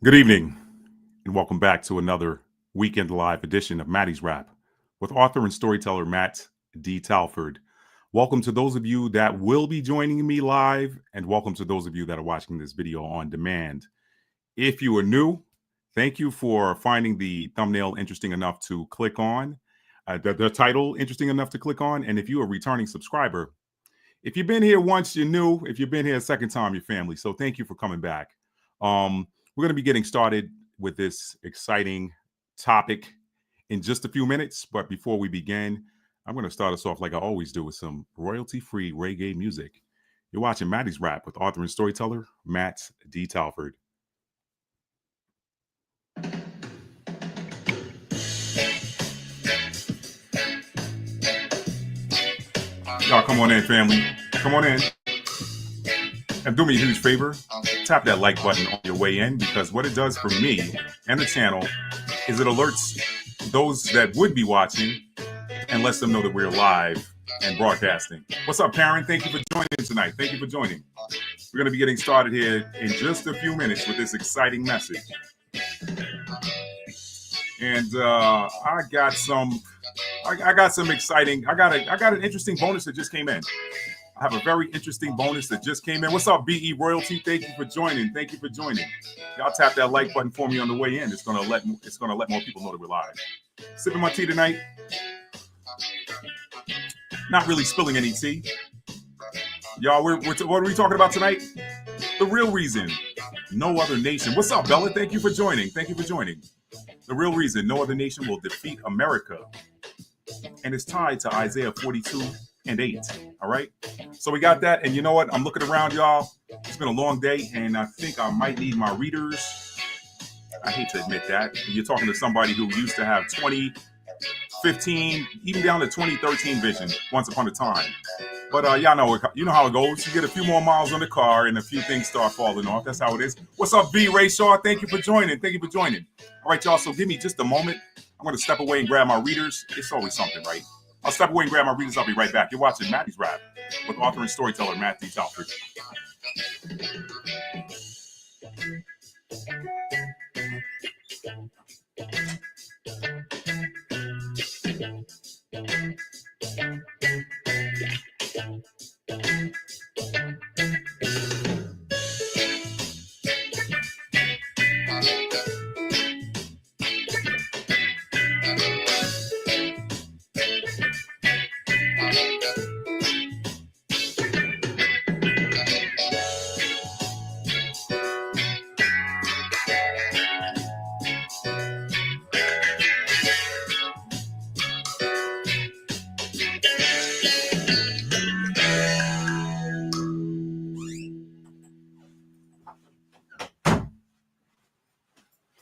Good evening, and welcome back to another weekend live edition of Maddie's Rap with author and storyteller Matt D. Talford. Welcome to those of you that will be joining me live, and welcome to those of you that are watching this video on demand. If you are new, thank you for finding the thumbnail interesting enough to click on, the title interesting enough to click on, and if you are a returning subscriber, if you've been here once, you're new. If you've been here a second time, you're family. So thank you for coming back. We're going to be getting started with this exciting topic in just a few minutes. But before we begin, I'm going to start us off like I always do with some royalty-free reggae music. You're watching Maddie's Rap with author and storyteller Matt D. Talford. Y'all come on in, family. Come on in. And do me a huge favor, tap that like button on your way in, because what it does for me and the channel is it alerts those that would be watching and lets them know that we're live and broadcasting. What's up, Karen? Thank you for joining tonight. Thank you for joining. We're going to be getting started here in just a few minutes with this exciting message. And I got some exciting, I got an interesting bonus that just came in. I have a very interesting bonus that just came in. What's up, BE Royalty? Thank you for joining. Thank you for joining. Y'all tap that like button for me on the way in. It's gonna let more people know that we're live. Sipping my tea tonight. Not really spilling any tea. Y'all, what are we talking about tonight? The real reason no other nation. What's up, Bella? Thank you for joining. Thank you for joining. The real reason no other nation will defeat America. And it's tied to Isaiah 42:8. All right. So we got that. And you know what? I'm looking around, y'all. It's been a long day, and I think I might need my readers. I hate to admit that. You're talking to somebody who used to have 2015, even down to 2013 vision once upon a time. But y'all know, you know how it goes. You get a few more miles on the car and a few things start falling off. That's how it is. What's up, B. Ray Shaw? Thank you for joining. Thank you for joining. All right, y'all. So give me just a moment. I'm going to step away and grab my readers. It's always something, right? I'll step away and grab my readers. I'll be right back. You're watching Maddie's Rap with author and storyteller Matt D. Talford.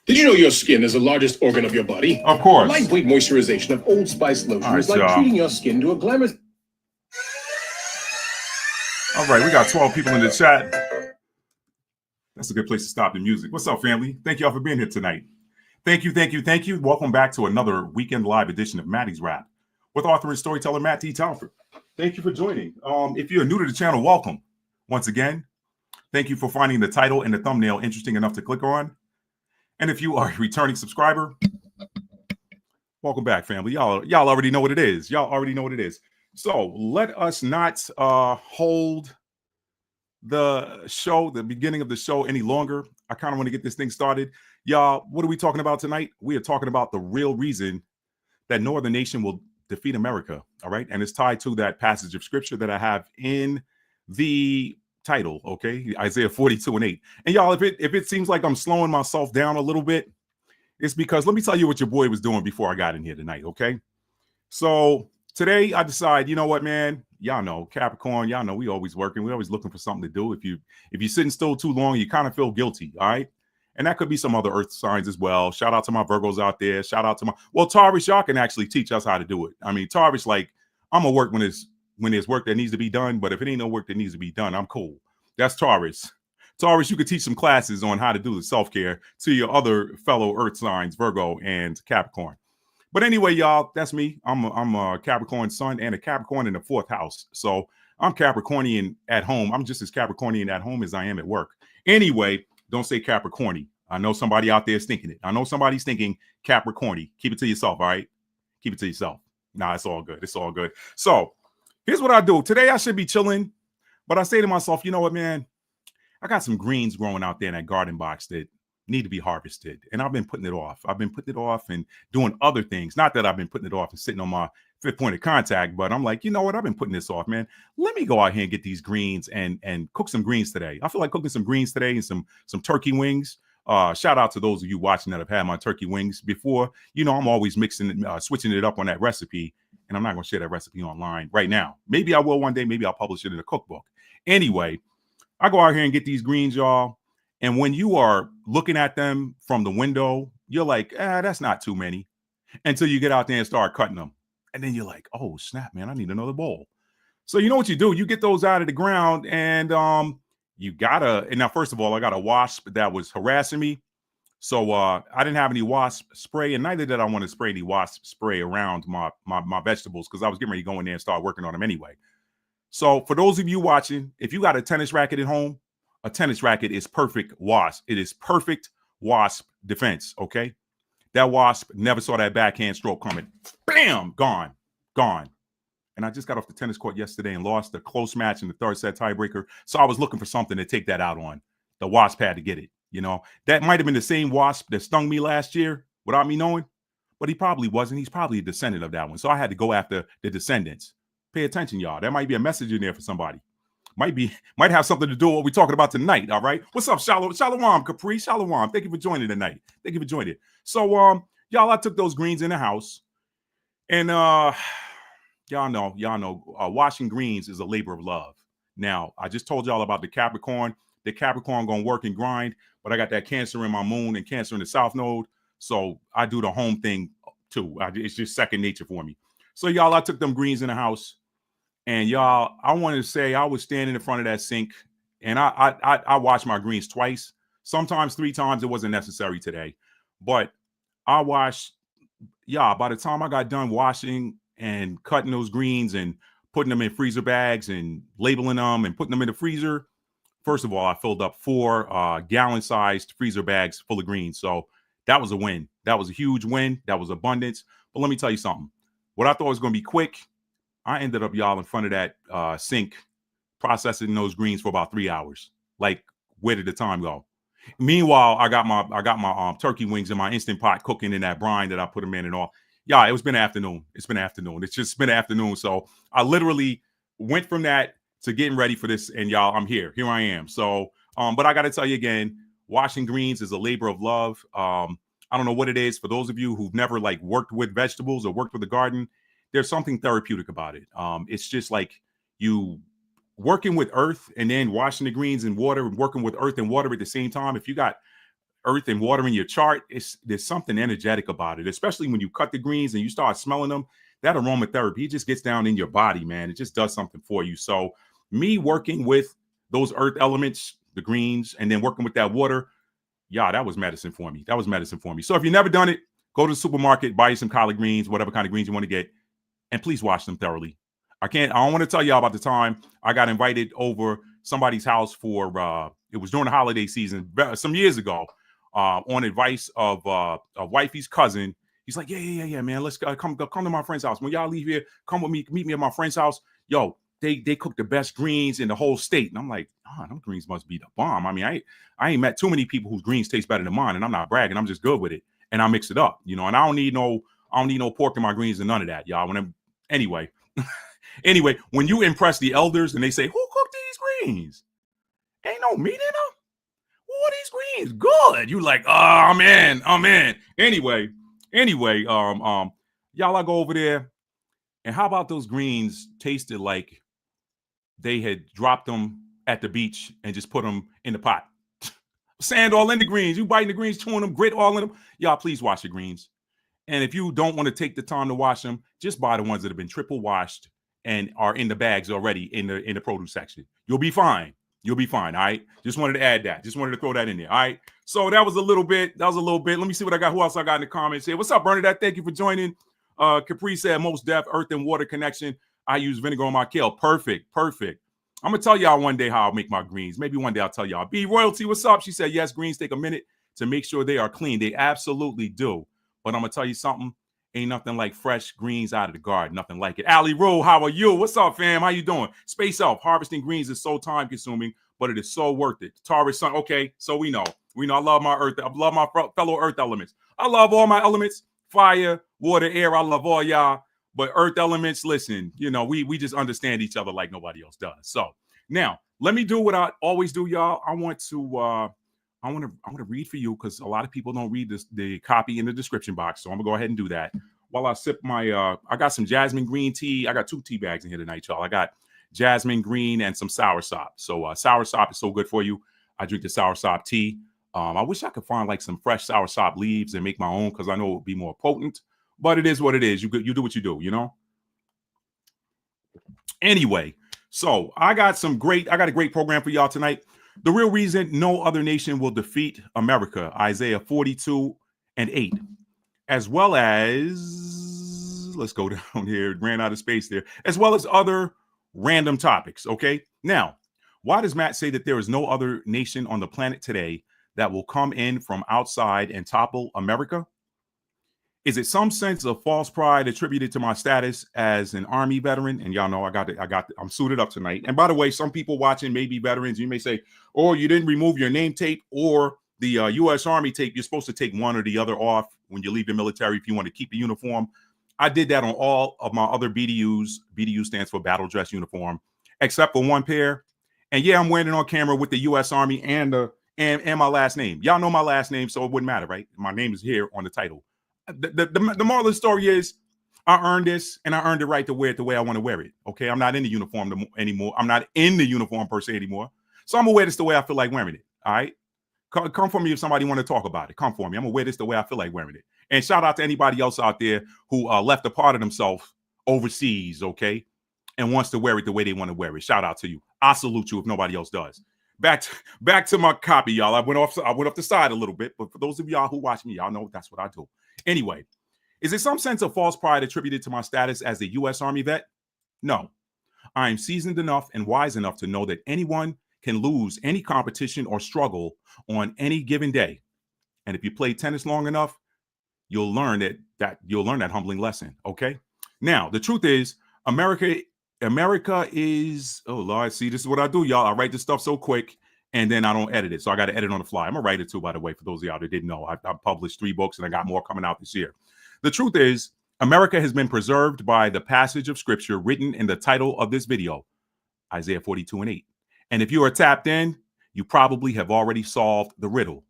Did you know your skin is the largest organ of your body? Of course. Lightweight moisturization of Old Spice lotion is like treating your skin to a glamorous... All right, we got 12 people in the chat. That's a good place to stop the music. What's up, family? Thank y'all for being here tonight. Thank you, thank you, thank you. Welcome back to another weekend live edition of Maddie's Rap with author and storyteller Matt D. Talford. Thank you for joining. If you're new to the channel, welcome. Once again, thank you for finding the title and the thumbnail interesting enough to click on. And if you are a returning subscriber, welcome back, family. Y'all already know what it is. Y'all already know what it is. So let us not hold the beginning of the show any longer. I kind of want to get this thing started. Y'all, what are we talking about tonight? We are talking about the real reason that no other nation will defeat America. All right. And it's tied to that passage of scripture that I have in the title, okay, Isaiah 42:8. And y'all, if it seems like I'm slowing myself down a little bit, it's because let me tell you what your boy was doing before I got in here tonight, okay? So today I decide, you know what, man, y'all know Capricorn, y'all know we always working, we always looking for something to do. If you're sitting still too long, you kind of feel guilty, all right? And that could be some other earth signs as well. Shout out to my Virgos out there. Shout out to Taurus, y'all can actually teach us how to do it. I mean, Taurus, like, I'm gonna work when there's work that needs to be done, but if it ain't no work that needs to be done, I'm cool. That's Taurus. Taurus, you could teach some classes on how to do the self-care to your other fellow earth signs, Virgo and Capricorn. But anyway, y'all, that's me. I'm a Capricorn sun and a Capricorn in the 4th house. So I'm Capricornian at home. I'm just as Capricornian at home as I am at work. Anyway, don't say Capricorny. I know somebody out there is thinking it. I know somebody's thinking Capricorny. Keep it to yourself, all right? Keep it to yourself. Nah, it's all good. It's all good. So here's what I do. Today I should be chilling, but I say to myself, you know what, man? I got some greens growing out there in that garden box that need to be harvested. And I've been putting it off. I've been putting it off and doing other things. Not that I've been putting it off and sitting on my fifth point of contact, but I'm like, you know what? I've been putting this off, man. Let me go out here and get these greens and cook some greens today. I feel like cooking some greens today and some turkey wings. Shout out to those of you watching that have had my turkey wings before. You know, I'm always mixing, switching it up on that recipe. And I'm not going to share that recipe online right now. Maybe I will one day. Maybe I'll publish it in a cookbook. Anyway, I go out here and get these greens, y'all. And when you are looking at them from the window, you're like, that's not too many. Until you get out there and start cutting them. And then you're like, oh, snap, man, I need another bowl. So you know what you do? You get those out of the ground and you gotta, and now, first of all, I got a wasp that was harassing me. So I didn't have any wasp spray, and neither did I want to spray any wasp spray around my vegetables because I was getting ready to go in there and start working on them anyway. So for those of you watching, if you got a tennis racket at home, a tennis racket is perfect wasp. It is perfect wasp defense, okay? That wasp never saw that backhand stroke coming. Bam, gone. And I just got off the tennis court yesterday and lost a close match in the third set tiebreaker. So I was looking for something to take that out on. The wasp had to get it, you know. That might have been the same wasp that stung me last year without me knowing, but he probably wasn't. He's probably a descendant of that one. So I had to go after the descendants. Pay attention, y'all. There might be a message in there for somebody. Might have something to do with what we're talking about tonight. All right. What's up, Shalom, Capri? Shalom. Thank you for joining tonight. Thank you for joining. So, y'all, I took those greens in the house, and y'all know, washing greens is a labor of love. Now, I just told y'all about the Capricorn. The Capricorn gonna work and grind, but I got that Cancer in my moon and Cancer in the South Node, so I do the home thing too. It's just second nature for me. So, y'all, I took them greens in the house. And y'all, I wanted to say I was standing in front of that sink, and I washed my greens twice, sometimes 3 times. It wasn't necessary today, but I washed. Yeah, by the time I got done washing and cutting those greens and putting them in freezer bags and labeling them and putting them in the freezer, first of all, I filled up 4 gallon-sized freezer bags full of greens. So that was a win. That was a huge win. That was abundance. But let me tell you something. What I thought was going to be quick, I ended up, y'all, in front of that sink processing those greens for about 3 hours. Like, where did the time go? Meanwhile, I got my turkey wings in my Instant Pot cooking in that brine that I put them in and all. Yeah, it's been afternoon. It's just been afternoon. So I literally went from that to getting ready for this. And y'all, I'm here. Here I am. So, but I got to tell you again, washing greens is a labor of love. I don't know what it is. For those of you who've never like worked with vegetables or worked with the garden, there's something therapeutic about it. It's just like you working with earth and then washing the greens in water and working with earth and water at the same time. If you got earth and water in your chart, there's something energetic about it, especially when you cut the greens and you start smelling them. That aromatherapy, it just gets down in your body, man. It just does something for you. So me working with those earth elements, the greens, and then working with that water, yeah, that was medicine for me. So if you've never done it, go to the supermarket, buy you some collard greens, whatever kind of greens you want to get. And please wash them thoroughly. I don't want to tell y'all about the time I got invited over somebody's house for, it was during the holiday season some years ago, on advice of wifey's cousin. He's like, yeah, man, let's come to my friend's house. When y'all leave here, come with me, meet me at my friend's house. Yo, they cook the best greens in the whole state. And I'm like, them greens must be the bomb. I mean, I ain't met too many people whose greens taste better than mine, and I'm not bragging. I'm just good with it. And I mix it up, you know, and I don't need no pork in my greens and none of that, y'all. Anyway, when you impress the elders and they say, who cooked these greens? Ain't no meat in them. What are these greens? Good. You like, oh, I'm in. Anyway, y'all, I go over there, and how about those greens tasted like they had dropped them at the beach and just put them in the pot. Sand all in the greens. You biting the greens, chewing them, grit all in them. Y'all, please wash your greens. And if you don't want to take the time to wash them, just buy the ones that have been triple washed and are in the bags already in the produce section. You'll be fine. All right. Just wanted to add that. Just wanted to throw that in there. All right. So that was a little bit. Let me see what I got. Who else I got in the comments here? What's up, Bernadette? Thank you for joining. Capri said most depth, earth and water connection. I use vinegar on my kale. Perfect. I'm gonna tell y'all one day how I'll make my greens. Maybe one day I'll tell y'all. B Royalty, what's up? She said yes. Greens take a minute to make sure they are clean. They absolutely do. But I'm gonna tell you something. Ain't nothing like fresh greens out of the garden. Nothing like it. Ali Rowe, how are you? What's up, fam? How you doing? Space Elf, harvesting greens is so time consuming, but it is so worth it. Taurus Sun. Okay, so we know. I love my earth. I love my fellow earth elements. I love all my elements. Fire, water, air. I love all y'all. But earth elements, listen, we just understand each other like nobody else does. So now let me do what I always do, y'all. I want to read for you because a lot of people don't read the copy in the description box. So I'm gonna go ahead and do that while I sip my I got some jasmine green tea. I got 2 tea bags in here tonight, y'all. I got jasmine green and some soursop. So soursop is so good for you. I drink the soursop tea. I wish I could find like some fresh soursop leaves and make my own because I know it would be more potent. But it is what it is. You do what you do, Anyway, so I got a great program for y'all tonight. The real reason no other nation will defeat America, Isaiah 42:8, as well as, let's go down here, ran out of space there, as well as other random topics, okay? Now, why does Matt say that there is no other nation on the planet today that will come in from outside and topple America? Is it some sense of false pride attributed to my status as an Army veteran? And y'all know I'm suited up tonight. And by the way, some people watching may be veterans. You may say, oh, you didn't remove your name tape or the U.S. Army tape. You're supposed to take one or the other off when you leave the military if you want to keep the uniform. I did that on all of my other BDUs. BDU stands for battle dress uniform, except for one pair. And yeah, I'm wearing it on camera with the U.S. Army and my last name. Y'all know my last name, so it wouldn't matter, right? My name is here on the title. The moral of the story is I earned this and I earned the right to wear it the way I want to wear it. Okay. I'm not in the uniform anymore. I'm not in the uniform per se anymore. So I'm gonna wear this the way I feel like wearing it. All right. Come for me if somebody want to talk about it. Come for me. I'm gonna wear this the way I feel like wearing it. And shout out to anybody else out there who left a part of themselves overseas, okay, and wants to wear it the way they want to wear it. Shout out to you. I salute you if nobody else does. Back to my copy, y'all. I went off the side a little bit, but for those of y'all who watch me, y'all know that's what I do. Anyway, is there some sense of false pride attributed to my status as a U.S. Army vet? No. I am seasoned enough and wise enough to know that anyone can lose any competition or struggle on any given day. And if you play tennis long enough, you'll learn that humbling lesson. Okay. Now, the truth is, America is, oh Lord, see, this is what I do, y'all. I write this stuff so quick and then I don't edit it. So I got to edit on the fly. I'm gonna write it too, by the way, for those of y'all that didn't know. I published 3 books and I got more coming out this year. The truth is, America has been preserved by the passage of scripture written in the title of this video, Isaiah 42:8. And if you are tapped in, you probably have already solved the riddle.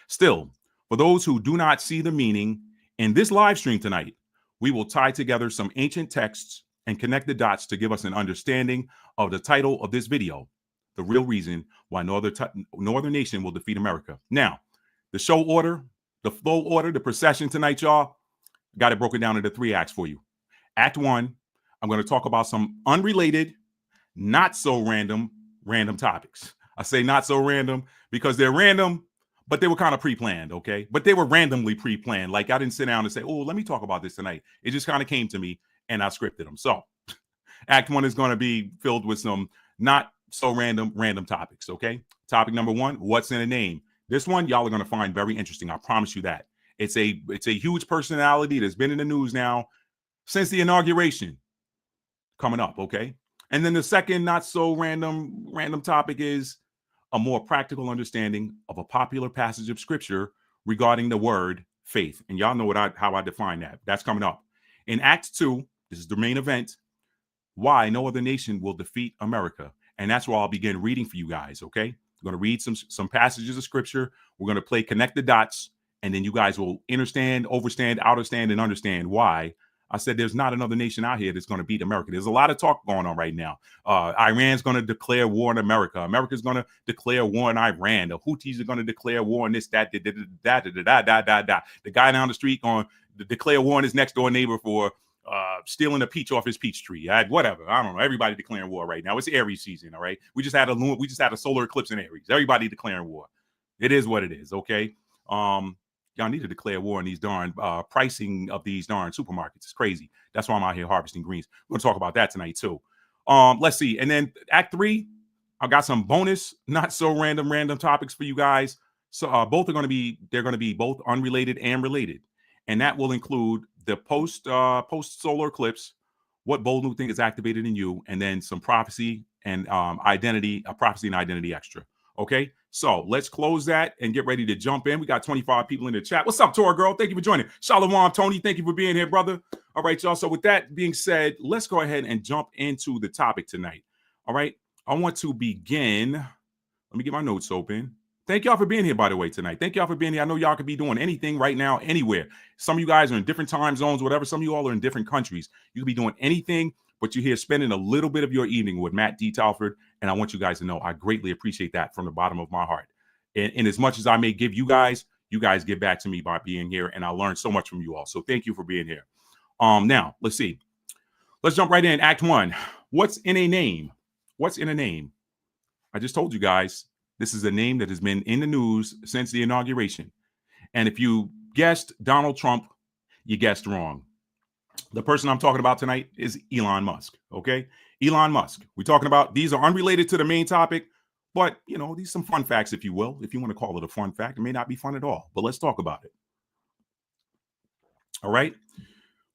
Still, for those who do not see the meaning, in this live stream tonight, we will tie together some ancient texts and connect the dots to give us an understanding of the title of this video, the real reason why no other nation will defeat America. Now, the show order, the flow order, the procession tonight, y'all, got it broken down into 3 acts for you. Act 1, I'm going to talk about some unrelated, not so random topics. I say not so random because they're random, but they were kind of pre-planned, okay? But they were randomly pre-planned. Like I didn't sit down and say, oh, let me talk about this tonight. It just kind of came to me and I scripted them. So Act 1 is going to be filled with some not so random topics, okay? Topic number 1, what's in a name? This one, y'all are going to find very interesting. I promise you that. It's a huge personality that's been in the news now since the inauguration coming up, okay? And then the second not so random topic is a more practical understanding of a popular passage of scripture regarding the word faith. And y'all know how I define that. That's coming up. In Act 2, this is the main event, why no other nation will defeat America. And that's where I'll begin reading for you guys, okay? I'm going to read some passages of scripture. We're going to play connect the dots, and then you guys will understand, understand, and understand why I said there's not another nation out here that's going to beat America. There's a lot of talk going on right now. Iran's going to declare war on America. America's going to declare war on Iran. The Houthis are going to declare war on this, that. The guy down the street going to declare war on his next door neighbor for stealing a peach off his peach tree. Whatever. I don't know. Everybody declaring war right now. It's Aries season. All right. We just had a solar eclipse in Aries. Everybody declaring war. It is what it is. Okay. Y'all need to declare war on these darn pricing of these darn supermarkets. It's crazy. That's why I'm out here harvesting greens. We're going to talk about that tonight too. Let's see. And then Act 3, I got some bonus, not so random topics for you guys. So both are going to be, they're going to be both unrelated and related. And that will include the post solar eclipse, what bold new thing is activated in you, and then some prophecy and identity, a prophecy and identity extra. Okay, so let's close that and get ready to jump in. We got 25 people in the chat. What's up, Tora girl? Thank you for joining. Shalom, Tony. Thank you for being here, brother. All right, y'all. So with that being said, let's go ahead and jump into the topic tonight. All right, I want to begin. Let me get my notes open. Thank y'all for being here, by the way, tonight. Thank y'all for being here. I know y'all could be doing anything right now, anywhere. Some of you guys are in different time zones, whatever. Some of you all are in different countries. You could be doing anything, but you're here spending a little bit of your evening with Matt D. Talford. And I want you guys to know I greatly appreciate that from the bottom of my heart. And as much as I may give you guys give back to me by being here. And I learned so much from you all. So thank you for being here. Now, let's see. Let's jump right in. Act 1. What's in a name? What's in a name? I just told you guys. This is a name that has been in the news since the inauguration. And if you guessed Donald Trump, you guessed wrong. The person I'm talking about tonight is Elon Musk, okay? Elon Musk. We're talking about, these are unrelated to the main topic, but, you know, these are some fun facts, if you will. If you want to call it a fun fact, it may not be fun at all, but let's talk about it. All right?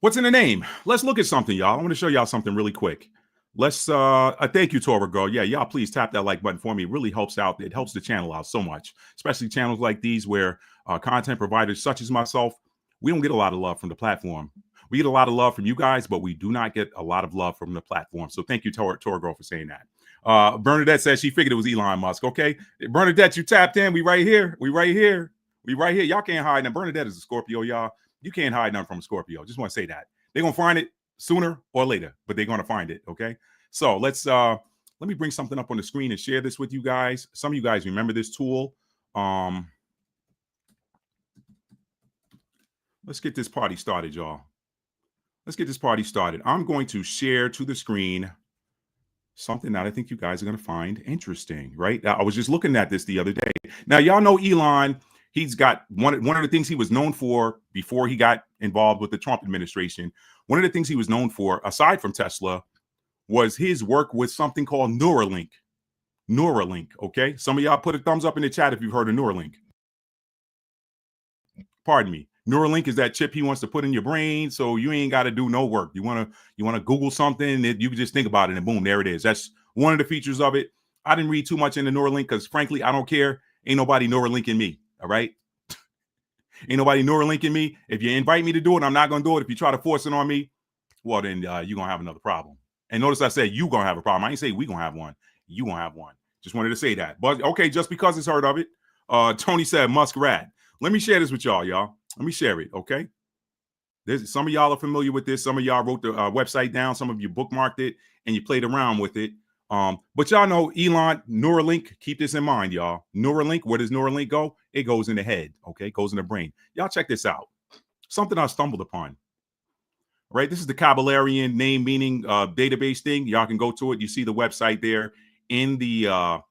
What's in the name? Let's look at something, y'all. I want to show y'all something really quick. Let's thank you, Tora girl. Yeah, y'all please tap that like button for me. It really helps out. It helps the channel out so much, especially channels like these where content providers such as myself, we don't get a lot of love from the platform. We get a lot of love from you guys, but we do not get a lot of love from the platform. So thank you, Tora girl, for saying that. Bernadette says she figured it was Elon Musk. Okay, Bernadette, you tapped in. We right here. We right here. We right here. Y'all can't hide. Now Bernadette is a Scorpio, y'all. You can't hide nothing from a Scorpio. Just want to say that. They're gonna find it sooner or later, but they're going to find it. Okay. So let me bring something up on the screen and share this with you guys. Some of you guys remember this tool. Let's get this party started, y'all. Let's get this party started. I'm going to share to the screen something that I think you guys are going to find interesting, right? I was just looking at this the other day. Now, y'all know Elon. He's got one of the things he was known for before he got involved with the Trump administration. One of the things he was known for, aside from Tesla, was his work with something called Neuralink. Neuralink, okay? Some of y'all put a thumbs up in the chat if you've heard of Neuralink. Pardon me. Neuralink is that chip he wants to put in your brain, so you ain't got to do no work. You want to Google something that you can just think about it, and boom, there it is. That's one of the features of it. I didn't read too much into Neuralink because, frankly, I don't care. Ain't nobody Neuralinking me. All right. Ain't nobody Neuralinking me. If you invite me to do it, I'm not going to do it. If you try to force it on me, well, then you're going to have another problem. And notice I said you going to have a problem. I ain't say we going to have one. You going to have one. Just wanted to say that. But okay, just because it's heard of it. Tony said Muskrat. Let me share this with y'all. Let me share it. Okay. There's some of y'all are familiar with this. Some of y'all wrote the website down. Some of you bookmarked it and you played around with it. But y'all know Elon, Neuralink, keep this in mind, y'all. Neuralink, where does Neuralink go? It goes in the head, okay? It goes in the brain. Y'all check this out. Something I stumbled upon, right? This is the Caballerian name meaning database thing. Y'all can go to it. You see the website there in the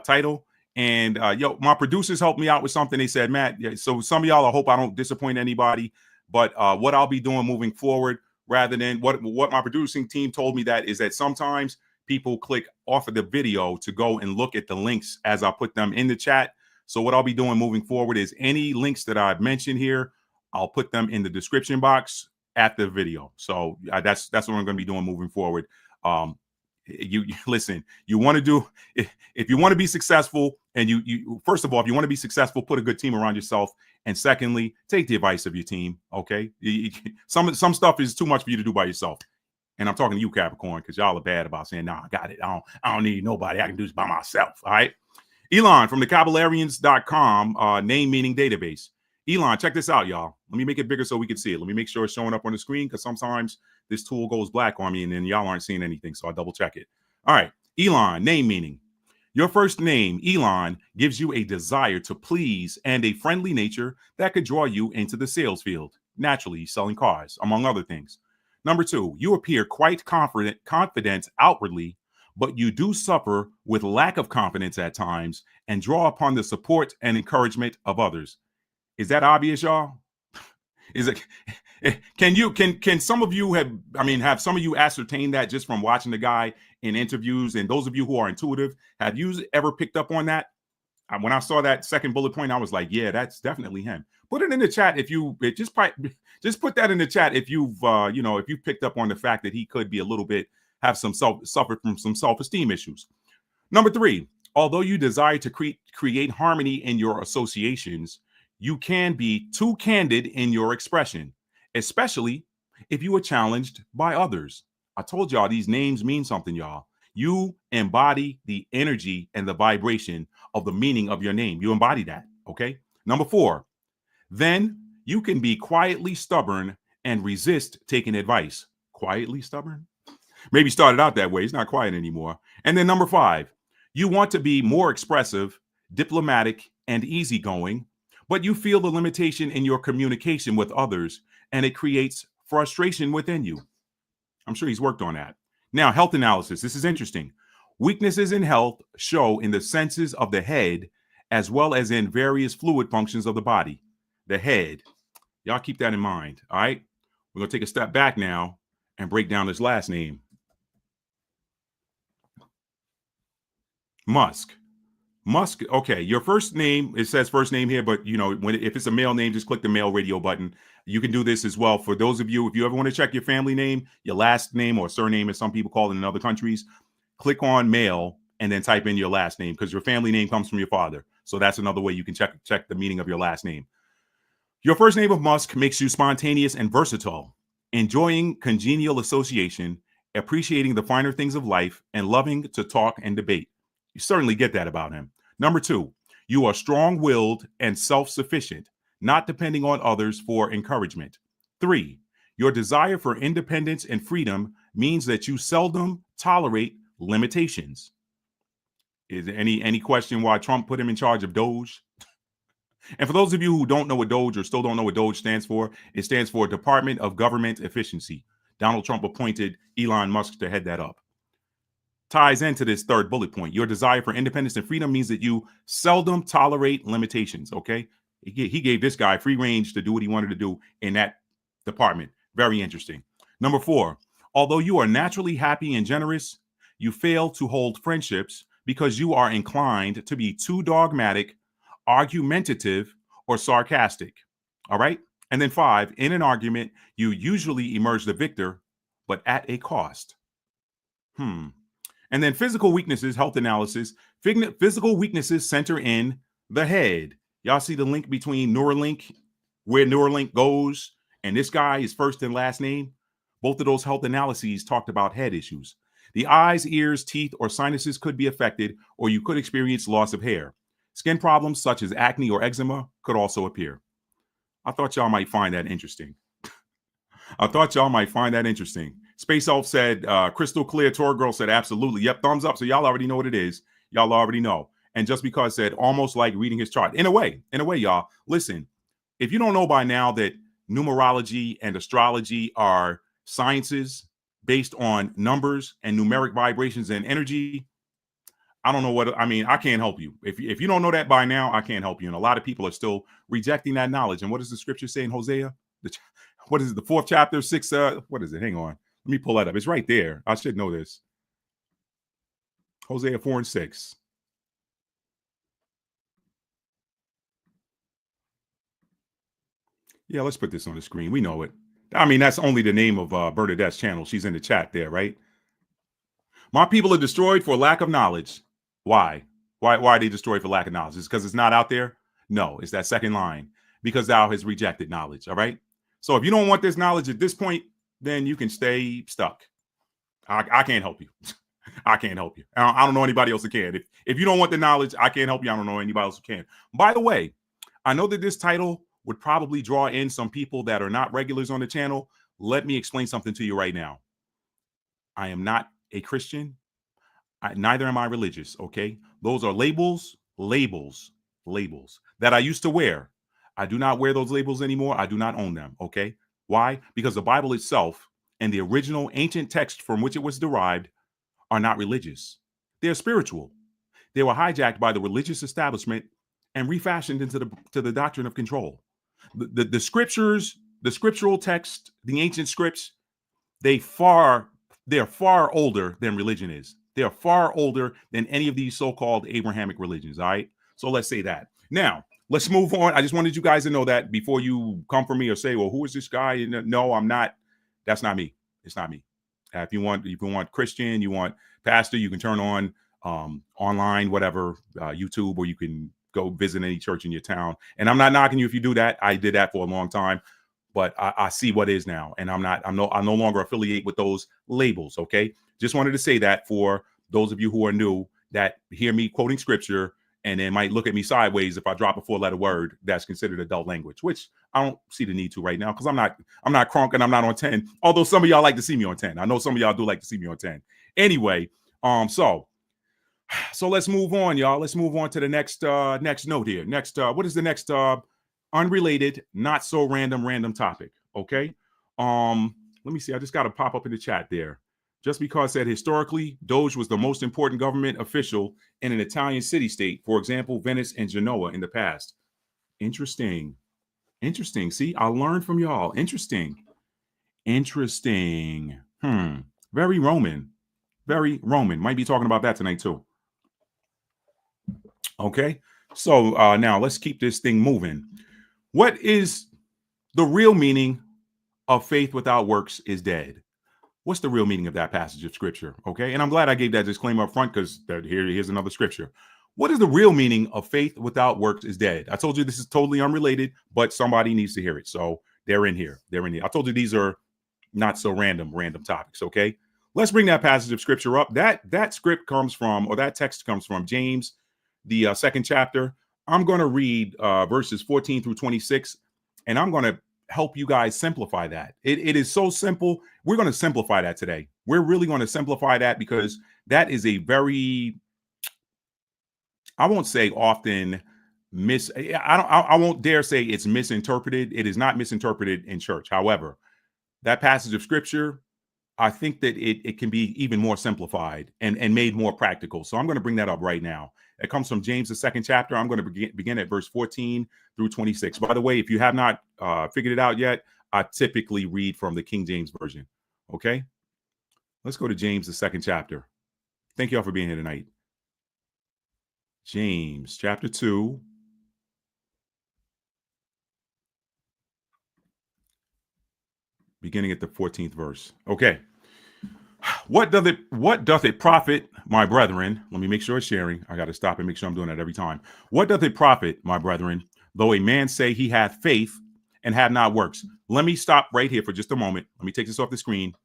title. And my producers helped me out with something. They said, Matt, so some of y'all, I hope I don't disappoint anybody, but what I'll be doing moving forward, rather than what my producing team told me, that is that sometimes people click off of the video to go and look at the links as I put them in the chat. So what I'll be doing moving forward is any links that I've mentioned here, I'll put them in the description box at the video. So that's what I'm going to be doing moving forward. You listen, you want to do, if you want to be successful, and you first of all, if you want to be successful, put a good team around yourself. And secondly, take the advice of your team. Okay. Some stuff is too much for you to do by yourself. And I'm talking to you, Capricorn, because y'all are bad about saying, nah, I got it. I don't need nobody. I can do this by myself. All right. Elon from the Caballerians.com, name meaning database. Elon, check this out, y'all. Let me make it bigger so we can see it. Let me make sure it's showing up on the screen, because sometimes this tool goes black on me and then y'all aren't seeing anything. So I double check it. All right. Elon, name meaning. Your first name, Elon, gives you a desire to please and a friendly nature that could draw you into the sales field. Naturally, selling cars, among other things. Number 2, you appear quite confident outwardly, but you do suffer with lack of confidence at times and draw upon the support and encouragement of others. Is that obvious, y'all? Is it? Can some of you have some of you ascertained that just from watching the guy in interviews? And those of you who are intuitive, have you ever picked up on that? When I saw that second bullet point, I was like, yeah, that's definitely him. Put it in the chat if you just put that in the chat if you've if you picked up on the fact that he could be a little bit have some suffered from some self-esteem issues. Number 3, although you desire to create harmony in your associations, you can be too candid in your expression, especially if you are challenged by others. I told y'all these names mean something, y'all. You embody the energy and the vibration of the meaning of your name. You embody that, okay? Number 4, then you can be quietly stubborn and resist taking advice. Quietly stubborn? Maybe started out that way. He's not quiet anymore. And then number 5, you want to be more expressive, diplomatic, and easygoing, but you feel the limitation in your communication with others, and it creates frustration within you. I'm sure he's worked on that. Now, health analysis. This is interesting. Weaknesses in health show in the senses of the head as well as in various fluid functions of the body. The head. Y'all keep that in mind, all right? We're going to take a step back now and break down his last name. Musk. Okay, your first name, it says first name here, but if it's a male name, just click the male radio button. You can do this as well. For those of you, if you ever want to check your family name, your last name or surname, as some people call it in other countries, click on male and then type in your last name because your family name comes from your father. So that's another way you can check the meaning of your last name. Your first name of Musk makes you spontaneous and versatile, enjoying congenial association, appreciating the finer things of life, and loving to talk and debate. You certainly get that about him. Number 2, you are strong-willed and self-sufficient, not depending on others for encouragement. 3, your desire for independence and freedom means that you seldom tolerate limitations. Is there any question why Trump put him in charge of Doge? And for those of you who don't know what Doge or still don't know what Doge stands for, it stands for Department of Government Efficiency. Donald Trump appointed Elon Musk to head that up. Ties into this third bullet point. Your desire for independence and freedom means that you seldom tolerate limitations, okay? He gave this guy free range to do what he wanted to do in that department. Very interesting. Number 4, although you are naturally happy and generous, you fail to hold friendships because you are inclined to be too dogmatic, argumentative, or sarcastic, all right? And then 5, in an argument, you usually emerge the victor, but at a cost. And then physical weaknesses, health analysis. Physical weaknesses center in the head. Y'all see the link between Neuralink, where Neuralink goes, and this guy, his first and last name? Both of those health analyses talked about head issues. The eyes, ears, teeth, or sinuses could be affected, or you could experience loss of hair. Skin problems such as acne or eczema could also appear. I thought y'all might find that interesting. Space Elf said, crystal clear. Tor Girl said, absolutely. Yep, thumbs up. So y'all already know what it is. Y'all already know. And Just Because said, almost like reading his chart. In a way, y'all. Listen, if you don't know by now that numerology and astrology are sciences based on numbers and numeric vibrations and energy, I don't know what, I mean, I can't help you. If you don't know that by now, I can't help you. And a lot of people are still rejecting that knowledge. And what does the scripture say in Hosea? What is it, the 4th chapter, 6, what is it? Hang on. Let me pull that up. It's right there. I should know this. Hosea 4 and 6. Yeah, let's put this on the screen. We know it. I mean, that's only the name of Bernadette's channel. She's in the chat there, right? My people are destroyed for lack of knowledge. Why? Why are they destroyed for lack of knowledge? Is it because it's not out there? No, it's that second line. Because thou hast rejected knowledge, all right? So if you don't want this knowledge at this point, then you can stay stuck. I can't help you. I can't help you. I don't know anybody else who can. If you don't want the knowledge, I can't help you. I don't know anybody else who can. By the way, I know that this title would probably draw in some people that are not regulars on the channel. Let me explain something to you right now. I am not a Christian. Neither am I religious, okay? Those are labels that I used to wear. I do not wear those labels anymore. I do not own them, okay? Why? Because the Bible itself and the original ancient text from which it was derived are not religious. They're spiritual. They were hijacked by the religious establishment and refashioned into the doctrine of control. The scriptures, the scriptural text, the ancient scripts, they're far older than religion is. They are far older than any of these so-called Abrahamic religions, all right? So let's say that. Now, let's move on. I just wanted you guys to know that before you come for me or say, well, who is this guy? No, I'm not. That's not me. It's not me. If you want Christian, you want pastor, you can turn on online, whatever, YouTube, or you can go visit any church in your town. And I'm not knocking you if you do that. I did that for a long time, but I see what is now, and I'm no longer affiliate with those labels. Okay, just wanted to say that for those of you who are new that hear me quoting scripture and then might look at me sideways if I drop a 4-letter word that's considered adult language, which I don't see the need to right now because I'm not crunk and I'm not on 10. Although some of y'all like to see me on 10. I know some of y'all do like to see me on 10. Anyway, so let's move on, y'all. Let's move on to the next note here. Next, what is the next unrelated, not so random topic? Okay. Let me see. I just got to pop up in the chat there. Just because said historically, Doge was the most important government official in an Italian city-state, for example, Venice and Genoa in the past. Interesting. See, I learned from y'all. Interesting. Very Roman. Might be talking about that tonight too. Okay. So now let's keep this thing moving. What is the real meaning of faith without works is dead? What's the real meaning of that passage of scripture? Okay. And I'm glad I gave that disclaimer up front because here's another scripture. What is the real meaning of faith without works is dead? I told you this is totally unrelated, but somebody needs to hear it. So they're in here. I told you these are not so random topics. Okay. Let's bring that passage of scripture up. That script comes from, or that text comes from James, the second chapter. I'm going to read verses 14 through 26, and I'm going to help you guys simplify that. It is so simple. We're going to simplify that today. We're really going to simplify that because that is a very, I won't say often I won't dare say it's misinterpreted. It is not misinterpreted in church. However, that passage of scripture, I think that it can be even more simplified and made more practical. So I'm going to bring that up right now. It comes from James, the second chapter. I'm going to begin at verse 14 through 26. By the way, if you have not figured it out yet, I typically read from the King James Version. Okay, let's go to James, the second chapter. Thank you all for being here tonight. James chapter 2. Beginning at the 14th verse. Okay. What doth it profit, my brethren? Let me make sure it's sharing. I got to stop and make sure I'm doing that every time. What doth it profit, my brethren, though a man say he hath faith and have not works? Let me stop right here for just a moment. Let me take this off the screen.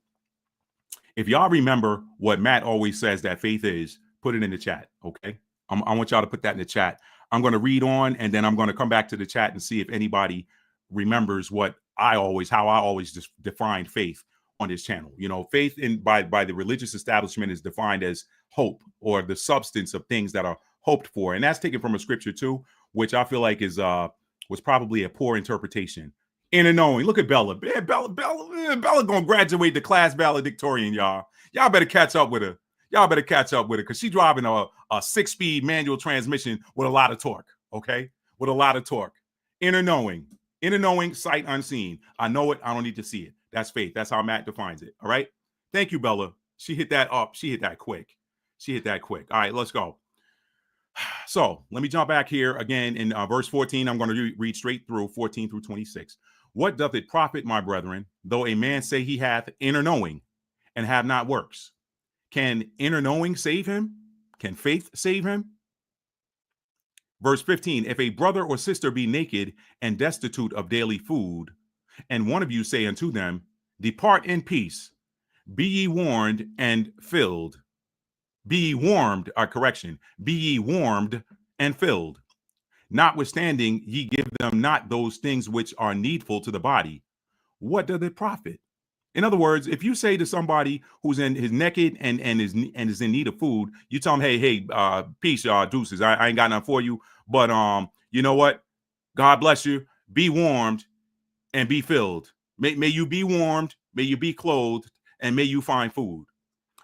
If y'all remember what Matt always says that faith is, put it in the chat. Okay. I want y'all to put that in the chat. I'm going to read on, and then I'm going to come back to the chat and see if anybody remembers how I always just defined faith on this channel. You know, faith by the religious establishment is defined as hope, or the substance of things that are hoped for. And that's taken from a scripture too, which I feel like was probably a poor interpretation. Inner knowing. Look at Bella. Bella gonna graduate the class valedictorian, y'all. Y'all better catch up with her. Because she's driving a 6-speed manual transmission with a lot of torque. Okay, with a lot of torque. Inner knowing, sight unseen. I know it. I don't need to see it. That's faith. That's how Matt defines it. All right. Thank you, Bella. She hit that up. She hit that quick. All right, let's go. So let me jump back here again in verse 14. I'm going to read straight through 14 through 26. What doth it profit, my brethren, though a man say he hath inner knowing and have not works? Can inner knowing save him? Can faith save him? Verse 15, if a brother or sister be naked and destitute of daily food, and one of you say unto them, depart in peace, be ye warned and filled. Be ye warmed and filled. Notwithstanding, ye give them not those things which are needful to the body. What doth it profit? In other words, if you say to somebody who's naked and is in need of food, you tell them, hey, peace, y'all, deuces. I ain't got nothing for you, but you know what? God bless you. Be warmed and be filled. May you be warmed, may you be clothed, and may you find food.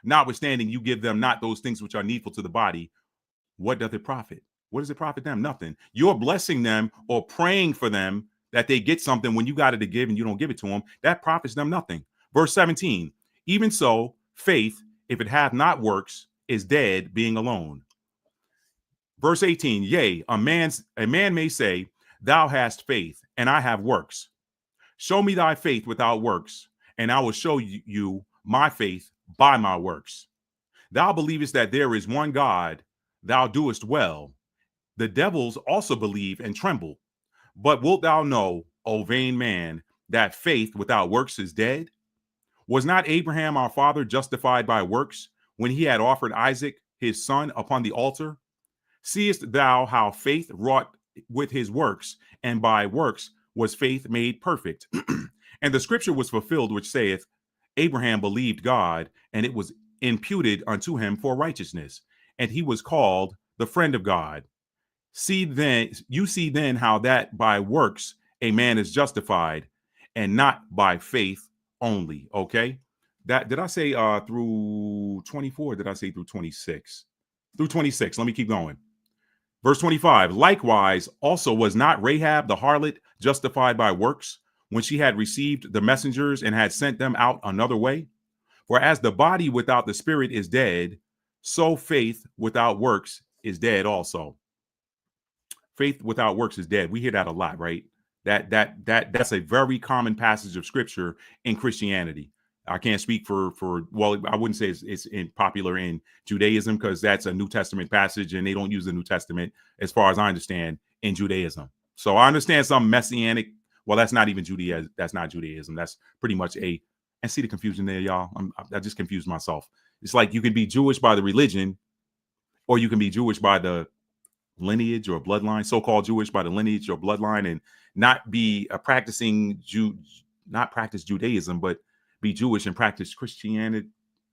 Notwithstanding, you give them not those things which are needful to the body. What doth it profit? What does it profit them? Nothing. You're blessing them or praying for them that they get something when you got it to give and you don't give it to them. That profits them nothing. Verse 17, even so, faith, if it hath not works, is dead, being alone. Verse 18, yea, a man may say, thou hast faith, and I have works. Show me thy faith without works, and I will show you my faith by my works. Thou believest that there is one God, thou doest well. The devils also believe and tremble. But wilt thou know, O vain man, that faith without works is dead? Was not Abraham our father justified by works when he had offered Isaac his son upon the altar? Seest thou how faith wrought with his works, and by works was faith made perfect? And the scripture was fulfilled, which saith, Abraham believed God, and it was imputed unto him for righteousness, and he was called the friend of God. You see then how that by works a man is justified, and not by faith only. Okay, that did I say through 24? Did I say through 26? Through 26. Let me keep going. Verse 25, likewise also was not Rahab the harlot justified by works when she had received the messengers and had sent them out another way? For as the body without the spirit is dead, so faith without works is dead also. Faith without works is dead. We hear that a lot, right? That's a very common passage of scripture in Christianity. I can't speak for well, I wouldn't say it's popular in Judaism, because that's a New Testament passage and they don't use the New Testament, as far as I understand, in Judaism. So I understand some messianic. Well, that's not even Judaism. That's not Judaism. That's pretty much and see the confusion there, y'all. I just confused myself. It's like you can be Jewish by the religion, or you can be Jewish by the lineage or bloodline, so-called Jewish by the lineage or bloodline, and not be a practicing Jew, not practice Judaism, but be Jewish and practice Christianity.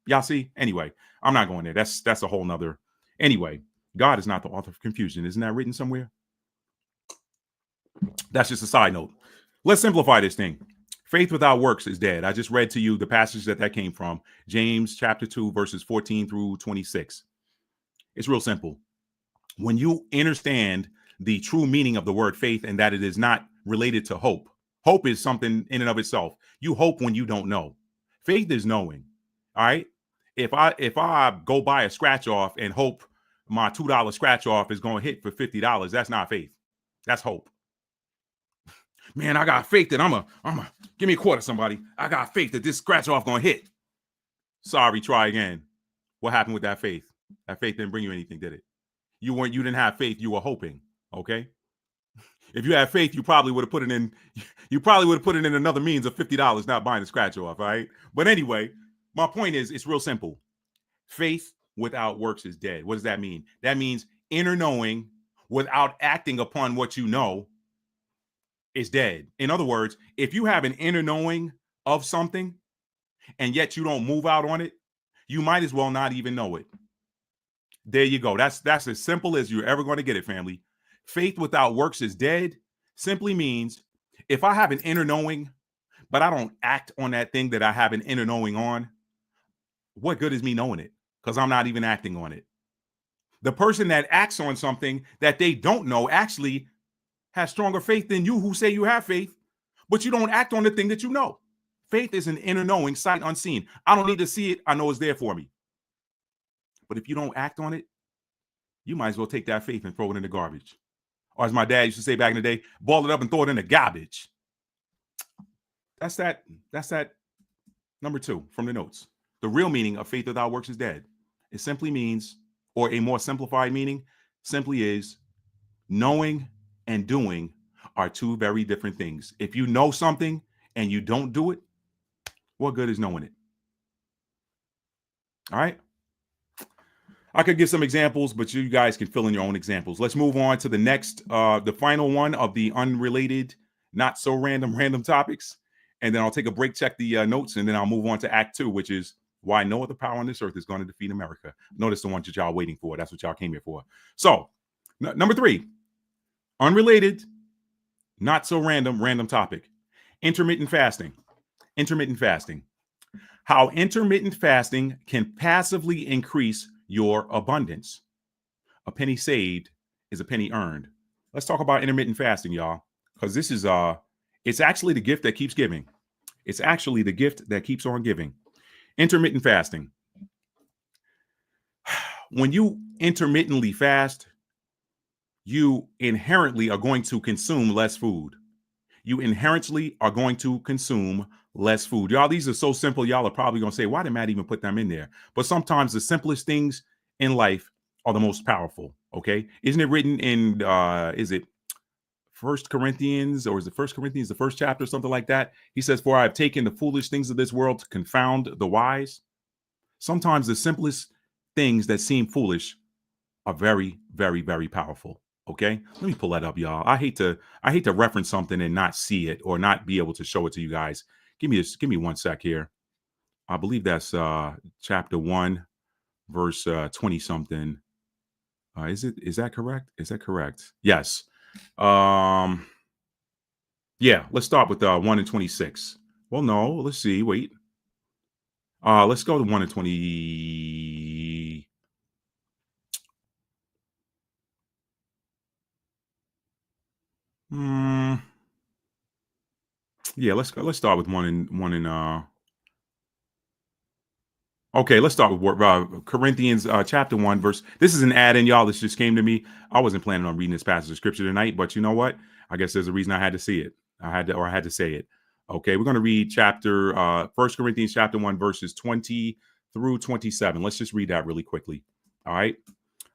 Y'all see? Anyway, I'm not going there. That's a whole nother. Anyway, God is not the author of confusion. Isn't that written somewhere? That's just a side note. Let's simplify this thing. Faith without works is dead. I just read to you the passage that came from, James chapter 2, verses 14 through 26. It's real simple. When you understand the true meaning of the word faith, and that it is not related to hope. Hope is something in and of itself. You hope when you don't know. Faith is knowing. All right. If I go buy a scratch off and hope my $2 scratch off is going to hit for $50, that's not faith. That's hope. Man, I got faith that I'm a give me a quarter, somebody. I got faith that this scratch off going to hit. Sorry, try again. What happened with that faith? That faith didn't bring you anything, did it? You didn't have faith. You were hoping. Okay. If you had faith, you probably would have put it in. You probably would have put it in another means of $50, not buying the scratch off. All right. But anyway, my point is, it's real simple. Faith without works is dead. What does that mean? That means inner knowing without acting upon what you know is dead. In other words, if you have an inner knowing of something and yet you don't move out on it, you might as well not even know it. There you go. That's as simple as you're ever going to get it, family. Faith without works is dead simply means if I have an inner knowing, but I don't act on that thing that I have an inner knowing on, what good is me knowing it? Because I'm not even acting on it. The person that acts on something that they don't know actually has stronger faith than you, who say you have faith, but you don't act on the thing that you know. Faith is an inner knowing, sight unseen. I don't need to see it. I know it's there for me. But if you don't act on it, you might as well take that faith and throw it in the garbage. Or as my dad used to say back in the day, ball it up and throw it in the garbage. That's that number 2 from the notes. The real meaning of faith without works is dead. It simply means, or a more simplified meaning, simply is knowing and doing are two very different things. If you know something and you don't do it, what good is knowing it? All right. I could give some examples, but you guys can fill in your own examples. Let's move on to the next, the final one of the unrelated, not so random topics. And then I'll take a break, check the notes, and then I'll move on to Act 2, which is why no other power on this earth is going to defeat America. Notice the ones that y'all waiting for. That's what y'all came here for. So number 3, unrelated, not so random topic. Intermittent fasting. Intermittent fasting. How intermittent fasting can passively increase your abundance. A penny saved is a penny earned. Let's talk about intermittent fasting, y'all, because this is it's actually the gift that keeps giving. It's actually the gift that keeps on giving. Intermittent fasting. When you intermittently fast, you inherently are going to consume less food. You inherently are going to consume less food. Y'all, these are so simple. Y'all are probably going to say, why did Matt even put them in there? But sometimes the simplest things in life are the most powerful. Okay. Isn't it written in, is it First Corinthians, or is it First Corinthians, the first chapter, something like that? He says, for I have taken the foolish things of this world to confound the wise. Sometimes the simplest things that seem foolish are very, very, very powerful. Okay, let me pull that up, y'all. I hate to reference something and not see it or not be able to show it to you guys. Give me 1 sec here. I believe that's chapter 1, verse 20 something. Is that correct? Is that correct? Yes. Yeah, let's start with 1 and 26. Well, no, let's see. Wait. Let's go to 1 and 20. Yeah, let's start with 1 and okay, let's start with Corinthians chapter 1 verse. This is an add-in, y'all. This just came to me. I wasn't planning on reading this passage of scripture tonight, but you know what? I guess there's a reason I had to see it. I had to say it. Okay, we're going to read chapter 1 Corinthians chapter 1 verses 20 through 27. Let's just read that really quickly. All right.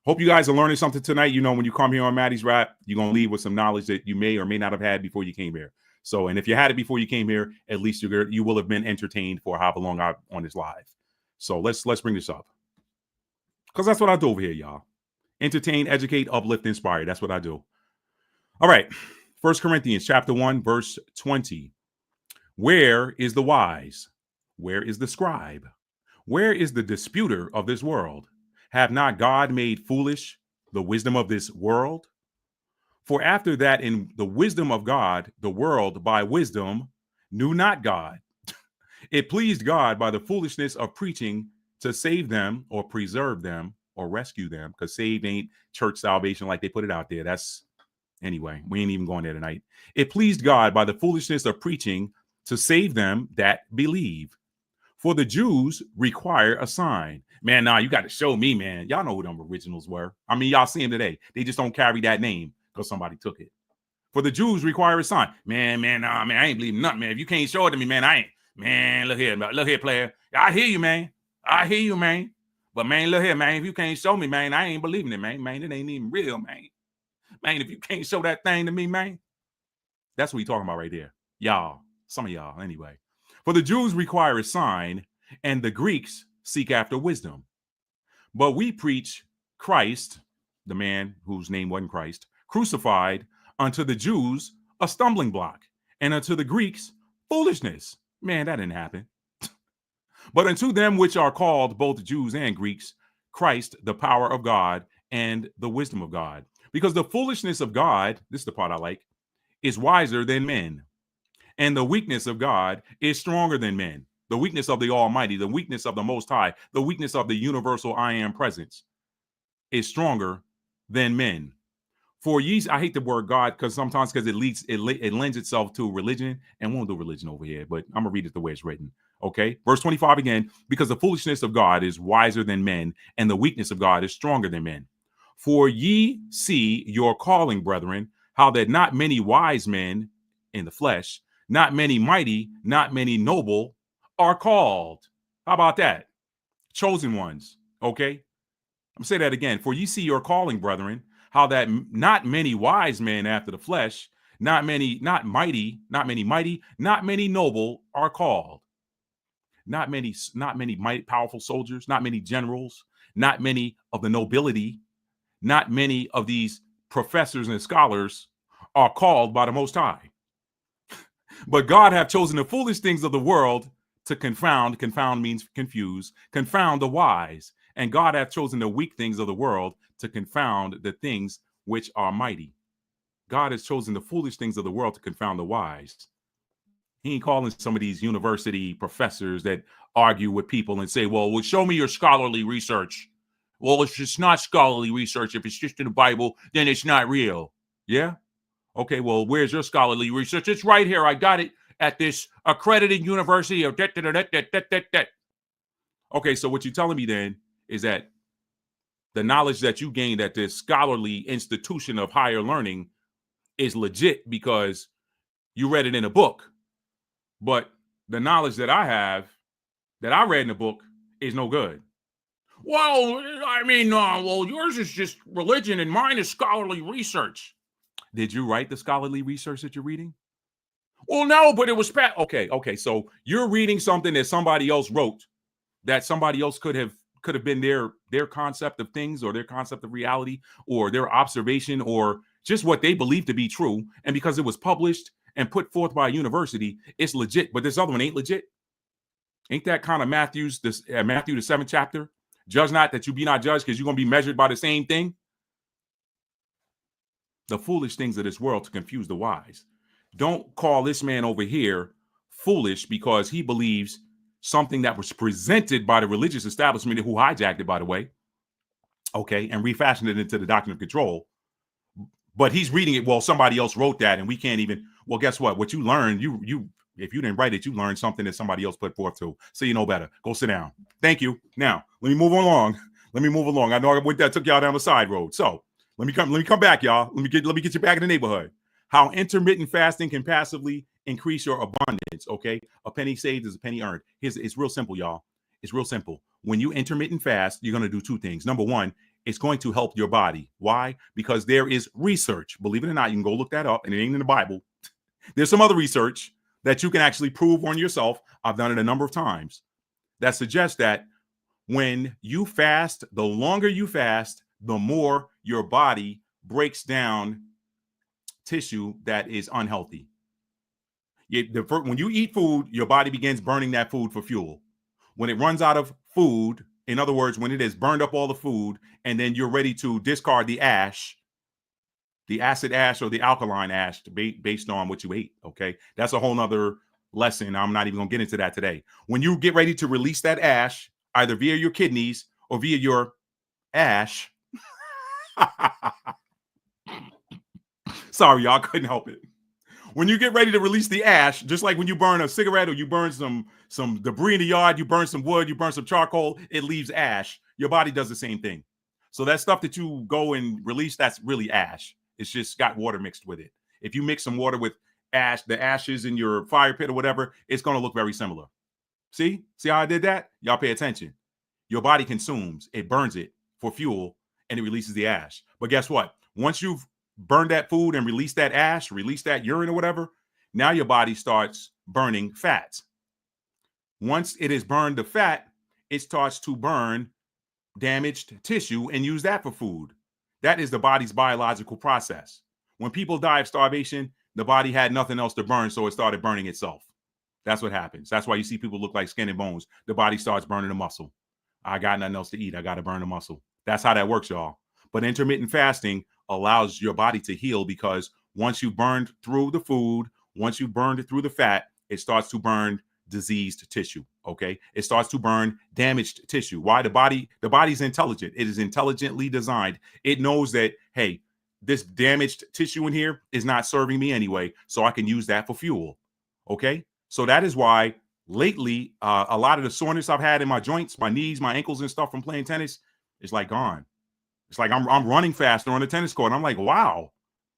Hope you guys are learning something tonight. You know, when you come here on Maddie's Rap, you're going to leave with some knowledge that you may or may not have had before you came here. So, and if you had it before you came here, at least you will have been entertained for however long I'm on this live. So let's bring this up, because that's what I do over here, y'all. Entertain, educate, uplift, inspire. That's what I do. All right. 1 Corinthians chapter 1, verse 20. Where is the wise? Where is the scribe? Where is the disputer of this world? Have not God made foolish the wisdom of this world? For after that, in the wisdom of God, the world by wisdom knew not God. It pleased God by the foolishness of preaching to save them or preserve them or rescue them, because saved ain't church salvation like they put it out there. That's, anyway, we ain't even going there tonight. It pleased God by the foolishness of preaching to save them that believe. For the Jews require a sign. Man, nah, you got to show me, man. Y'all know who them originals were. I mean, y'all see them today. They just don't carry that name because somebody took it. For the Jews require a sign. Man, nah, man, I ain't believing nothing, man. If you can't show it to me, man, I ain't. Man, look here, player. I hear you, man. But man, look here, man. If you can't show me, man, I ain't believing it, man. Man, it ain't even real, man. Man, if you can't show that thing to me, man. That's what we talking about right there. Y'all, some of y'all, anyway. For the Jews require a sign, and the Greeks seek after wisdom. But we preach Christ, the man whose name wasn't Christ, crucified, unto the Jews a stumbling block, and unto the Greeks foolishness. Man, that didn't happen. But unto them which are called, both Jews and Greeks, Christ, the power of God and the wisdom of God. Because the foolishness of God, this is the part I like, is wiser than men. And the weakness of God is stronger than men. The weakness of the Almighty, the weakness of the Most High, the weakness of the universal I am presence is stronger than men. For ye, I hate the word God because sometimes it lends itself to religion, and won't do religion over here, but I'm gonna read it the way it's written. Okay, verse 25 again, because the foolishness of God is wiser than men, and the weakness of God is stronger than men. For ye see your calling, brethren, how that not many wise men in the flesh, not many mighty, not many noble are called. How about that? Chosen ones. Okay, I'm gonna say that again. For ye see your calling, brethren, how that not many wise men after the flesh, not many mighty, not many noble are called. Not many mighty powerful soldiers, not many generals, not many of the nobility, not many of these professors and scholars are called by the Most High. But God hath chosen the foolish things of the world to confound means confuse, confound the wise. And God hath chosen the weak things of the world to confound the things which are mighty. God has chosen the foolish things of the world to confound the wise. He ain't calling some of these university professors that argue with people and say, well, show me your scholarly research. Well, if it's not scholarly research, if it's just in the Bible, then it's not real. Yeah? Okay, well, where's your scholarly research? It's right here. I got it at this accredited university of that. Okay, so what you're telling me then is that the knowledge that you gained at this scholarly institution of higher learning is legit because you read it in a book. But the knowledge that I have, that I read in the book, is no good. Well, I mean, well, yours is just religion and mine is scholarly research. Did you write the scholarly research that you're reading? Well, no, but it was okay. So you're reading something that somebody else wrote, that somebody else could have been their concept of things, or their concept of reality, or their observation, or just what they believe to be true. And because it was published and put forth by a university, it's legit. But this other one ain't legit. Ain't that kind of Matthew, the 7th chapter? Judge not that you be not judged, because you're going to be measured by the same thing. The foolish things of this world to confuse the wise. Don't call this man over here foolish because he believes something that was presented by the religious establishment, who hijacked it, by the way, okay, and refashioned it into the doctrine of control. But he's reading it, well, somebody else wrote that, and we can't even, well, guess what you learned, you if you didn't write it, you learned something that somebody else put forth too. So you know better. Go sit down. Thank you. Now let me move along. I know I took y'all down the side road. So let me come back, y'all. Let me get you back in the neighborhood. How intermittent fasting can passively increase your abundance. Okay, a penny saved is a penny earned. It's real simple, y'all. It's real simple. When you intermittent fast, you're going to do two things. Number one, it's going to help your body. Why? Because there is research. Believe it or not, you can go look that up, and it ain't in the Bible. There's some other research that you can actually prove on yourself. I've done it a number of times, that suggests that when you fast, the longer you fast, the more your body breaks down tissue that is unhealthy. When you eat food, your body begins burning that food for fuel. When it runs out of food, in other words, when it has burned up all the food, and then you're ready to discard the ash, the acid ash or the alkaline ash, based on what you ate. Okay, that's a whole nother lesson. I'm not even gonna get into that today. When you get ready to release that ash, either via your kidneys or via your ash, sorry, y'all, couldn't help it. When you get ready to release the ash, just like when you burn a cigarette or you burn some debris in the yard, you burn some wood, you burn some charcoal, it leaves ash. Your body does the same thing. So that stuff that you go and release, that's really ash. It's just got water mixed with it. If you mix some water with ash, the ashes in your fire pit or whatever, it's going to look very similar. See how I did that? Y'all pay attention. Your body consumes, it burns it for fuel, and it releases the ash. But guess what? Once you've burned that food and released that ash, release that urine or whatever, now your body starts burning fats. Once it has burned the fat, it starts to burn damaged tissue and use that for food. That is the body's biological process. When people die of starvation, the body had nothing else to burn, so it started burning itself. That's what happens. That's why you see people look like skin and bones. The body starts burning the muscle. I got nothing else to eat. I got to burn the muscle. That's how that works, y'all. But intermittent fasting allows your body to heal, because once you burned through the food, once you burned it through the fat, it starts to burn diseased tissue. Okay, it starts to burn damaged tissue. Why? The body's intelligent. It is intelligently designed. It knows that, hey, this damaged tissue in here is not serving me anyway, so I can use that for fuel. Okay, so that is why lately a lot of the soreness I've had in my joints, my knees, my ankles and stuff from playing tennis is like gone. It's like I'm running faster on the tennis court. I'm like, wow,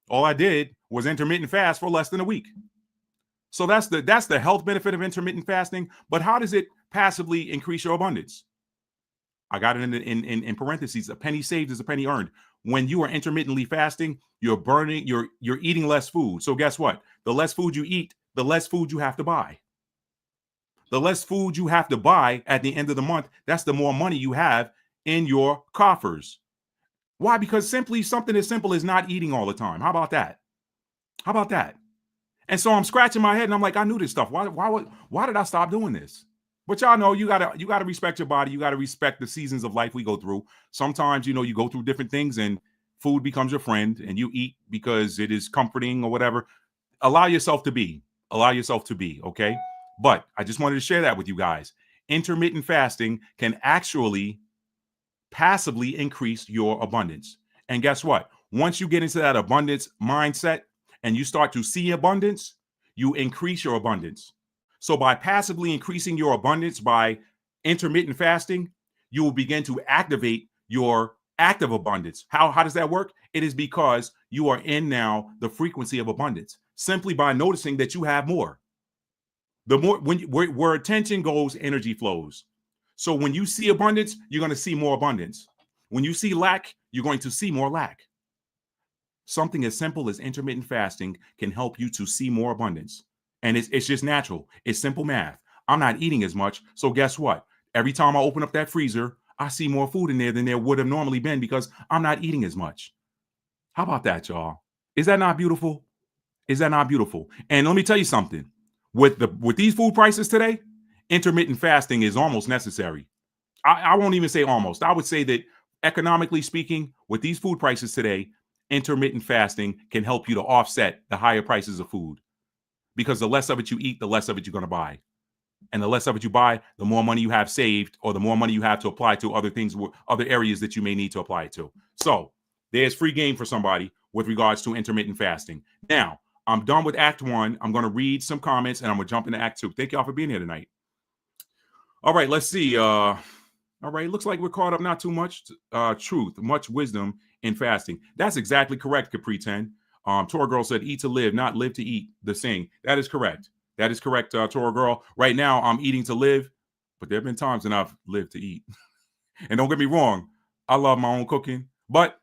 all I did was intermittent fast for less than a week. So that's the health benefit of intermittent fasting. But how does it passively increase your abundance? I got it in parentheses. A penny saved is a penny earned. When you are intermittently fasting, you're eating less food. So guess what? The less food you eat, the less food you have to buy. The less food you have to buy at the end of the month, that's the more money you have in your coffers. Why? Because simply something as simple as not eating all the time. How about that? How about that? And so I'm scratching my head and I'm like, I knew this stuff. Why did I stop doing this? But y'all know you gotta respect your body. You gotta respect the seasons of life we go through. Sometimes, you go through different things and food becomes your friend and you eat because it is comforting or whatever. Allow yourself to be. Okay? But I just wanted to share that with you guys. Intermittent fasting can actually passively increase your abundance. And guess what? Once you get into that abundance mindset and you start to see abundance, you increase your abundance. So by passively increasing your abundance by intermittent fasting, you will begin to activate your active abundance. How does that work? It is because you are in now the frequency of abundance simply by noticing that you have more. The more where attention goes, energy flows. So when you see abundance, you're going to see more abundance. When you see lack, you're going to see more lack. Something as simple as intermittent fasting can help you to see more abundance. And it's just natural. It's simple math. I'm not eating as much. So guess what? Every time I open up that freezer, I see more food in there than there would have normally been because I'm not eating as much. How about that, y'all? Is that not beautiful? Is that not beautiful? And let me tell you something. With these food prices today, intermittent fasting is almost necessary. I won't even say almost. I would say that economically speaking, with these food prices today, intermittent fasting can help you to offset the higher prices of food. Because the less of it you eat, the less of it you're going to buy. And the less of it you buy, the more money you have saved or the more money you have to apply to other things, other areas that you may need to apply it to. So there's free game for somebody with regards to intermittent fasting. Now, I'm done with Act 1. I'm going to read some comments and I'm going to jump into Act 2. Thank y'all for being here tonight. All right, let's see. All right, looks like we're caught up. Not too much truth, much wisdom in fasting. That's exactly correct, Capri 10. Tora Girl said, eat to live, not live to eat. The saying. That is correct. That is correct, Tora Girl. Right now, I'm eating to live, but there have been times when I've lived to eat. And don't get me wrong, I love my own cooking, but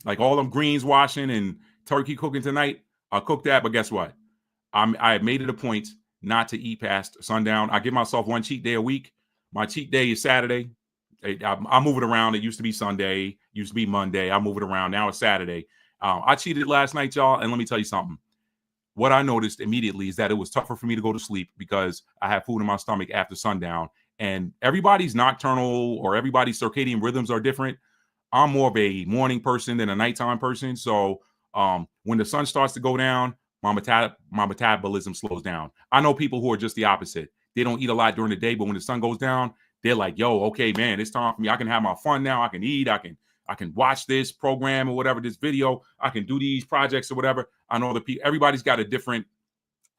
like all them greens washing and turkey cooking tonight, I'll cook that. But guess what? I made it a point not to eat past sundown. I give myself one cheat day a week. My cheat day is Saturday. I move it around. It used to be Sunday, used to be Monday. I move it around. Now it's Saturday. I cheated last night, y'all. And let me tell you something. What I noticed immediately is that it was tougher for me to go to sleep because I have food in my stomach after sundown. And everybody's nocturnal or everybody's circadian rhythms are different. I'm more of a morning person than a nighttime person. So when the sun starts to go down, my metabolism slows down. I know people who are just the opposite. They don't eat a lot during the day, but when the sun goes down, they're like, yo, okay, man, it's time for me. I can have my fun now. I can eat. I can watch this program or whatever, this video. I can do these projects or whatever. I know everybody's got a different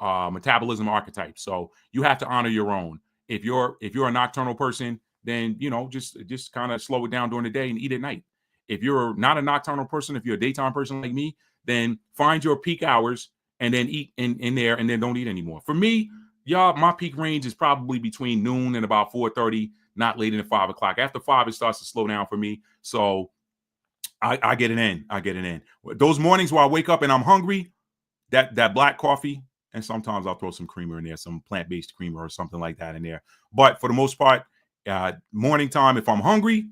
metabolism archetype. So you have to honor your own. If you're a nocturnal person, then, just kind of slow it down during the day and eat at night. If you're not a nocturnal person, if you're a daytime person like me, then find your peak hours and then eat in there and then don't eat anymore. For me, y'all, my peak range is probably between noon and about 4:30, not later than 5 o'clock. After 5, it starts to slow down for me. So I get it in. I get it in. Those mornings where I wake up and I'm hungry, that black coffee, and sometimes I'll throw some creamer in there, some plant-based creamer or something like that in there. But for the most part, morning time, if I'm hungry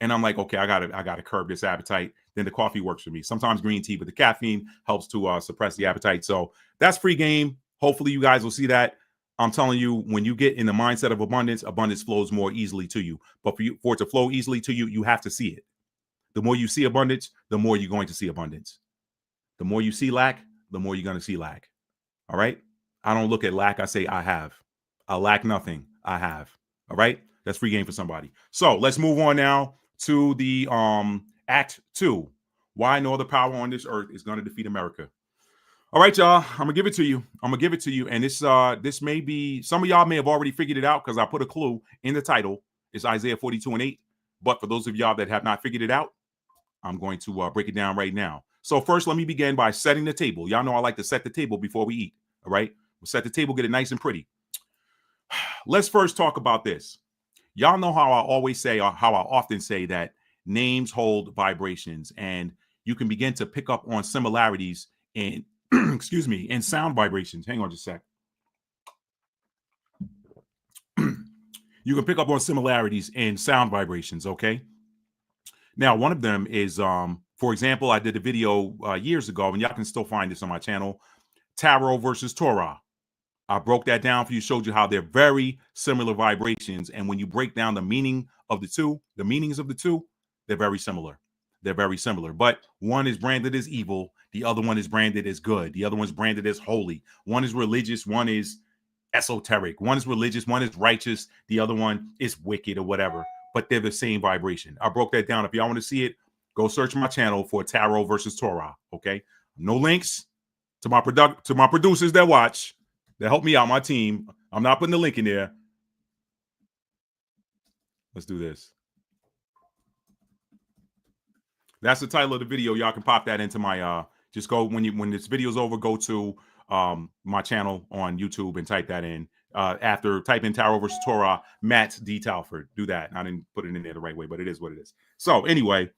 and I'm like, okay, I gotta curb this appetite, then the coffee works for me. Sometimes green tea, but the caffeine helps to suppress the appetite. So that's free game. Hopefully you guys will see that. I'm telling you, when you get in the mindset of abundance, abundance flows more easily to you. But for it to flow easily to you, you have to see it. The more you see abundance, the more you're going to see abundance. The more you see lack, the more you're going to see lack. All right? I don't look at lack. I say I have. I lack nothing. I have. All right? That's free game for somebody. So let's move on now to the Act 2. Why no other power on this earth is going to defeat America. All right, y'all. I'm gonna give it to you. And this may be, some of y'all may have already figured it out because I put a clue in the title. It's Isaiah 42:8. But for those of y'all that have not figured it out, I'm going to break it down right now. So first, let me begin by setting the table. Y'all know I like to set the table before we eat. All right, we'll set the table, get it nice and pretty. Let's first talk about this. Y'all know how I always say, or how I often say, that names hold vibrations, and you can begin to pick up on similarities in excuse me, in sound vibrations. Hang on just a sec. You can pick up on similarities in sound vibrations, okay? Now, one of them is, for example, I did a video years ago, and y'all can still find this on my channel, Tarot versus Torah. I broke that down for you, showed you how they're very similar vibrations, and when you break down the meanings of the two, they're very similar. They're very similar, but one is branded as evil. The other one is branded as good. The other one's branded as holy. One is religious. One is esoteric. One is religious. One is righteous. The other one is wicked or whatever, but they're the same vibration. I broke that down. If y'all want to see it, go search my channel for Tarot versus Torah. Okay. No links to my producers that watch, that help me out, my team. I'm not putting the link in there. Let's do this. That's the title of the video. Y'all can pop that into my just go when this video's over, go to my channel on YouTube and type that in. After type in Tarot versus Torah, Matt D. Talford. Do that. I didn't put it in there the right way, but it is what it is. So anyway,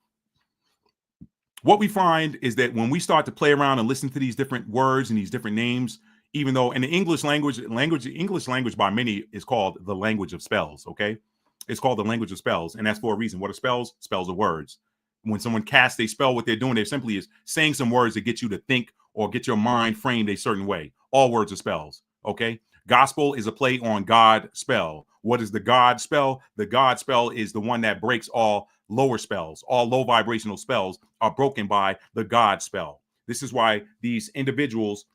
what we find is that when we start to play around and listen to these different words and these different names, even though in the English language by many is called the language of spells. Okay, it's called the language of spells, and that's for a reason. What are spells? Spells are words. When someone casts a spell, what they're doing, they simply is saying some words to get you to think or get your mind framed a certain way. All words are spells. Okay. Gospel is a play on God spell. What is the God spell? The God spell is the one that breaks all lower spells. All low vibrational spells are broken by the God spell. This is why these individuals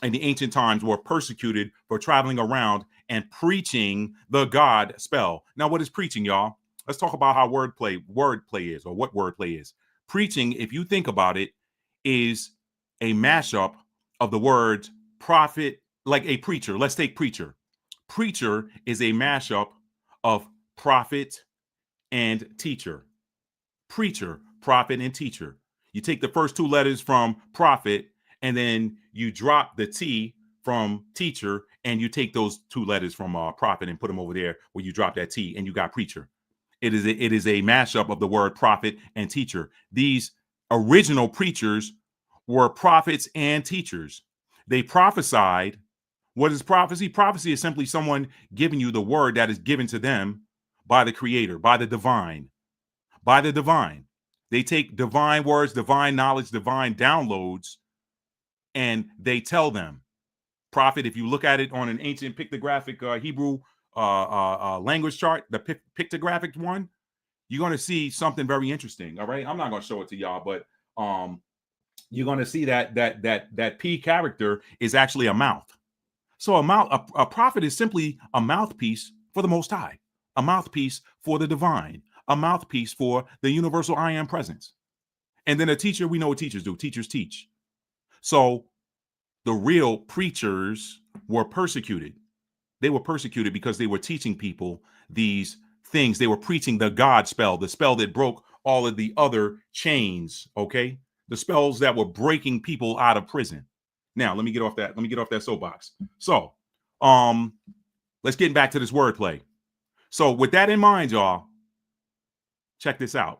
in the ancient times were persecuted for traveling around and preaching the God spell. Now, what is preaching, y'all? Let's talk about how wordplay is, or what wordplay is. Preaching, if you think about it, is a mashup of the words prophet, like a preacher. Let's take preacher. Preacher is a mashup of prophet and teacher. Preacher, prophet, and teacher. You take the first two letters from prophet, and then you drop the T from teacher, and you take those two letters from prophet and put them over there where you drop that T, and you got preacher. It is a mashup of the word prophet and teacher. These original preachers were prophets and teachers. They prophesied. What is prophecy? Prophecy is simply someone giving you the word that is given to them by the Creator, by the divine. By the divine. They take divine words, divine knowledge, divine downloads, and they tell them. Prophet, if you look at it on an ancient pictographic Hebrew language chart, the pictographic one, you're going to see something very interesting. All right. I'm not going to show it to y'all, but you're going to see that P character is actually a mouth. So a prophet is simply a mouthpiece for the Most High, a mouthpiece for the divine, a mouthpiece for the universal I am presence. And then a teacher, we know what teachers do. Teachers teach. So the real preachers were persecuted. They were persecuted because they were teaching people these things. They were preaching the God spell, the spell that broke all of the other chains. Okay. The spells that were breaking people out of prison. Now, let me get off that soapbox. So, let's get back to this wordplay. So with that in mind, y'all, check this out.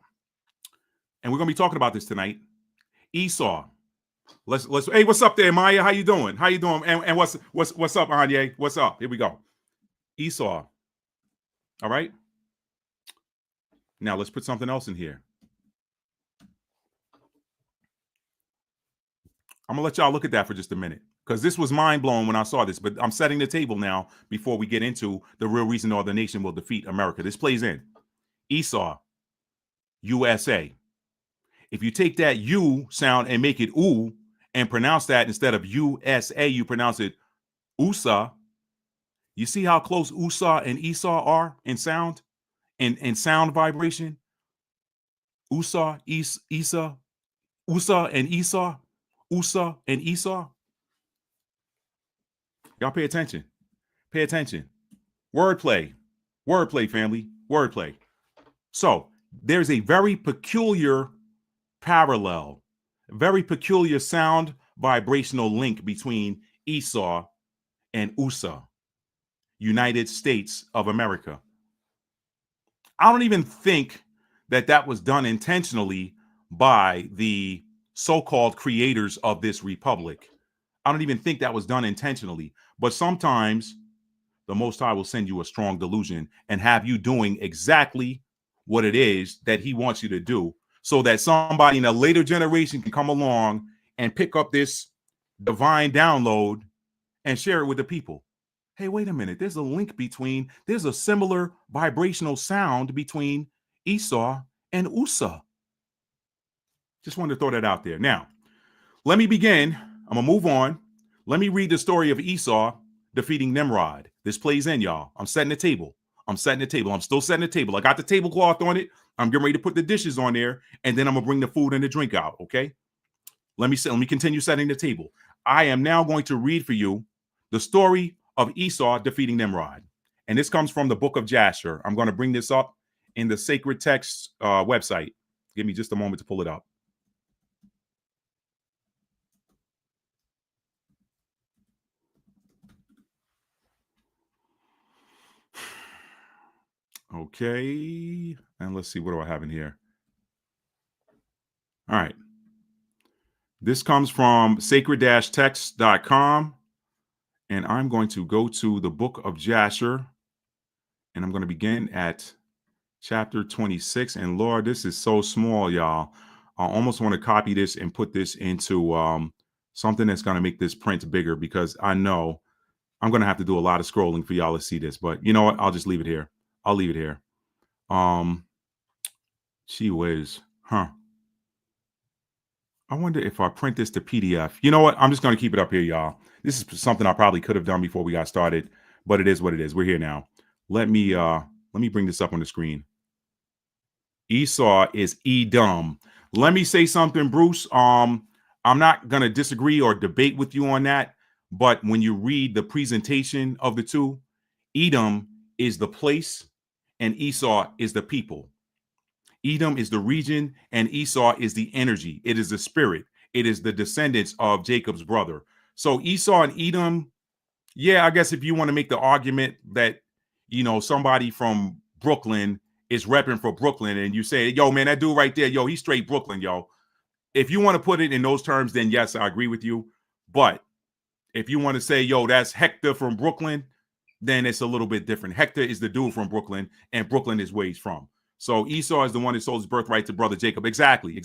And we're going to be talking about this tonight. Esau. Let's hey, what's up there, Maya? How you doing? How you doing? And what's up, Anye? What's up? Here we go. Esau. All right. Now let's put something else in here. I'm gonna let y'all look at that for just a minute, because this was mind-blowing when I saw this, but I'm setting the table now before we get into the real reason all the nation will defeat America. This plays in. Esau, USA. If you take that U sound and make it oo and pronounce that instead of USA, you pronounce it USA. You see how close USA and Esau are in sound and sound vibration? USA, Esau, USA and Esau, USA and Esau. Y'all pay attention. Pay attention. Wordplay. Wordplay, family. Wordplay. So there's a very peculiar parallel, very peculiar sound vibrational link between Esau and USA, United States of America. I don't even think that was done intentionally by the so-called creators of this republic. I don't even think that was done intentionally. But sometimes the Most High will send you a strong delusion and have you doing exactly what it is that he wants you to do, so that somebody in a later generation can come along and pick up this divine download and share it with the people. Hey, wait a minute. There's a similar vibrational sound between Esau and USA. Just wanted to throw that out there. Now, let me begin. I'm going to move on. Let me read the story of Esau defeating Nimrod. This plays in, y'all. I'm setting the table. I'm still setting the table. I got the tablecloth on it. I'm getting ready to put the dishes on there, and then I'm going to bring the food and the drink out, okay? Let me continue setting the table. I am now going to read for you the story of Esau defeating Nimrod. And this comes from the book of Jasher. I'm going to bring this up in the Sacred Text website. Give me just a moment to pull it up. Okay. And let's see, what do I have in here? All right. This comes from sacred-text.com. And I'm going to go to the book of Jasher. And I'm going to begin at chapter 26. And Lord, this is so small, y'all. I almost want to copy this and put this into something that's going to make this print bigger, because I know I'm going to have to do a lot of scrolling for y'all to see this. But you know what? I'll just leave it here. I'll leave it here. Gee whiz. Huh. I wonder if I print this to PDF. You know what? I'm just going to keep it up here, y'all. This is something I probably could have done before we got started, but it is what it is. We're here now. Let me bring this up on the screen. Esau is Edom. Let me say something, Bruce. I'm not going to disagree or debate with you on that, but when you read the presentation of the two, Edom is the place and Esau is the people. Edom is the region and Esau is the energy. It is the spirit. It is the descendants of Jacob's brother. So Esau and Edom, yeah, I guess if you want to make the argument that, you know, somebody from Brooklyn is repping for Brooklyn and you say, yo, man, that dude right there, yo, he's straight Brooklyn, yo. If you want to put it in those terms, then yes, I agree with you. But if you want to say, yo, that's Hector from Brooklyn, then it's a little bit different. Hector is the dude from Brooklyn and Brooklyn is where he's from. So Esau is the one that sold his birthright to brother Jacob. Exactly.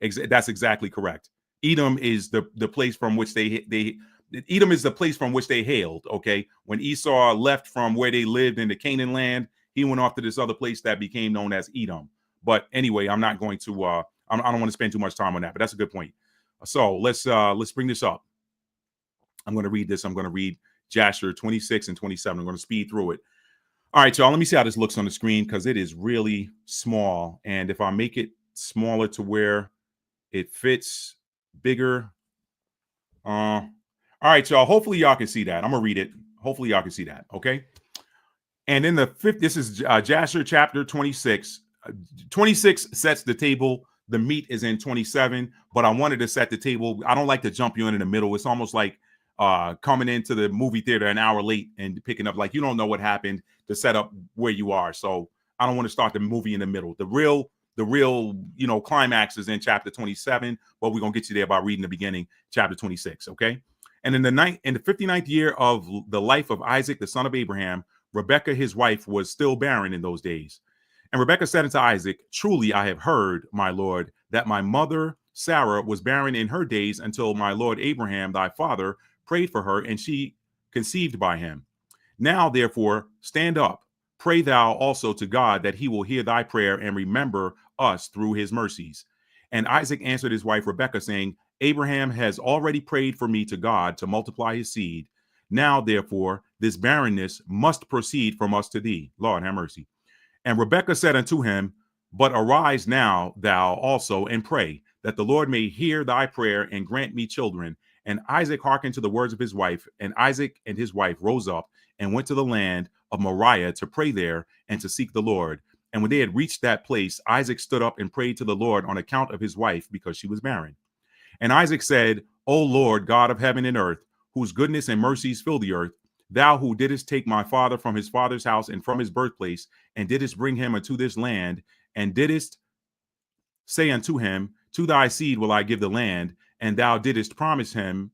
That's exactly correct. Edom is the place from which Edom is the place from which they hailed. Okay. When Esau left from where they lived in the Canaan land, he went off to this other place that became known as Edom. But anyway, I'm not going to, I don't want to spend too much time on that, but that's a good point. So let's bring this up. I'm going to read this. I'm going to read Jasher 26 and 27. I'm going to speed through it. All right, y'all, let me see how this looks on the screen, because it is really small. And if I make it smaller to where it fits bigger. All right, y'all, hopefully y'all can see that. I'm going to read it. Hopefully y'all can see that, okay? And in the fifth, this is Jasher chapter 26. 26 sets the table. The meat is in 27, but I wanted to set the table. I don't like to jump you in the middle. It's almost like coming into the movie theater an hour late and picking up, like, you don't know what happened to set up where you are. So I don't want to start the movie in the middle. The real, you know, climax is in chapter 27, but we're going to get you there by reading the beginning, chapter 26. Okay. And in the 59th year of the life of Isaac, the son of Abraham, Rebekah, his wife, was still barren in those days. And Rebekah said unto Isaac, truly I have heard, my lord, that my mother Sarah was barren in her days until my lord Abraham, thy father, prayed for her, and she conceived by him. Now, therefore, stand up, pray thou also to God that he will hear thy prayer and remember us through his mercies. And Isaac answered his wife Rebekah, saying, Abraham has already prayed for me to God to multiply his seed. Now, therefore, this barrenness must proceed from us to thee. Lord, have mercy. And Rebekah said unto him, but arise now thou also and pray, that the Lord may hear thy prayer and grant me children. And Isaac hearkened to the words of his wife, and Isaac and his wife rose up and went to the land of Moriah to pray there and to seek the Lord. And when they had reached that place, Isaac stood up and prayed to the Lord on account of his wife, because she was barren. And Isaac said, O Lord, God of heaven and earth, whose goodness and mercies fill the earth, thou who didst take my father from his father's house and from his birthplace, and didst bring him unto this land, and didst say unto him, to thy seed will I give the land, and thou didst promise him,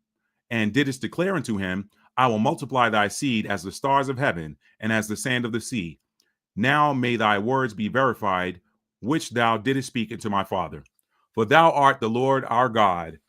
and didst declare unto him, I will multiply thy seed as the stars of heaven, and as the sand of the sea. Now may thy words be verified, which thou didst speak unto my father. For thou art the Lord our God.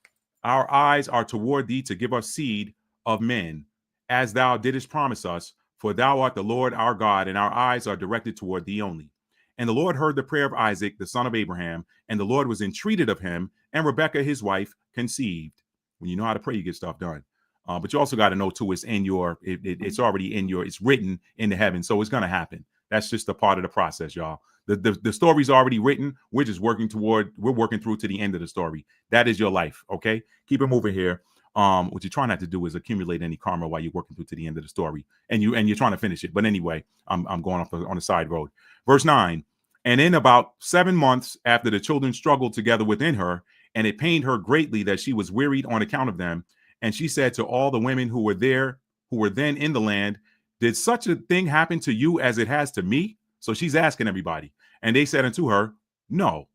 Our eyes are toward thee to give us seed of men, as thou didst promise us. For thou art the Lord our God, and our eyes are directed toward thee only. And the Lord heard the prayer of Isaac, the son of Abraham, and the Lord was entreated of him, and Rebekah, his wife, conceived. When you know how to pray, you get stuff done. But you also got to know, too, it's in your, it's already in your, it's written in the heavens. So it's going to happen. That's just a part of the process, y'all. The story's already written. We're just working through to the end of the story. That is your life. Okay. Keep it moving here. What you try not to do is accumulate any karma while you're working through to the end of the story, and you're trying to finish it. But anyway, I'm going off on the side road. Verse 9. And in about 7 months after the children struggled together within her, and it pained her greatly that she was wearied on account of them. And she said to all the women who were there, who were then in the land, did such a thing happen to you as it has to me? So she's asking everybody. And they said unto her, no.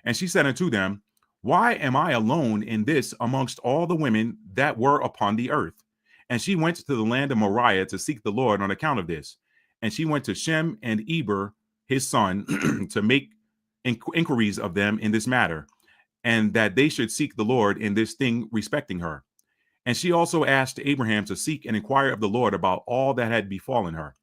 And she said unto them, why am I alone in this amongst all the women that were upon the earth? And she went to the land of Moriah to seek the Lord on account of this. And she went to Shem and Eber, his son, to make inquiries of them in this matter, and that they should seek the Lord in this thing respecting her. And she also asked Abraham to seek and inquire of the Lord about all that had befallen her.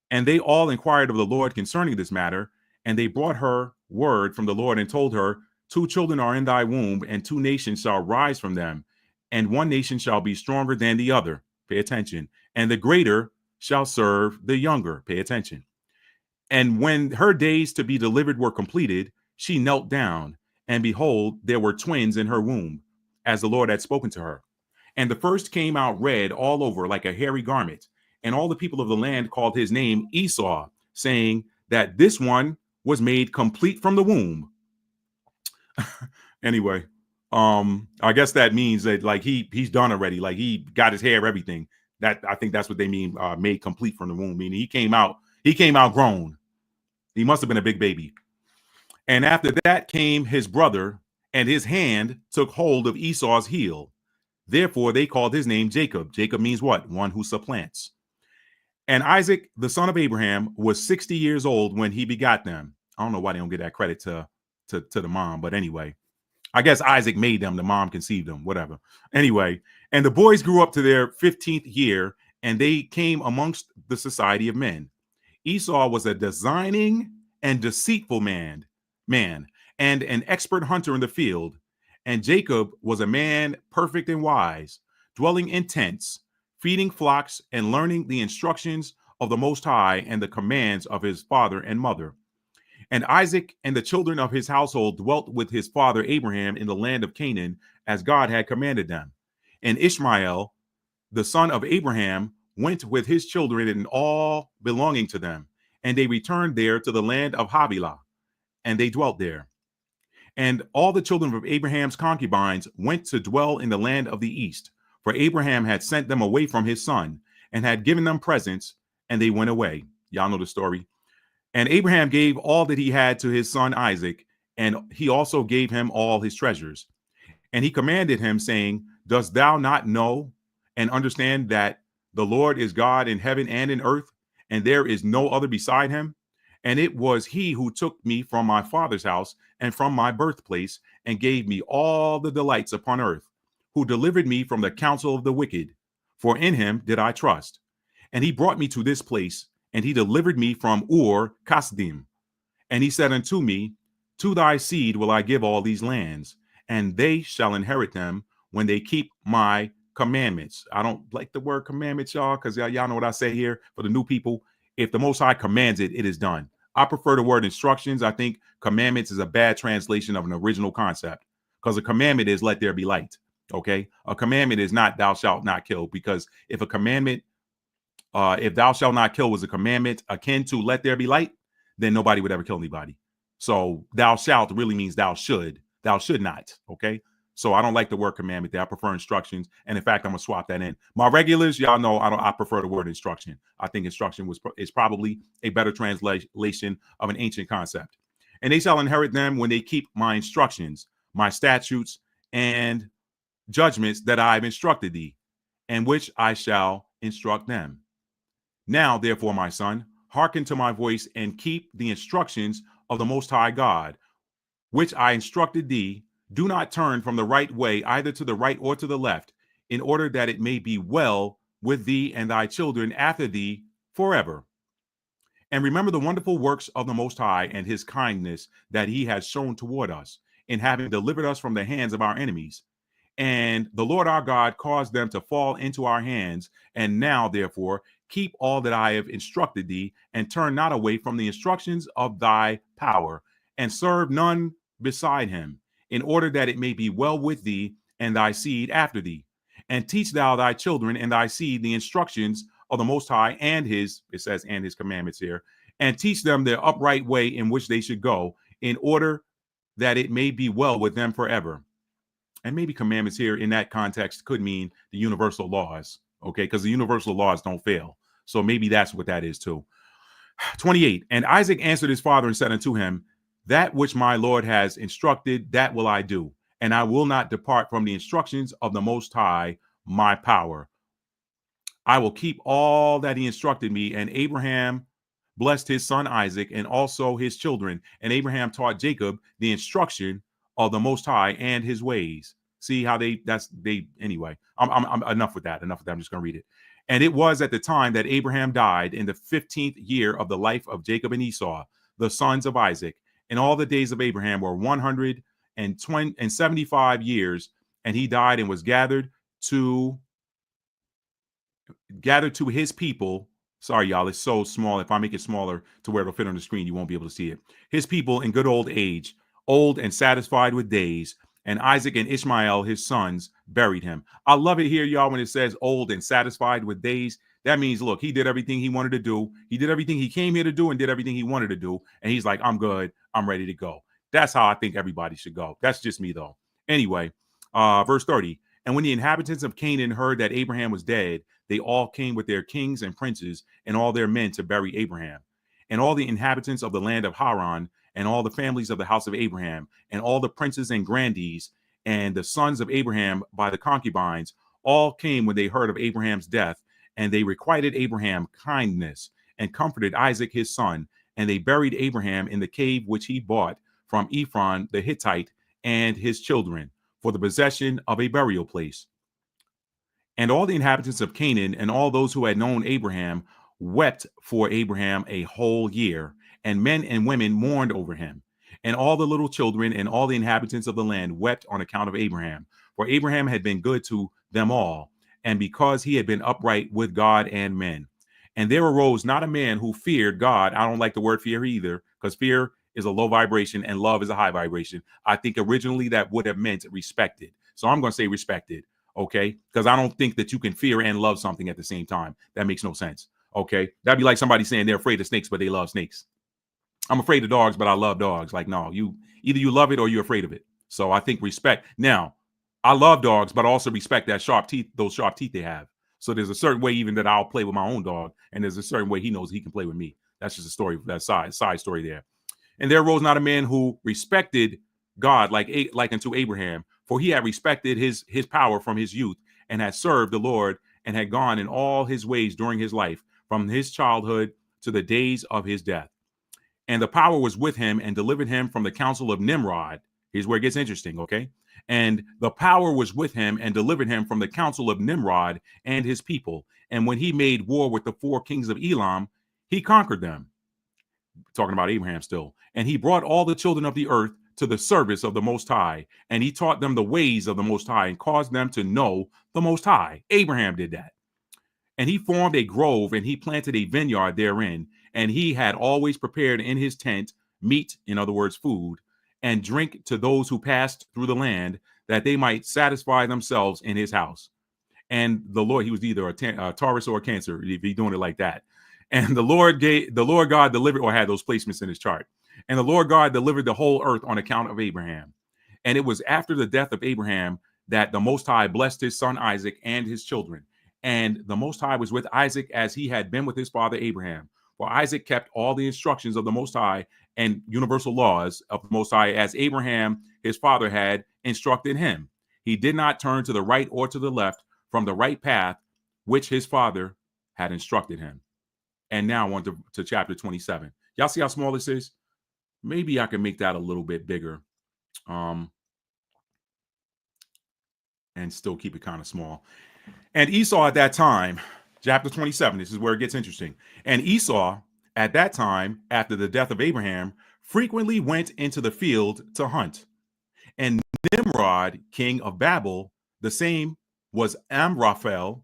And they all inquired of the Lord concerning this matter, and they brought her word from the Lord and told her, 2 children are in thy womb, and 2 nations shall rise from them, and one nation shall be stronger than the other. Pay attention. And the greater shall serve the younger. Pay attention. And when her days to be delivered were completed, she knelt down, and behold, there were twins in her womb, as the Lord had spoken to her. And the first came out red all over like a hairy garment. And all the people of the land called his name Esau, saying that this one was made complete from the womb. Anyway, I guess that means that like he's done already. Like he got his hair, everything. That I think that's what they mean, made complete from the womb. Meaning he came out grown. He must have been a big baby. And after that came his brother, and his hand took hold of Esau's heel. Therefore, they called his name Jacob. Jacob means what? One who supplants. And Isaac, the son of Abraham, was 60 years old when he begot them. I don't know why they don't get that credit to the mom, but anyway, I guess Isaac made them. The mom conceived them, whatever. Anyway, and the boys grew up to their 15th year, and they came amongst the society of men. Esau was a designing and deceitful man, and an expert hunter in the field. And Jacob was a man perfect and wise, dwelling in tents, feeding flocks, and learning the instructions of the Most High and the commands of his father and mother. And Isaac and the children of his household dwelt with his father Abraham in the land of Canaan, as God had commanded them. And Ishmael, the son of Abraham, went with his children and all belonging to them. And they returned there to the land of Havilah, and they dwelt there. And all the children of Abraham's concubines went to dwell in the land of the east, for Abraham had sent them away from his son, and had given them presents, and they went away. Y'all know the story. And Abraham gave all that he had to his son Isaac, and he also gave him all his treasures. And he commanded him, saying, dost thou not know and understand that the Lord is God in heaven and in earth, and there is no other beside him? And it was he who took me from my father's house and from my birthplace, and gave me all the delights upon earth, who delivered me from the counsel of the wicked. For in him did I trust. And he brought me to this place, and he delivered me from Ur Kasdim. And he said unto me, to thy seed will I give all these lands, and they shall inherit them when they keep my commandments. I don't like the word commandments, y'all, because y'all know what I say here for the new people. If the Most High commands it, it is done. I prefer the word instructions. I think commandments is a bad translation of an original concept, because a commandment is let there be light. Okay. A commandment is not thou shalt not kill, because if a commandment, if thou shalt not kill was a commandment akin to let there be light, then nobody would ever kill anybody. So thou shalt really means thou should not. Okay. So I don't like the word commandment there. I prefer instructions. And in fact, I'm going to swap that in. My regulars, y'all know I prefer the word instruction. I think instruction is probably a better translation of an ancient concept. And they shall inherit them when they keep my instructions, my statutes, and judgments that I have instructed thee, and which I shall instruct them. Now, therefore, my son, hearken to my voice and keep the instructions of the Most High God, which I instructed thee. Do not turn from the right way, either to the right or to the left, in order that it may be well with thee and thy children after thee forever. And remember the wonderful works of the Most High and his kindness that he has shown toward us in having delivered us from the hands of our enemies. And the Lord our God caused them to fall into our hands. And now, therefore, keep all that I have instructed thee, and turn not away from the instructions of thy power, and serve none beside him, in order that it may be well with thee and thy seed after thee. And teach thou thy children and thy seed the instructions of the Most High and his, it says, and his commandments here, and teach them the upright way in which they should go, in order that it may be well with them forever. And maybe commandments here in that context could mean the universal laws, okay? Because the universal laws don't fail. So maybe that's what that is too. 28. And Isaac answered his father and said unto him, that which my Lord has instructed, that will I do. And I will not depart from the instructions of the Most High, my power. I will keep all that he instructed me. And Abraham blessed his son Isaac and also his children. And Abraham taught Jacob the instruction of the Most High and his ways. See how anyway, I'm enough with that. I'm just going to read it. And it was at the time that Abraham died in the 15th year of the life of Jacob and Esau, the sons of Isaac. And all the days of Abraham were 175 years. And he died and was gathered to his people. Sorry, y'all, it's so small. If I make it smaller to where it'll fit on the screen, you won't be able to see it. His people in good old age, old and satisfied with days. And Isaac and Ishmael, his sons, buried him. I love it here, y'all, when it says old and satisfied with days. That means, look, he did everything he wanted to do. He did everything he came here to do and did everything he wanted to do. And he's like, I'm good. I'm ready to go. That's how I think everybody should go. That's just me, though. Anyway, verse 30. And when the inhabitants of Canaan heard that Abraham was dead, they all came with their kings and princes and all their men to bury Abraham. And all the inhabitants of the land of Haran and all the families of the house of Abraham and all the princes and grandees and the sons of Abraham by the concubines all came when they heard of Abraham's death. And they requited Abraham kindness and comforted Isaac his son. And they buried Abraham in the cave which he bought from Ephron the Hittite and his children for the possession of a burial place. And all the inhabitants of Canaan and all those who had known Abraham wept for Abraham a whole year, and men and women mourned over him. And all the little children and all the inhabitants of the land wept on account of Abraham, for Abraham had been good to them all, and because he had been upright with God and men. And there arose not a man who feared God. I don't like the word fear either, because fear is a low vibration and love is a high vibration. I think originally that would have meant respected. So I'm going to say respected, okay? Because I don't think that you can fear and love something at the same time. That makes no sense, okay? That'd be like somebody saying they're afraid of snakes, but they love snakes. I'm afraid of dogs, but I love dogs. Like, no, either you love it or you're afraid of it. So I think respect. Now, I love dogs, but I also respect that those sharp teeth they have. So there's a certain way even that I'll play with my own dog, and there's a certain way he knows he can play with me. That's just a story, that side story there. And there arose not a man who respected God like unto Abraham, for he had respected his power from his youth, and had served the Lord, and had gone in all his ways during his life, from his childhood to the days of his death. And the power was with him, and delivered him from the counsel of Nimrod. Here's where it gets interesting, okay? And the power was with him, and delivered him from the counsel of Nimrod and his people. And when he made war with the 4 kings of Elam, he conquered them. Talking about Abraham still. And he brought all the children of the earth to the service of the Most High. And he taught them the ways of the Most High, and caused them to know the Most High. Abraham did that. And he formed a grove, and he planted a vineyard therein. And he had always prepared in his tent meat, in other words, food, and drink to those who passed through the land, that they might satisfy themselves in his house. And the Lord, he was either a Taurus or a Cancer, if he's doing it like that. And the Lord God delivered, or had those placements in his chart. And the Lord God delivered the whole earth on account of Abraham. And it was after the death of Abraham that the Most High blessed his son Isaac and his children. And the Most High was with Isaac as he had been with his father Abraham. For Isaac kept all the instructions of the Most High and universal laws of the Most High, as Abraham, his father, had instructed him. He did not turn to the right or to the left from the right path, which his father had instructed him. And now on to chapter 27. Y'all see how small this is? Maybe I can make that a little bit bigger, and still keep it kind of small. And Esau at that time, chapter 27, this is where it gets interesting. And Esau at that time, after the death of Abraham, frequently went into the field to hunt. And Nimrod, king of Babel, the same was Amraphel,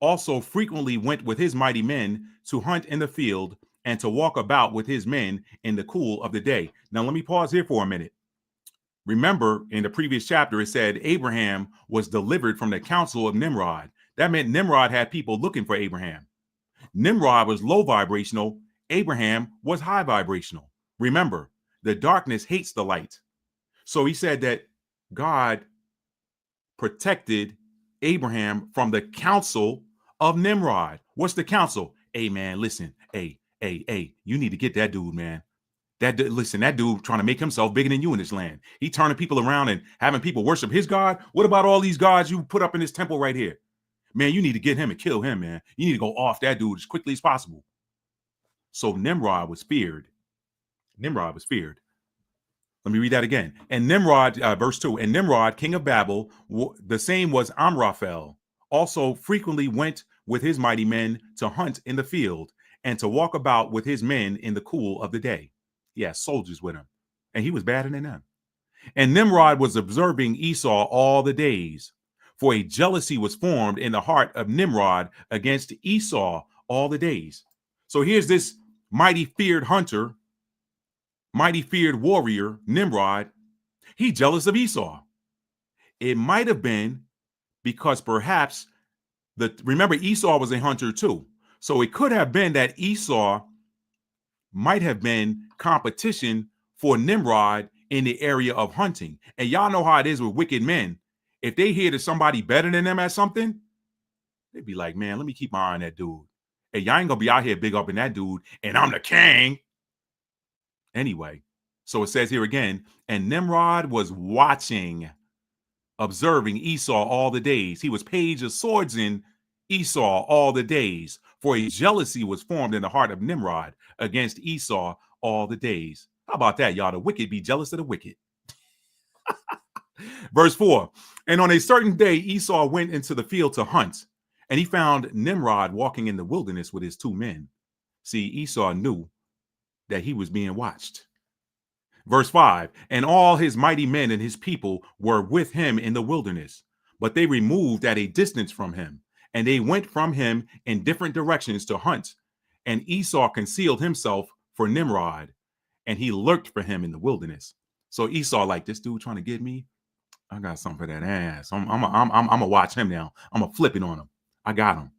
also frequently went with his mighty men to hunt in the field, and to walk about with his men in the cool of the day. Now, let me pause here for a minute. Remember, in the previous chapter, it said Abraham was delivered from the counsel of Nimrod. That meant Nimrod had people looking for Abraham. Nimrod was low vibrational. Abraham was high vibrational. Remember, the darkness hates the light. So he said that God protected Abraham from the counsel of Nimrod. What's the counsel? Hey, man, listen. Hey, Hey, you need to get that dude, man. Listen, that dude trying to make himself bigger than you in this land. He turning people around and having people worship his God. What about all these gods you put up in this temple right here? Man, you need to get him and kill him, man. You need to go off that dude as quickly as possible. So Nimrod was feared. Nimrod was feared. Let me read that again. And Nimrod, verse 2, and Nimrod, king of Babel, the same was Amraphel, also frequently went with his mighty men to hunt in the field and to walk about with his men in the cool of the day. He had soldiers with him, and he was badder than them. And Nimrod was observing Esau all the days, for a jealousy was formed in the heart of Nimrod against Esau all the days. So here's this mighty feared hunter, mighty feared warrior, Nimrod. He jealous of Esau. It might have been because perhaps remember Esau was a hunter too. So it could have been that Esau might have been competition for Nimrod in the area of hunting. And y'all know how it is with wicked men. If they hear that somebody better than them at something, they'd be like, man, let me keep my eye on that dude. Hey, y'all ain't gonna be out here big up in that dude, and I'm the king. Anyway, so it says here again, and Nimrod was watching, observing Esau all the days. He was page of swords in Esau all the days, for a jealousy was formed in the heart of Nimrod against Esau all the days. How about that, y'all? The wicked be jealous of the wicked. Verse 4, and on a certain day, Esau went into the field to hunt, and he found Nimrod walking in the wilderness with his 2 men. See, Esau knew that he was being watched. Verse 5, and all his mighty men and his people were with him in the wilderness, but they removed at a distance from him, and they went from him in different directions to hunt. And Esau concealed himself for Nimrod, and he lurked for him in the wilderness. So Esau, like, this dude trying to get me, I got something for that ass. I'm gonna watch him now. I'm gonna flip it on him. I got him.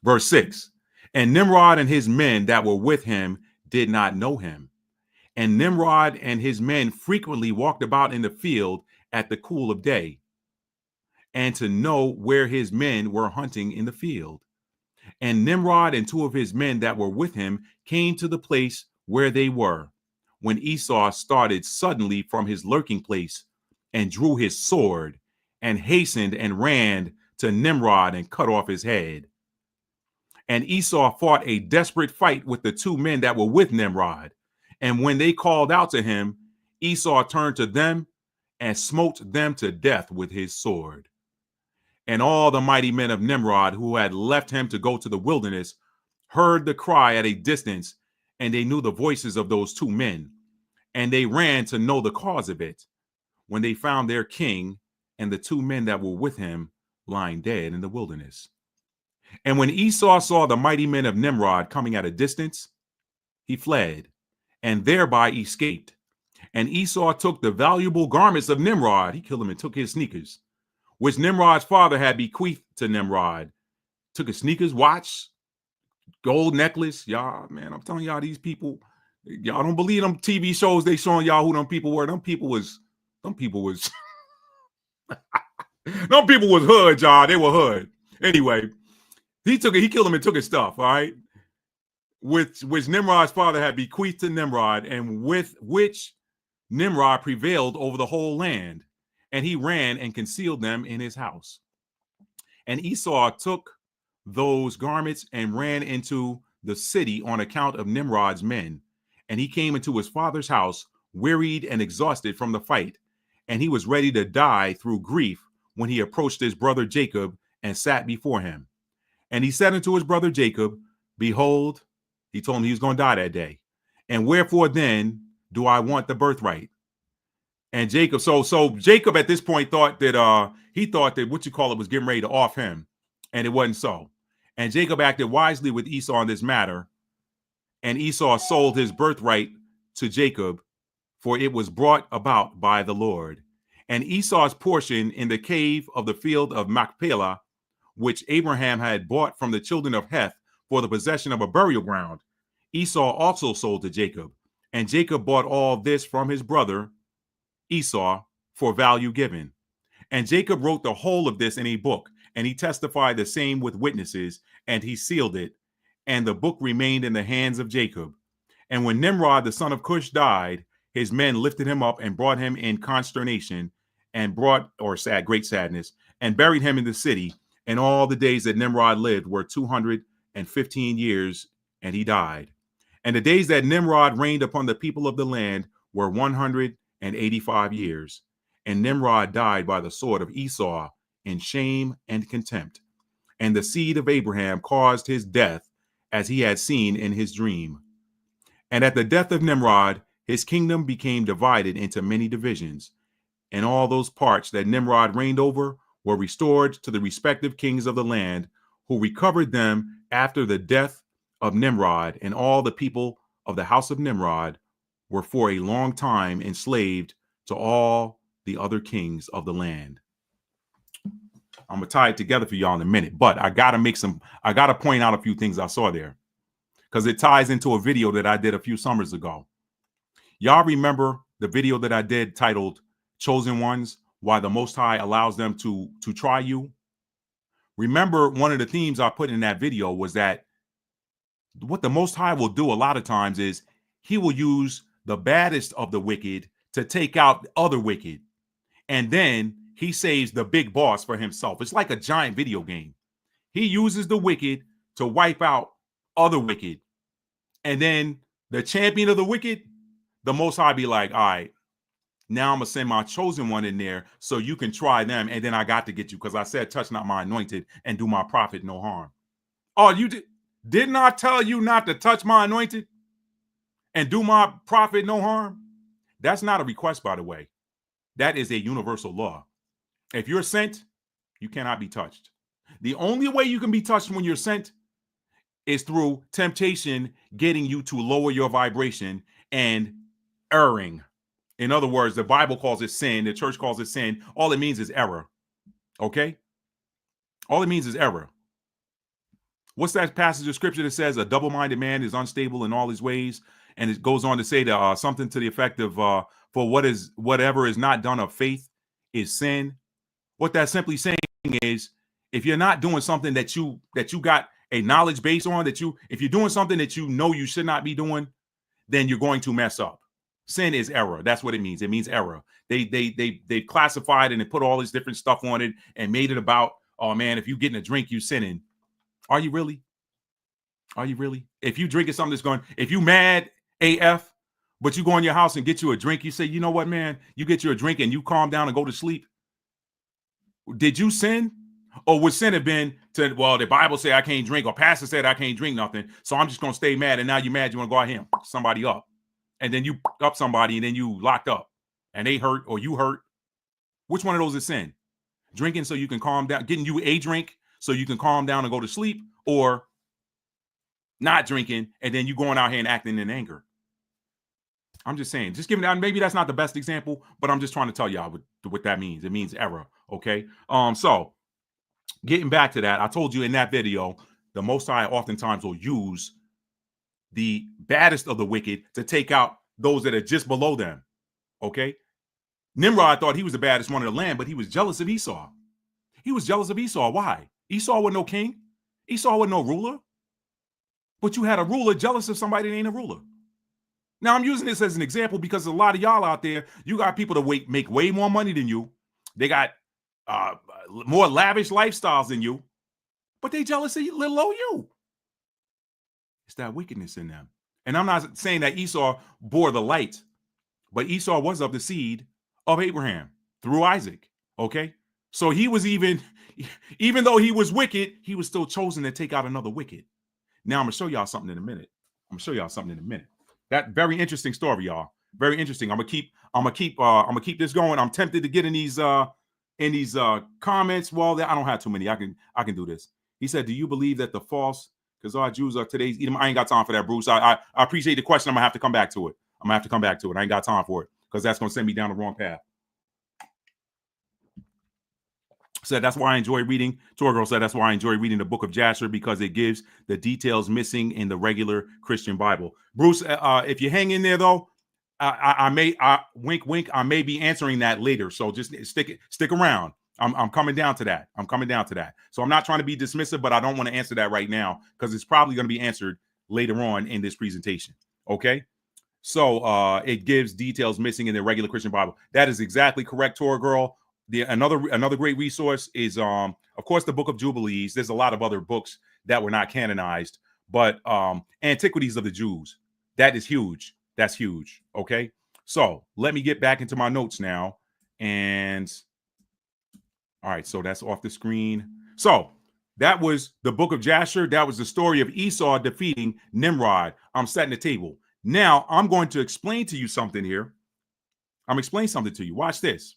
Verse 6, and Nimrod and his men that were with him did not know him. And Nimrod and his men frequently walked about in the field at the cool of day, and to know where his men were hunting in the field. And Nimrod and 2 of his men that were with him came to the place where they were, when Esau started suddenly from his lurking place and drew his sword and hastened and ran to Nimrod and cut off his head. And Esau fought a desperate fight with the 2 men that were with Nimrod. And when they called out to him, Esau turned to them and smote them to death with his sword. And all the mighty men of Nimrod who had left him to go to the wilderness heard the cry at a distance, and they knew the voices of those 2 men. And they ran to know the cause of it, when they found their king and the 2 men that were with him lying dead in the wilderness. And when Esau saw the mighty men of Nimrod coming at a distance, he fled and thereby escaped. And Esau took the valuable garments of Nimrod. He killed him and took his sneakers, which Nimrod's father had bequeathed to Nimrod. Took his sneakers, watch, gold necklace. Y'all, man, I'm telling y'all, these people, y'all don't believe them TV shows they showing y'all who them people were. Them people was them people was hood, y'all. They were hood. Anyway, he killed him and took his stuff, all right? Which Nimrod's father had bequeathed to Nimrod, and with which Nimrod prevailed over the whole land, and he ran and concealed them in his house. And Esau took those garments and ran into the city on account of Nimrod's men. And he came into his father's house, wearied and exhausted from the fight. And he was ready to die through grief when he approached his brother Jacob and sat before him. And he said unto his brother Jacob, behold, he told him he was going to die that day. And wherefore then do I want the birthright? And Jacob, so Jacob at this point thought that was getting ready to off him, and it wasn't so. And Jacob acted wisely with Esau in this matter, and Esau sold his birthright to Jacob, for it was brought about by the Lord. And Esau's portion in the cave of the field of Machpelah, which Abraham had bought from the children of Heth for the possession of a burial ground, Esau also sold to Jacob. And Jacob bought all this from his brother Esau for value given. And Jacob wrote the whole of this in a book, and he testified the same with witnesses, and he sealed it. and the book remained in the hands of Jacob. And when Nimrod, the son of Cush, died, his men lifted him up and brought him in consternation and great sadness, and buried him in the city. And all the days that Nimrod lived were 215 years, and he died. And the days that Nimrod reigned upon the people of the land were 185 years. And Nimrod died by the sword of Esau in shame and contempt. And the seed of Abraham caused his death, as he had seen in his dream. And at the death of Nimrod, his kingdom became divided into many divisions. And all those parts that Nimrod reigned over were restored to the respective kings of the land, who recovered them after the death of Nimrod. And all the people of the house of Nimrod were for a long time enslaved to all the other kings of the land. I'm gonna tie it together for y'all in a minute, but I gotta point out a few things I saw there, because it ties into a video that I did a few summers ago. Y'all remember the video that I did titled Chosen Ones, Why the Most High Allows Them to Try You? Remember, one of the themes I put in that video was that what the Most High will do a lot of times is he will use the baddest of the wicked to take out the other wicked. And then he saves the big boss for himself. It's like a giant video game. He uses the wicked to wipe out other wicked. And then the champion of the wicked, the Most High be like, all right, now I'm going to send my chosen one in there so you can try them. And then I got to get you, because I said, touch not my anointed and do my prophet no harm. Oh, you didn't I tell you not to touch my anointed and do my prophet no harm? That's not a request, by the way. That is a universal law. If you're sent, you cannot be touched. The only way you can be touched when you're sent is through temptation getting you to lower your vibration and erring. In other words, the Bible calls it sin. The church calls it sin. All it means is error. Okay? All it means is error. What's that passage of scripture that says a double-minded man is unstable in all his ways? And it goes on to say that something to the effect of for whatever is not done of faith is sin. What that's simply saying is, if you're not doing something that you got a knowledge base on, if you're doing something that you know you should not be doing, then you're going to mess up. Sin is error. That's what it means. It means error. They classified and they put all this different stuff on it and made it about, oh man, if you getting a drink, you sinning. Are you really? Are you really? If you drinking something that's going, if you mad AF, but you go in your house and get you a drink, you say, you know what, man, you get you a drink and you calm down and go to sleep. Did you sin? Or would sin have been to, well, the Bible say I can't drink, or pastor said I can't drink nothing, so I'm just going to stay mad, and now you're mad, you want to go out here and fuck somebody up. And then you up somebody, and then you locked up, and they hurt, or you hurt. Which one of those is sin? Drinking so you can calm down, getting you a drink so you can calm down and go to sleep, or not drinking, and then you going out here and acting in anger. I'm just saying, just giving out. Maybe that's not the best example, but I'm just trying to tell y'all what that means. It means error. Okay. So getting back to that, I told you in that video, the Most High oftentimes will use the baddest of the wicked to take out those that are just below them. Okay. Nimrod thought he was the baddest one in the land, but he was jealous of Esau. He was jealous of Esau. Why? Esau was no king. Esau was no ruler. But you had a ruler jealous of somebody that ain't a ruler. Now, I'm using this as an example because a lot of y'all out there, you got people that make way more money than you. They got more lavish lifestyles than you, but they jealous of little old you. It's that wickedness in them. And I'm not saying that Esau bore the light, but Esau was of the seed of Abraham through Isaac. Okay. So he was even though he was wicked, he was still chosen to take out another wicked. Now I'm going to show y'all something in a minute. That very interesting story, y'all. Very interesting. I'm gonna keep this going. I'm tempted to get in these comments. Well, I don't have too many. I can do this. He said, "Do you believe that the false, because our Jews are today's Edom?" I ain't got time for that, Bruce. I appreciate the question. I'm gonna have to come back to it. I ain't got time for it because that's gonna send me down the wrong path. Said that's why I enjoy reading. Torgirl said that's why I enjoy reading the book of Jasher, because it gives the details missing in the regular Christian Bible. Bruce, if you hang in there though, I may wink, I may be answering that later. So just stick around. I'm coming down to that. I'm coming down to that. So I'm not trying to be dismissive, but I don't want to answer that right now because it's probably going to be answered later on in this presentation. Okay. So it gives details missing in the regular Christian Bible. That is exactly correct, Torah girl. Another great resource is of course the Book of Jubilees. There's a lot of other books that were not canonized, but Antiquities of the Jews. That is huge. That's huge. Okay. So let me get back into my notes now. And all right, so that's off the screen. So that was the book of Jasher. That was the story of Esau defeating Nimrod. I'm setting the table. Now I'm going to explain to you something here. I'm explaining something to you. Watch this.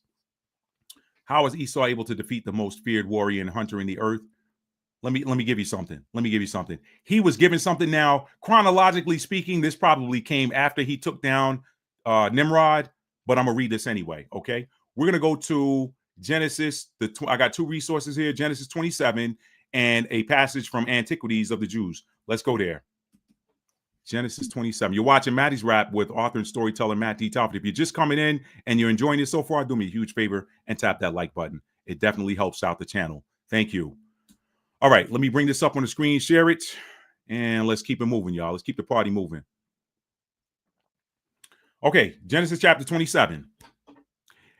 How was Esau able to defeat the most feared warrior and hunter in the earth? Let me give you something. Let me give you something. He was given something. Now, chronologically speaking, this probably came after he took down Nimrod, but I'm gonna read this anyway. Okay, we're gonna go to Genesis. I got two resources here: Genesis 27 and a passage from Antiquities of the Jews. Let's go there. Genesis 27. You're watching Maddie's Rap with author and storyteller Matt D. Talbot. If you're just coming in and you're enjoying it so far, do me a huge favor and tap that like button. It definitely helps out the channel. Thank you. All right, let me bring this up on the screen, share it, and let's keep it moving, y'all. Let's keep the party moving. Okay, Genesis chapter 27.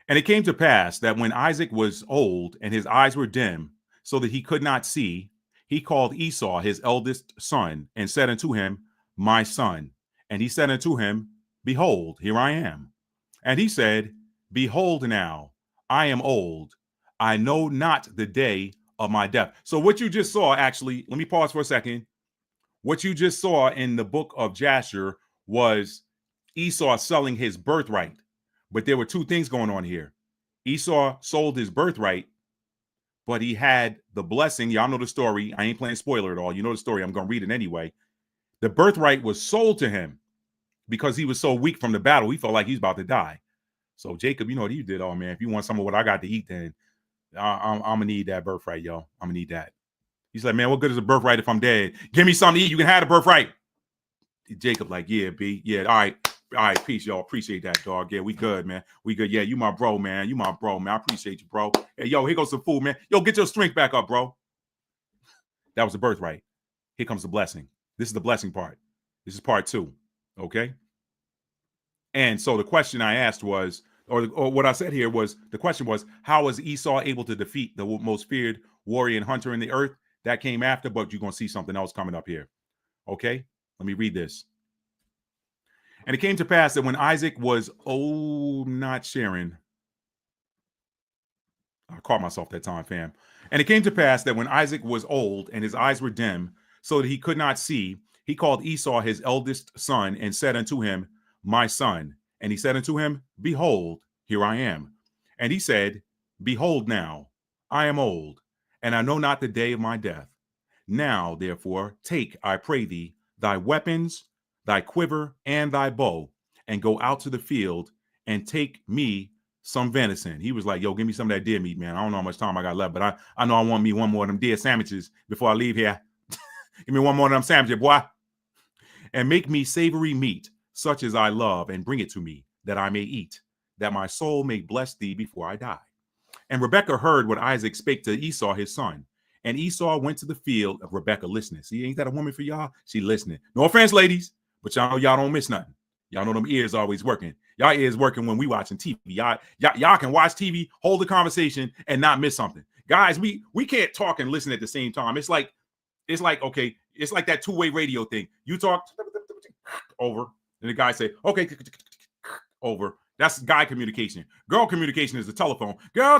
And it came to pass that when Isaac was old and his eyes were dim, so that he could not see, he called Esau his eldest son and said unto him, My son. And he said unto him, Behold, here I am. And he said, Behold now, I am old. I know not the day of my death. So what you just saw, actually, let me pause for a second. What you just saw in the book of Jasher was Esau selling his birthright. But there were two things going on here. Esau sold his birthright, but he had the blessing. Y'all know the story. I ain't playing spoiler at all. You know the story. I'm going to read it anyway. The birthright was sold to him because he was so weak from the battle. He felt like he's about to die. So Jacob, you know what he did? Oh, man, if you want some of what I got to eat, then I'm going to need that birthright, yo. I'm going to need that. He's like, man, what good is a birthright if I'm dead? Give me something to eat. You can have the birthright. Jacob like, yeah, B. Yeah, all right. All right, peace, y'all. Appreciate that, dog. Yeah, we good, man. We good. Yeah, you my bro, man. You my bro, man. I appreciate you, bro. Hey, yo, here goes some food, man. Yo, get your strength back up, bro. That was the birthright. Here comes the blessing. This is the blessing part. This is part 2, okay? And so the question I asked was, or what I said here was, the question was, how was Esau able to defeat the most feared warrior and hunter in the earth? That came after, but you're going to see something else coming up here. Okay? Let me read this. And it came to pass that when Isaac was, not sharing. I caught myself that time, fam. And it came to pass that when Isaac was old and his eyes were dim, so that he could not see, he called Esau his eldest son and said unto him, My son. And he said unto him, Behold, here I am. And he said, Behold now, I am old, and I know not the day of my death. Now, therefore, take, I pray thee, thy weapons, thy quiver, and thy bow, and go out to the field, and take me some venison. He was like, yo, give me some of that deer meat, man. I don't know how much time I got left, but I know I want me one more of them deer sandwiches before I leave here. Give me one more of them sandwiches, boy. And make me savory meat, such as I love, and bring it to me, that I may eat, that my soul may bless thee before I die. And Rebekah heard what Isaac spake to Esau his son. And Esau went to the field of Rebekah listening. See, ain't that a woman for y'all? She listening. No offense, ladies, but y'all know y'all don't miss nothing. Y'all know them ears always working. Y'all ears working when we watching TV. Y'all can watch TV, hold the conversation, and not miss something. Guys, we can't talk and listen at the same time. It's like, okay, it's like that two-way radio thing. You talk over, and the guy say, okay, over. That's guy communication. Girl communication is the telephone. Girl,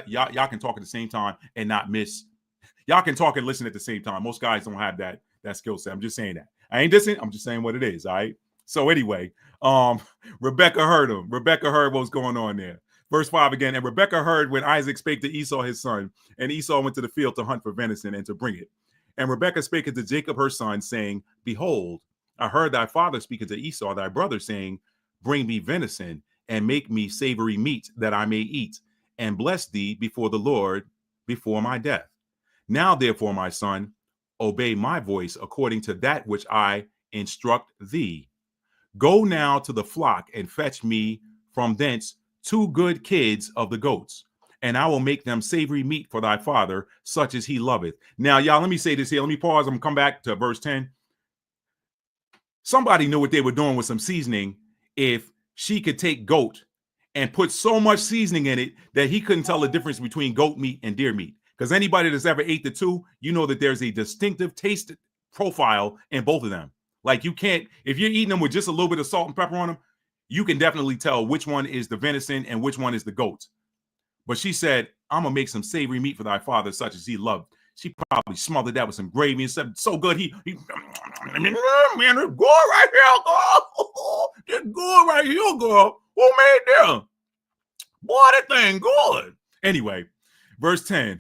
y'all can talk at the same time and not miss. Y'all can talk and listen at the same time. Most guys don't have that skill set. I'm just saying that. I ain't dissing. I'm just saying what it is. All right. So anyway, Rebekah heard him. Rebekah heard what was going on there. Verse 5 again. And Rebekah heard when Isaac spake to Esau his son, and Esau went to the field to hunt for venison and to bring it. And Rebekah spake unto Jacob her son, saying, Behold, I heard thy father speaking to Esau thy brother, saying, Bring me venison and make me savory meat, that I may eat, and bless thee before the Lord before my death. Now, therefore, my son, obey my voice according to that which I instruct thee. Go now to the flock and fetch me from thence 2 good kids of the goats, and I will make them savory meat for thy father, such as he loveth. Now, y'all, let me say this here. Let me pause. I'm going to come back to verse 10. Somebody knew what they were doing with some seasoning if she could take goat and put so much seasoning in it that he couldn't tell the difference between goat meat and deer meat. Because anybody that's ever ate the two, you know that there's a distinctive taste profile in both of them. Like you can't, if you're eating them with just a little bit of salt and pepper on them, you can definitely tell which one is the venison and which one is the goat. But she said, I'm going to make some savory meat for thy father, such as he loved. She probably smothered that with some gravy and said, so good. He man, it's good right here, girl. It's good right here, girl. Who made that? Boy, that thing good. Anyway, verse 10,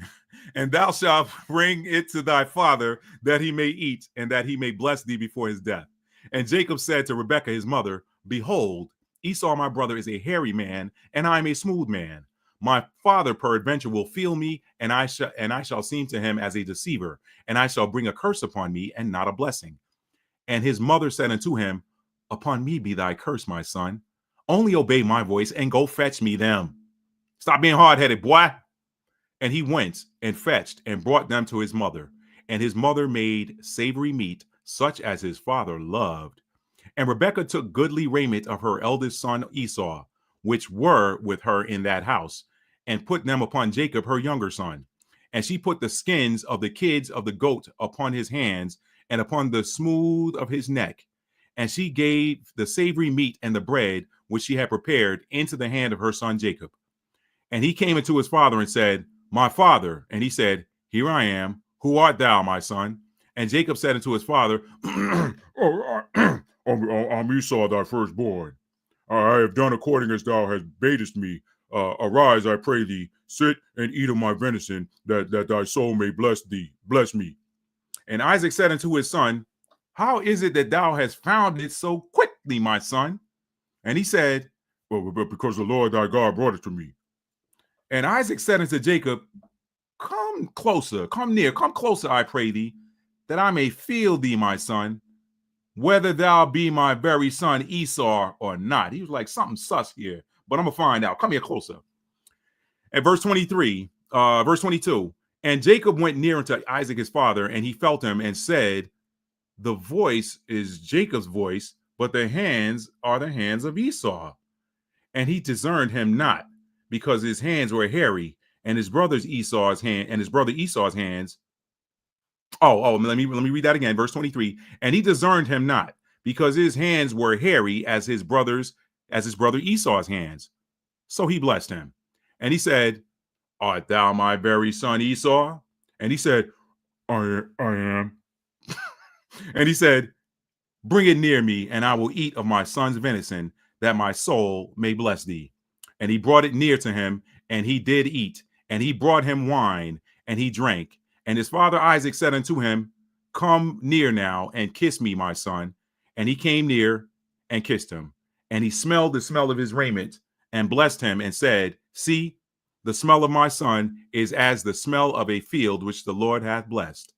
and thou shalt bring it to thy father that he may eat and that he may bless thee before his death. And Jacob said to Rebekah, his mother, behold, Esau, my brother, is a hairy man, and I am a smooth man. My father peradventure will feel me, and I shall seem to him as a deceiver, and I shall bring a curse upon me and not a blessing. And his mother said unto him, upon me be thy curse, my son. Only obey my voice and go fetch me them. Stop being hard-headed, boy. And he went and fetched and brought them to his mother. And his mother made savory meat, such as his father loved. And Rebekah took goodly raiment of her eldest son Esau, which were with her in that house, and put them upon Jacob, her younger son. And she put the skins of the kids of the goat upon his hands and upon the smooth of his neck. And she gave the savory meat and the bread, which she had prepared, into the hand of her son Jacob. And he came unto his father and said, my father. And he said, here I am. Who art thou, my son? And Jacob said unto his father, I'm Esau, thy firstborn. I have done according as thou hast badest me. Arise, I pray thee, sit and eat of my venison, that thy soul may bless thee. Bless me. And Isaac said unto his son, how is it that thou hast found it so quickly, my son? And he said, well, because the Lord thy God brought it to me. And Isaac said unto Jacob, come closer, come near, come closer, I pray thee, that I may feel thee, my son, whether thou be my very son Esau or not. He was like, something sus here, but I'm going to find out. Come here closer. At verse 22, and Jacob went near unto Isaac his father, and he felt him and said, the voice is Jacob's voice, but the hands are the hands of Esau. And he discerned him not, because his hands were hairy, and his brother Esau's hands. Let me read that again. Verse 23. And he discerned him not, because his hands were hairy as his brother Esau's hands. So he blessed him. And he said, art thou my very son Esau? And he said, I am. And he said, bring it near me, and I will eat of my son's venison, that my soul may bless thee. And he brought it near to him, and he did eat. And he brought him wine, and he drank. And his father Isaac said unto him, come near now, and kiss me, my son. And he came near and kissed him. And he smelled the smell of his raiment, and blessed him, and said, see, the smell of my son is as the smell of a field which the Lord hath blessed.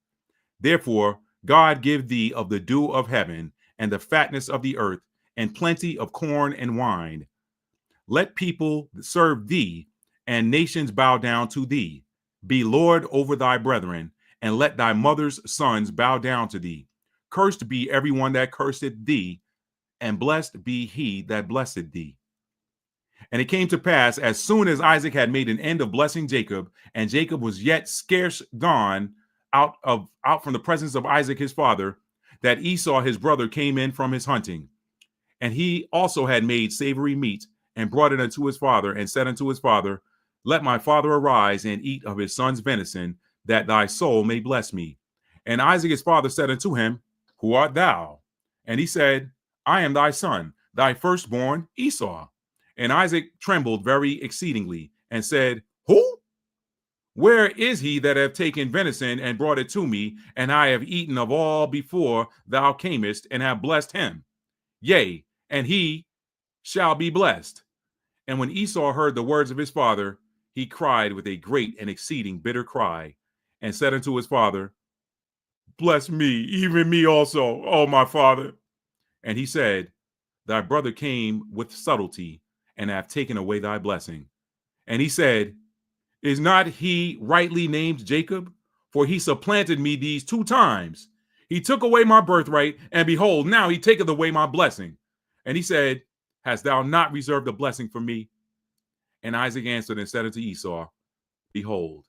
Therefore, God give thee of the dew of heaven, and the fatness of the earth, and plenty of corn and wine. Let people serve thee, and nations bow down to thee. Be Lord over thy brethren, and let thy mother's sons bow down to thee. Cursed be everyone that curseth thee, and blessed be he that blesseth thee. And it came to pass, as soon as Isaac had made an end of blessing Jacob, and Jacob was yet scarce gone out from the presence of Isaac his father, that Esau his brother came in from his hunting. And he also had made savory meat, and brought it unto his father, and said unto his father, let my father arise and eat of his son's venison, that thy soul may bless me. And Isaac his father said unto him, who art thou? And he said, I am thy son, thy firstborn Esau. And Isaac trembled very exceedingly, and said, who? Where is he that hath taken venison and brought it to me, and I have eaten of all before thou camest, and have blessed him? Yea, and he shall be blessed. And when Esau heard the words of his father, he cried with a great and exceeding bitter cry, and said unto his father, bless me, even me also, O my father. And he said, thy brother came with subtlety, and hath taken away thy blessing. And he said, Is not he rightly named Jacob? For he supplanted me these 2 times. He took away my birthright, and behold, now he taketh away my blessing. And he said, hast thou not reserved a blessing for me? And Isaac answered and said unto Esau, behold,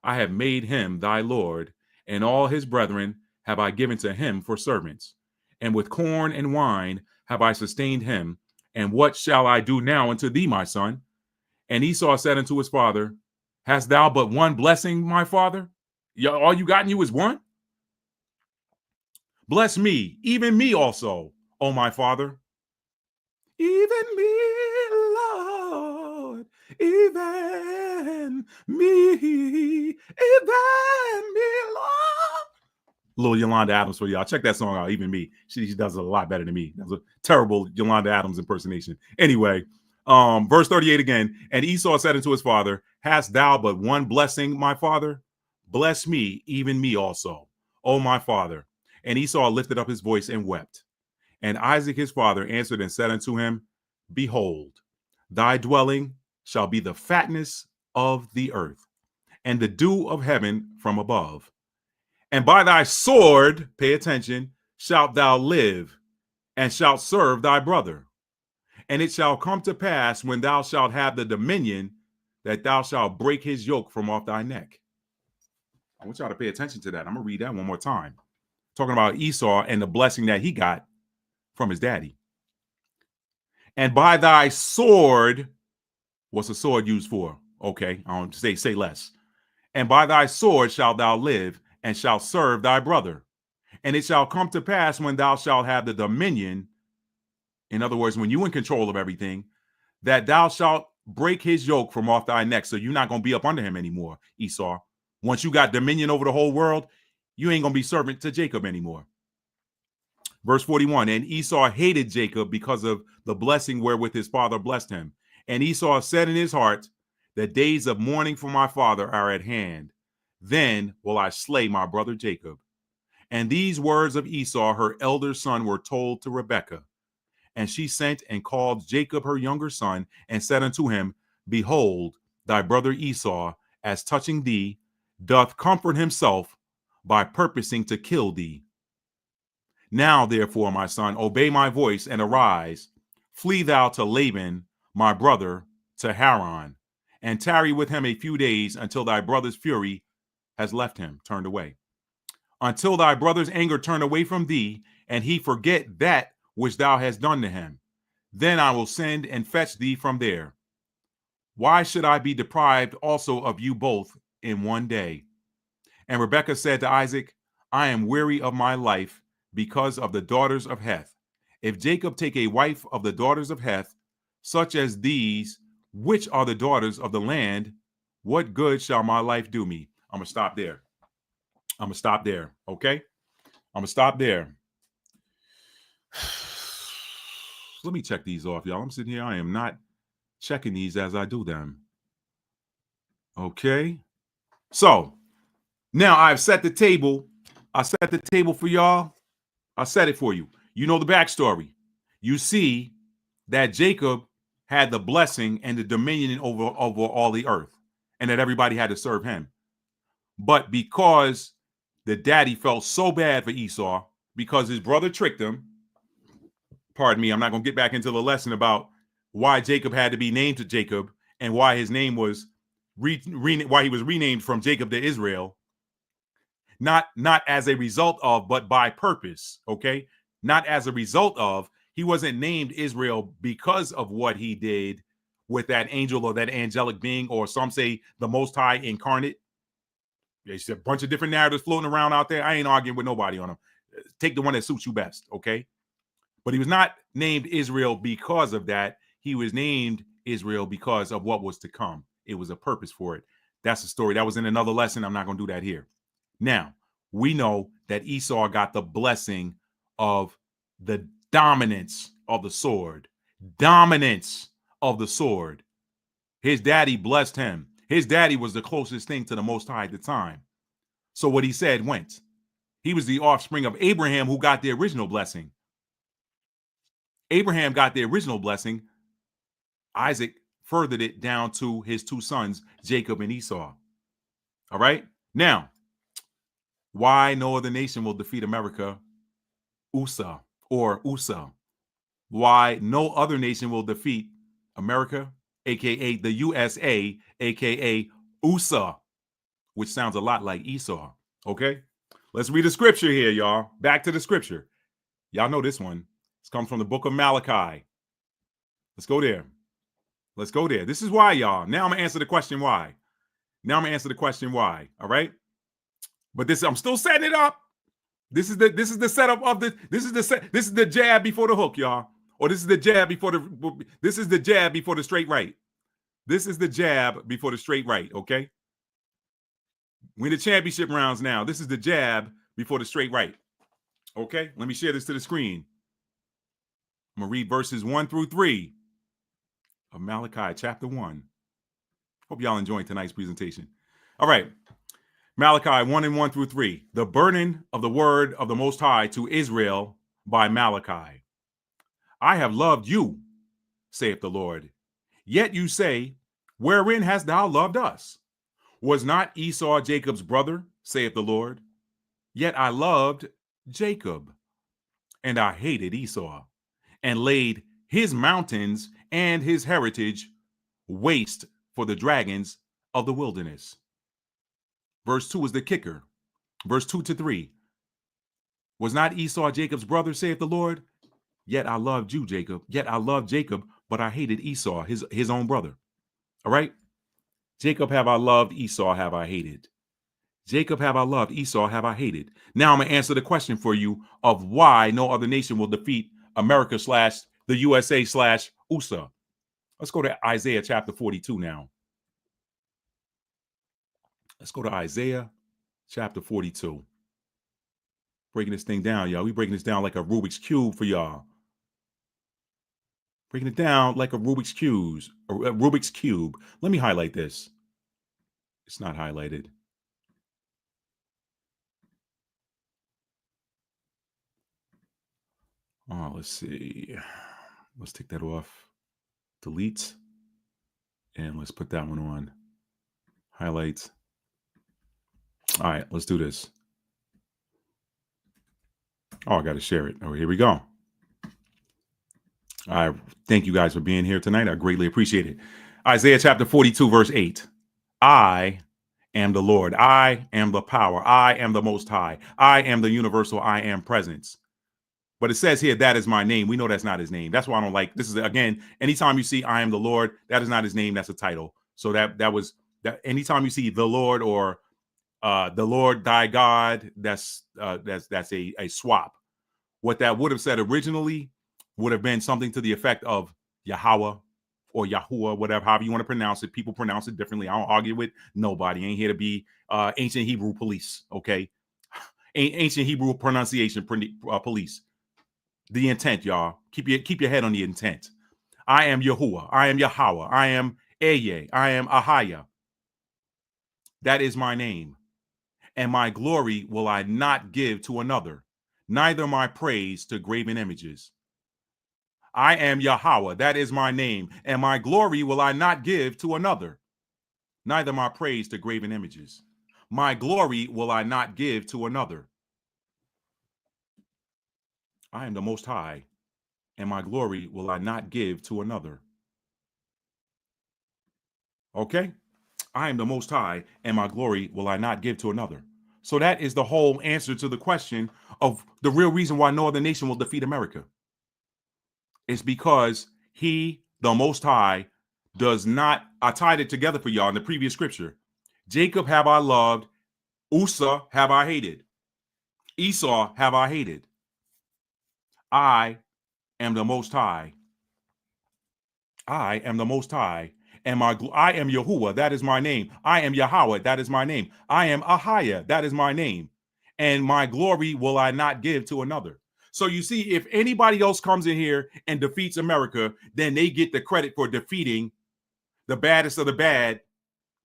I have made him thy Lord, and all his brethren have I given to him for servants. And with corn and wine have I sustained him. And what shall I do now unto thee, my son? And Esau said unto his father, hast thou but one blessing, my father? All you got in you is one? Bless me, even me also, O my father. Even me, Lord, even me, Lord. Little Yolanda Adams for y'all. Check that song out, Even Me. She does it a lot better than me. That was a terrible Yolanda Adams impersonation. Anyway, verse 38 again. And Esau said unto his father, hast thou but one blessing, my father? Bless me, even me also, O my father. And Esau lifted up his voice and wept. And Isaac his father answered and said unto him, behold, thy dwelling shall be the fatness of the earth, and the dew of heaven from above. And by thy sword, pay attention, shalt thou live, and shalt serve thy brother. And it shall come to pass, when thou shalt have the dominion, that thou shalt break his yoke from off thy neck. I want y'all to pay attention to that. I'm going to read that one more time. Talking about Esau and the blessing that he got from his daddy. And by thy sword, what's a sword used for? Okay, I don't say less. And by thy sword shalt thou live, and shalt serve thy brother. And it shall come to pass, when thou shalt have the dominion, in other words, when you're in control of everything, that thou shalt break his yoke from off thy neck. So you're not going to be up under him anymore, Esau. Once you got dominion over the whole world, you ain't going to be servant to Jacob anymore. Verse 41, and Esau hated Jacob because of the blessing wherewith his father blessed him. And Esau said in his heart, the days of mourning for my father are at hand. Then will I slay my brother Jacob. And these words of Esau, her elder son, were told to Rebekah. And she sent and called Jacob her younger son, and said unto him, behold, thy brother Esau, as touching thee, doth comfort himself by purposing to kill thee. Now, therefore, my son, obey my voice and arise. Flee thou to Laban, my brother, to Haran, and tarry with him a few days until thy brother's fury has left him, turned away. Until thy brother's anger turn away from thee, and he forget that which thou hast done to him. Then I will send and fetch thee from there. Why should I be deprived also of you both in one day? And Rebekah said to Isaac, I am weary of my life because of the daughters of Heth. If Jacob take a wife of the daughters of Heth, such as these, which are the daughters of the land, what good shall my life do me? I'm going to stop there. Okay? I'm going to stop there. Let me check these off, y'all. I'm sitting here. I am not checking these as I do them. Okay? So, now I've set the table. I set the table for y'all. I set it for you. You know the backstory. You see that Jacob had the blessing and the dominion over all the earth, and that everybody had to serve him. But because the daddy felt so bad for Esau, because his brother tricked him, pardon me, I'm not going to get back into the lesson about why Jacob had to be named to Jacob and why his name was why he was renamed from Jacob to Israel. Not as a result of, but by purpose, okay? Not as a result of. He wasn't named Israel because of what he did with that angel or that angelic being, or some say the Most High incarnate. There's a bunch of different narratives floating around out there. I ain't arguing with nobody on them. Take the one that suits you best, okay? But he was not named Israel because of that. He was named Israel because of what was to come. It was a purpose for it. That's the story. That was in another lesson. I'm not going to do that here. Now, we know that Esau got the blessing of the dominance of the sword. Dominance of the sword. His daddy blessed him. His daddy was the closest thing to the Most High at the time. So what he said went. He was the offspring of Abraham, who got the original blessing. Abraham got the original blessing. Isaac furthered it down to his two sons, Jacob and Esau. All right. Now, why no other nation will defeat America? USA or USA. Why no other nation will defeat America, aka the USA, aka USA, which sounds a lot like Esau. Okay. Let's read the scripture here, y'all. Back to the scripture. Y'all know this one. This comes from the book of Malachi. Let's go there. Let's go there. This is why, y'all. Now I'm gonna answer the question why. All right. But this, I'm still setting it up. This is the setup of the. This is the jab before the hook, y'all. Or this is the jab before the. This is the jab before the straight right. This is the jab before the straight right. Okay. We're in the championship rounds now. This is the jab before the straight right. Okay. Let me share this to the screen. I'm gonna read verses 1 through 3 of Malachi chapter 1. Hope y'all enjoying tonight's presentation. All right. Malachi 1 and 1 through 3. The burden of the word of the Most High to Israel by Malachi. I have loved you, saith the Lord. Yet you say, wherein hast thou loved us? Was not Esau Jacob's brother, saith the Lord? Yet I loved Jacob, and I hated Esau, and laid his mountains and his heritage waste for the dragons of the wilderness. Verse 2 is the kicker. Verse 2 to 3. Was not Esau Jacob's brother, saith the Lord? Yet I loved you, Jacob. Yet I loved Jacob, but I hated Esau, his own brother. All right? Jacob have I loved, Esau have I hated. Jacob have I loved, Esau have I hated. Now I'm going to answer the question for you of why no other nation will defeat America / the USA / USA. Let's go to Isaiah chapter 42 now. Let's go to Isaiah chapter 42. Breaking this thing down, y'all. We breaking this down like a Rubik's Cube for y'all. Breaking it down like a Rubik's Cube. Let me highlight this. It's not highlighted. Oh, let's see. Let's take that off. Delete. And let's put that one on. Highlights. All right, let's do this. Oh, I got to share it. Oh, here we go. I thank you guys for being here tonight. I greatly appreciate it. Isaiah chapter 42, verse 8. I am the Lord. I am the power. I am the Most High. I am the universal. I am presence. But it says here, that is my name. We know that's not his name. That's why I don't like this. Is again, anytime you see I am the Lord, that is not his name. That's a title. So that was that. Anytime you see the Lord or the Lord thy God, that's a swap. What that would have said originally would have been something to the effect of Yahweh or Yahuwah, whatever, however you want to pronounce it. People pronounce it differently. I don't argue with nobody. I ain't here to be ancient Hebrew police, okay? Ancient Hebrew pronunciation police. The intent, y'all. Keep your head on the intent. I am Yahuwah. I am Yahweh. I am Eye. I am Ahaya. That is my name. And my glory will I not give to another, neither my praise to graven images. I am Yahweh, that is my name, and my glory will I not give to another, neither my praise to graven images. My glory will I not give to another. I am the Most High, and my glory will I not give to another. Okay? I am the Most High, and my glory will I not give to another. So that is the whole answer to the question of the real reason why no other nation will defeat America. It's because he, the Most High, does not. I tied it together for y'all in the previous scripture. Jacob have I loved, Esau have I hated. Esau have I hated. I am the Most High. I am the Most High. And I am Yahuwah, that is my name. I am Yahweh, that is my name. I am Ahaya, that is my name. And my glory will I not give to another. So you see, if anybody else comes in here and defeats America, then they get the credit for defeating the baddest of the bad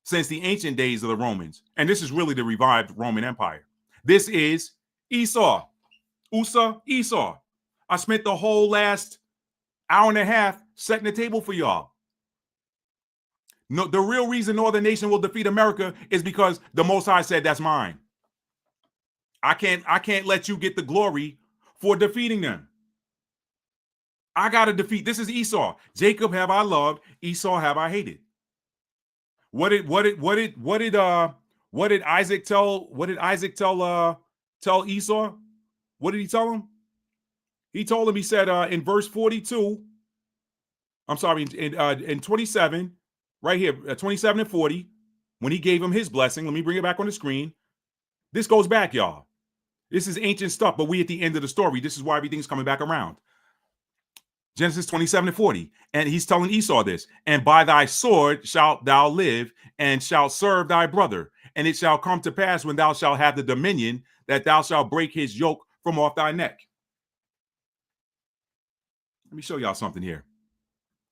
since the ancient days of the Romans. And this is really the revived Roman Empire. This is Esau. Esau. I spent the whole last hour and a half setting the table for y'all. No, the real reason Northern nation will defeat America is because the Most High said that's mine. I can't let you get the glory for defeating them. I gotta defeat. This is Esau. Jacob have I loved, Esau have I hated. What did Isaac tell? What did Isaac tell Esau? What did he tell him? He told him, he said in verse 42, I'm sorry, in 27, right here, 27 and 40, when he gave him his blessing. Let me bring it back on the screen. This goes back, y'all. This is ancient stuff, but we at the end of the story. This is why everything's coming back around. Genesis 27 and 40. And he's telling Esau this. And by thy sword shalt thou live, and shalt serve thy brother. And it shall come to pass, when thou shalt have the dominion, that thou shalt break his yoke from off thy neck. Let me show y'all something here.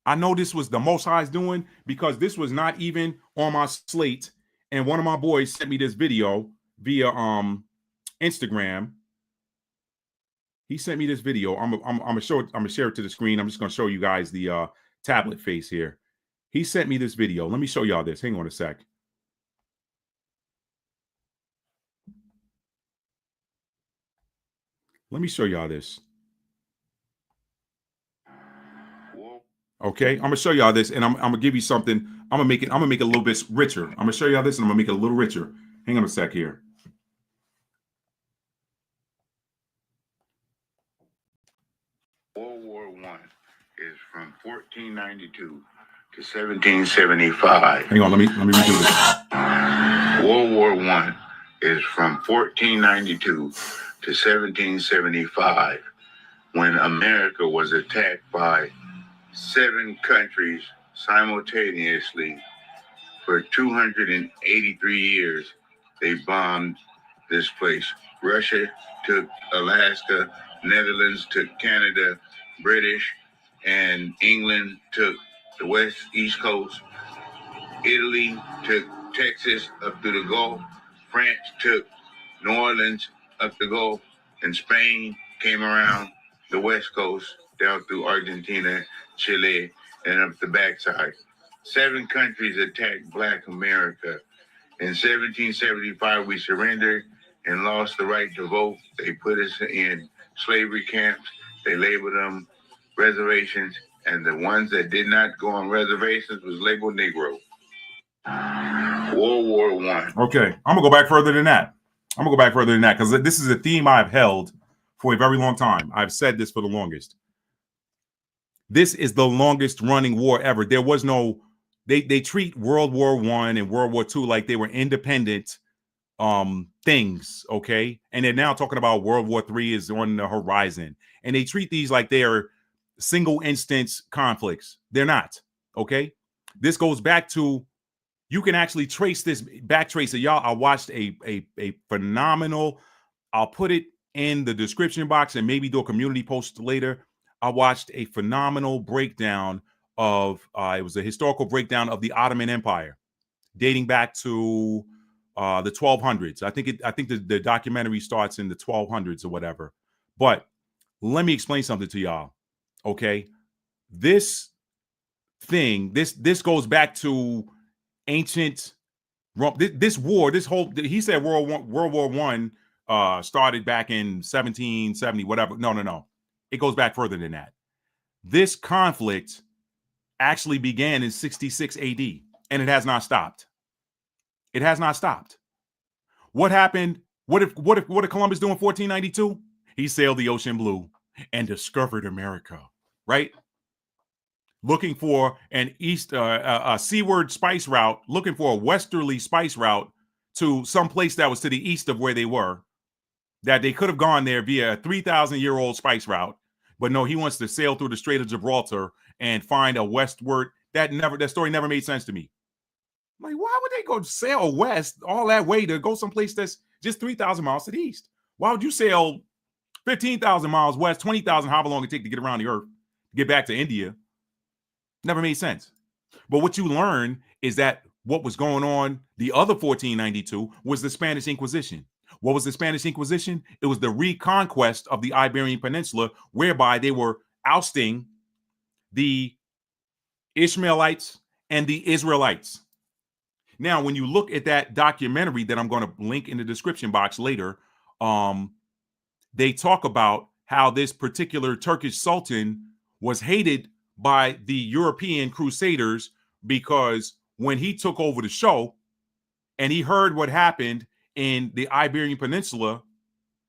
I know this was the Most High's doing, because this was not even on my slate. And one of my boys sent me this video via Instagram. He sent me this video. I'm gonna share it to the screen. I'm just gonna show you guys the tablet face here. He sent me this video. Let me show y'all this. Hang on a sec. Let me show y'all this. Okay, I'm gonna show y'all this, and I'm gonna give you something. I'm gonna make it a little bit richer. I'm gonna show y'all this, and I'm gonna make it a little richer. Hang on a sec here. World War I is from 1492 to 1775. Hang on, let me redo this. World War I is from 1492 to 1775, when America was attacked by 7 countries simultaneously. For 283 years, they bombed this place. Russia took Alaska, Netherlands took Canada, British and England took the East Coast. Italy took Texas up through the Gulf. France took New Orleans up the Gulf. And Spain came around the West Coast down through Argentina, Chile, and up the backside. 7 countries attacked Black America. In 1775, we surrendered and lost the right to vote. They put us in slavery camps. They labeled them reservations, and the ones that did not go on reservations was labeled Negro. World War I. Okay, I'm gonna go back further than that. Because this is a theme I've held for a very long time. I've said this for the longest. This is the longest running war ever. There was no. They treat World War I and World War II like they were independent things, okay? And they're now talking about World War III is on the horizon. And they treat these like they are single instance conflicts. They're not, okay? This goes back to, you can actually backtrace it. Y'all, I watched a phenomenal, I'll put it in the description box and maybe do a community post later. I watched a phenomenal breakdown of, it was a historical breakdown of the Ottoman Empire, dating back to the 1200s. I think the documentary starts in the 1200s or whatever. But let me explain something to y'all. Okay, this thing, this goes back to ancient Rome. This war, he said World War I started back in 1770, whatever. No. It goes back further than that. This conflict actually began in 66 AD, and it has not stopped. It has not stopped. What happened? What did Columbus do in 1492? He sailed the ocean blue and discovered America, right? Looking for a seaward spice route, looking for a westerly spice route to some place that was to the east of where they were, that they could have gone there via a 3,000-year-old spice route. But no, he wants to sail through the Strait of Gibraltar and find a westward. That story never made sense to me. Like, why would they go sail west all that way to go someplace that's just 3,000 miles to the east? Why would you sail 15,000 miles west, 20,000, however long it take to get around the earth, get back to India? Never made sense. But what you learn is that what was going on the other 1492 was the Spanish Inquisition. What was the Spanish Inquisition? It was the reconquest of the Iberian Peninsula, whereby they were ousting the Ishmaelites and the Israelites. Now, when you look at that documentary that I'm going to link in the description box later, they talk about how this particular Turkish Sultan was hated by the European Crusaders because when he took over the show and he heard what happened in the Iberian Peninsula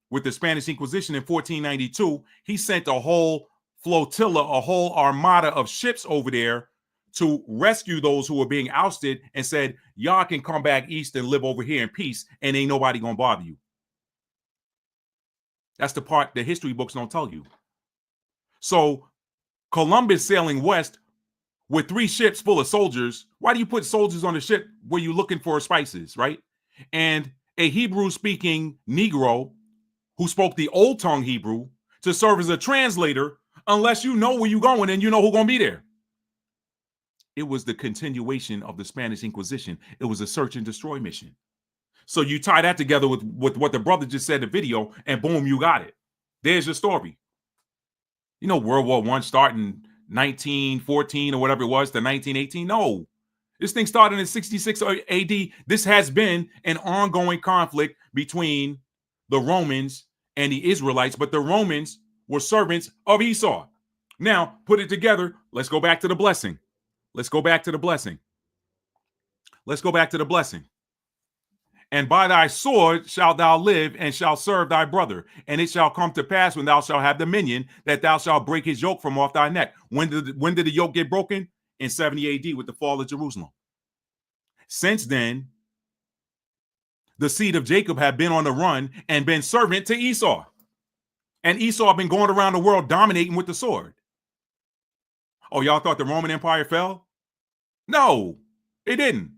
with the Spanish Inquisition in 1492, he sent a whole flotilla, a whole armada of ships over there to rescue those who were being ousted and said, y'all can come back east and live over here in peace and ain't nobody gonna bother you. That's the part the history books don't tell you. So Columbus sailing west with 3 ships full of soldiers. Why do you put soldiers on the ship where you're looking for spices, right? And a Hebrew-speaking Negro who spoke the old tongue Hebrew to serve as a translator, unless you know where you're going and you know who's going to be there. It was the continuation of the Spanish Inquisition. It was a search and destroy mission. So you tie that together with what the brother just said in the video, and boom, you got it. There's your story. You know, World War I starting 1914 or whatever it was to 1918. No, this thing started in 66 AD. This has been an ongoing conflict between the Romans and the Israelites, but the Romans were servants of Esau. Now, put it together. Let's go back to the blessing. Let's go back to the blessing. Let's go back to the blessing. And by thy sword shalt thou live, and shalt serve thy brother. And it shall come to pass when thou shalt have dominion, that thou shalt break his yoke from off thy neck. When did the yoke get broken? In 70 AD with the fall of Jerusalem. Since then, the seed of Jacob have been on the run and been servant to Esau. And Esau been going around the world dominating with the sword. Oh, y'all thought the Roman Empire fell? No, it didn't.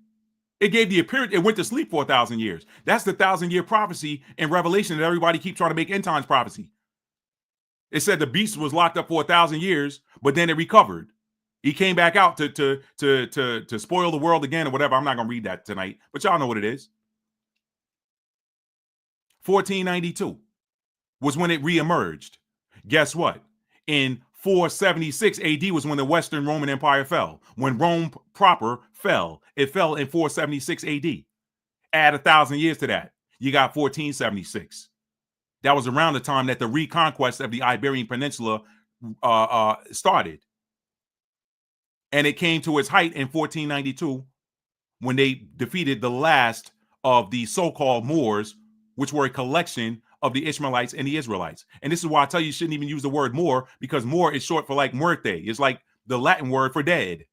It gave the appearance, it went to sleep for 1,000 years. That's the 1,000-year prophecy in Revelation that everybody keeps trying to make end times prophecy. It said the beast was locked up for 1,000 years, but then it recovered. He came back out to spoil the world again or whatever. I'm not going to read that tonight, but y'all know what it is. 1492 was when it reemerged. Guess what? In 476 AD was when the Western Roman Empire fell. When Rome proper fell, it fell in 476 AD. Add 1,000 years to that, you got 1476. That was around the time that the reconquest of the Iberian Peninsula started. And it came to its height in 1492 when they defeated the last of the so-called Moors, which were a collection of the Ishmaelites and the Israelites. And this is why I tell you shouldn't even use the word Moor, because Moor is short for like muerte. It's like the Latin word for dead.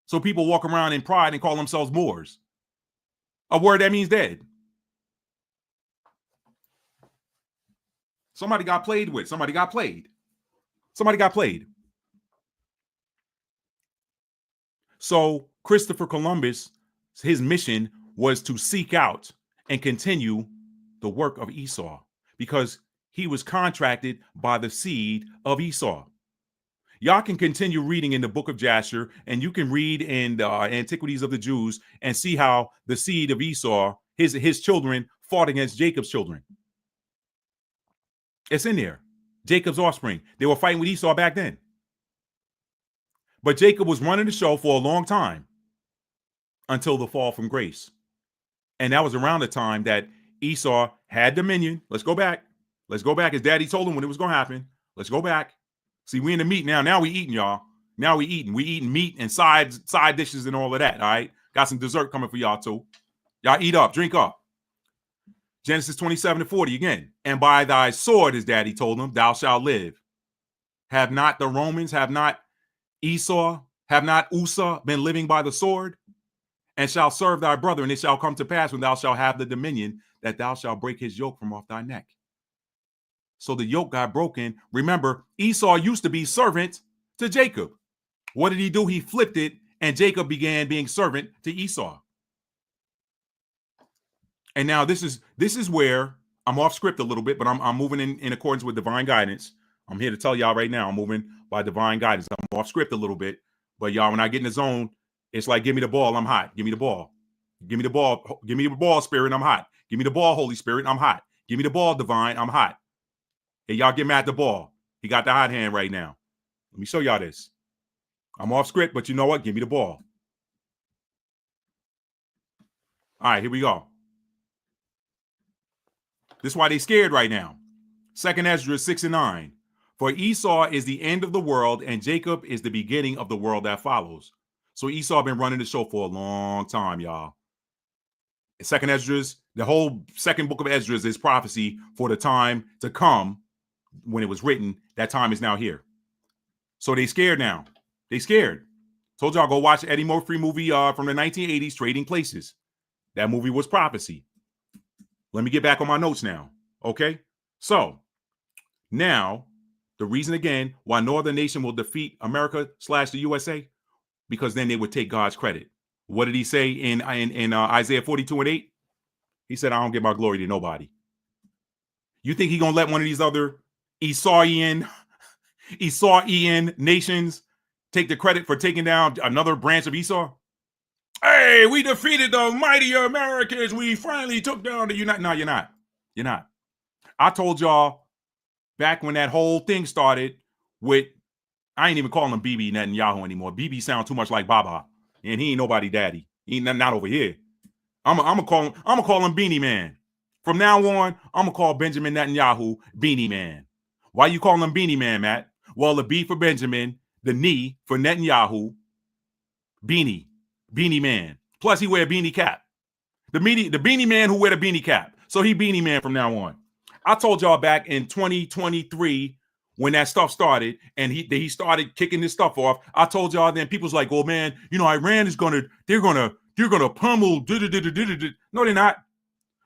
So people walk around in pride and call themselves Moors, a word that means dead. Somebody got played with. Somebody got played. Somebody got played. So Christopher Columbus, his mission was to seek out and continue the work of Esau, because he was contracted by the seed of Esau. Y'all can continue reading in the book of Jasher, and you can read in the Antiquities of the Jews and see how the seed of Esau, his children, fought against Jacob's children. It's in there. Jacob's offspring. They were fighting with Esau back then. But Jacob was running the show for a long time until the fall from grace. And that was around the time that Esau had dominion. Let's go back. Let's go back. His daddy told him when it was going to happen. Let's go back. See, we in the meat now. Now we eating, y'all. Now we eating. We eating meat and side dishes and all of that, all right? Got some dessert coming for y'all, too. Y'all eat up. Drink up. Genesis 27-40 again. And by thy sword, his daddy told him, thou shalt live. Have not the Romans, have not Esau, have not Usa been living by the sword? And shall serve thy brother, and it shall come to pass when thou shalt have the dominion, that thou shalt break his yoke from off thy neck. So the yoke got broken. Remember, Esau used to be servant to Jacob. What did he do? He flipped it, and Jacob began being servant to Esau. And now this is where I'm off script a little bit, but I'm moving in accordance with divine guidance. I'm here to tell y'all right now, I'm moving by divine guidance. I'm off script a little bit, but y'all, when I get in the zone, it's like, give me the ball, I'm hot. Give me the ball. Give me the ball. Give me the ball, Spirit, I'm hot. Give me the ball, Holy Spirit, I'm hot. Give me the ball, divine, I'm hot. Hey, y'all get mad at the ball. He got the hot hand right now. Let me show y'all this. I'm off script, but you know what? Give me the ball. All right, here we go. This is why they scared right now. 2nd Ezra 6 and 9. For Esau is the end of the world, and Jacob is the beginning of the world that follows. So Esau been running the show for a long time, y'all. 2nd Ezra's, the whole second book of Ezra's is prophecy for the time to come when it was written. That time is now here. So they scared now. They scared. Told y'all go watch Eddie Murphy movie from the 1980s, Trading Places. That movie was prophecy. Let me get back on my notes now. Okay. So now the reason again why no other nation will defeat America / the USA, because then they would take God's credit. What did he say in Isaiah 42 and 8? He said, I don't give my glory to nobody. You think he's going to let one of these other Esauian nations take the credit for taking down another branch of Esau? Hey, we defeated the mighty Americans. We finally took down the United. No, you're not. You're not. I told y'all back when that whole thing started with, I ain't even calling him BB Netanyahu anymore. BB sound too much like Baba, and he ain't nobody daddy. He ain't not over here. I'm gonna call him Beanie Man. From now on, I'm gonna call Benjamin Netanyahu Beanie Man. Why you calling him Beanie Man, Matt? Well, the B for Benjamin, the knee for Netanyahu, Beanie Man. Plus, he wear a beanie cap. The beanie man who wear the beanie cap. So he Beanie Man from now on. I told y'all back in 2023 when that stuff started and he started kicking this stuff off. I told y'all then people's like, oh man, Iran is they're gonna pummel. No, they're not.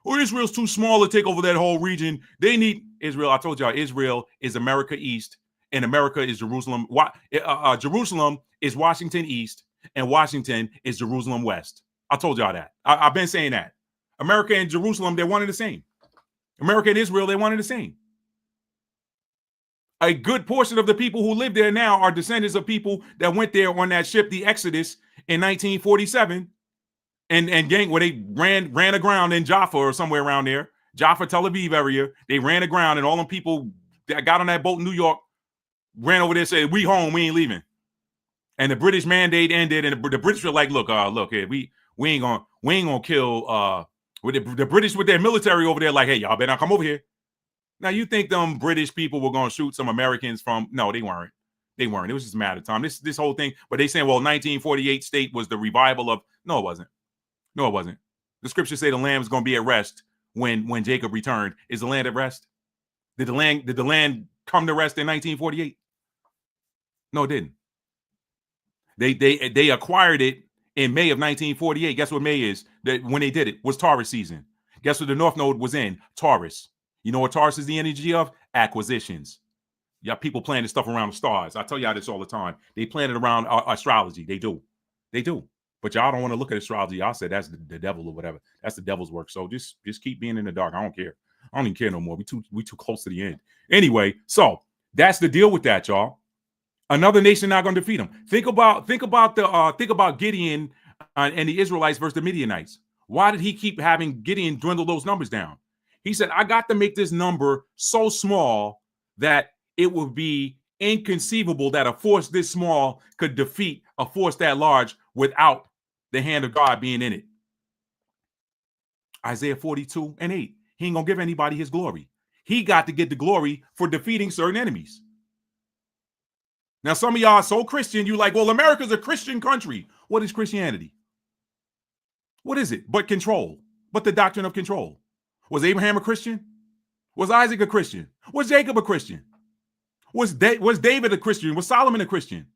Or Israel's too small to take over that whole region. They need Israel. I told y'all Israel is America East and America is Jerusalem. Jerusalem is Washington East and Washington is Jerusalem West. I told y'all that. I've been saying that. America and Jerusalem, they're one and the same. America and Israel, they're one and the same. A good portion of the people who live there now are descendants of people that went there on that ship, the Exodus, in 1947, and gang where they ran aground in Jaffa or somewhere around there, Jaffa, Tel Aviv area. They ran aground, and all them people that got on that boat in New York ran over there and said, "We home, we ain't leaving." And the British mandate ended, and the British were like, "Look, hey, we ain't gonna kill." With the British with their military over there, like, "Hey, y'all better not come over here." Now, you think them British people were going to shoot some Americans from? No, they weren't. They weren't. It was just a matter of time. This whole thing. But they saying, well, 1948 state was the revival of. No, it wasn't. No, it wasn't. The scriptures say the land was going to be at rest when Jacob returned. Is the land at rest? Did the land come to rest in 1948? No, it didn't. They acquired it in May of 1948. Guess what May is? That when they did it was Taurus season. Guess what the North Node was in? Taurus. You know what Taurus is the energy of? Acquisitions. Yeah, people planning stuff around the stars. I tell y'all this all the time. They plan it around astrology. They do. But y'all don't want to look at astrology. Y'all said that's the devil or whatever. That's the devil's work. So just keep being in the dark. I don't care. I don't even care no more. We too close to the end. Anyway, so that's the deal with that, y'all. Another nation not going to defeat them. Think about Gideon and the Israelites versus the Midianites. Why did he keep having Gideon dwindle those numbers down? He said, I got to make this number so small that it would be inconceivable that a force this small could defeat a force that large without the hand of God being in it. Isaiah 42 and 8. He ain't going to give anybody his glory. He got to get the glory for defeating certain enemies. Now, some of y'all are so Christian, you like, well, America's a Christian country. What is Christianity? What is it? But control. But the doctrine of control. Was Abraham a Christian? Was Isaac a Christian? Was Jacob a Christian? Was David a Christian? Was Solomon a Christian?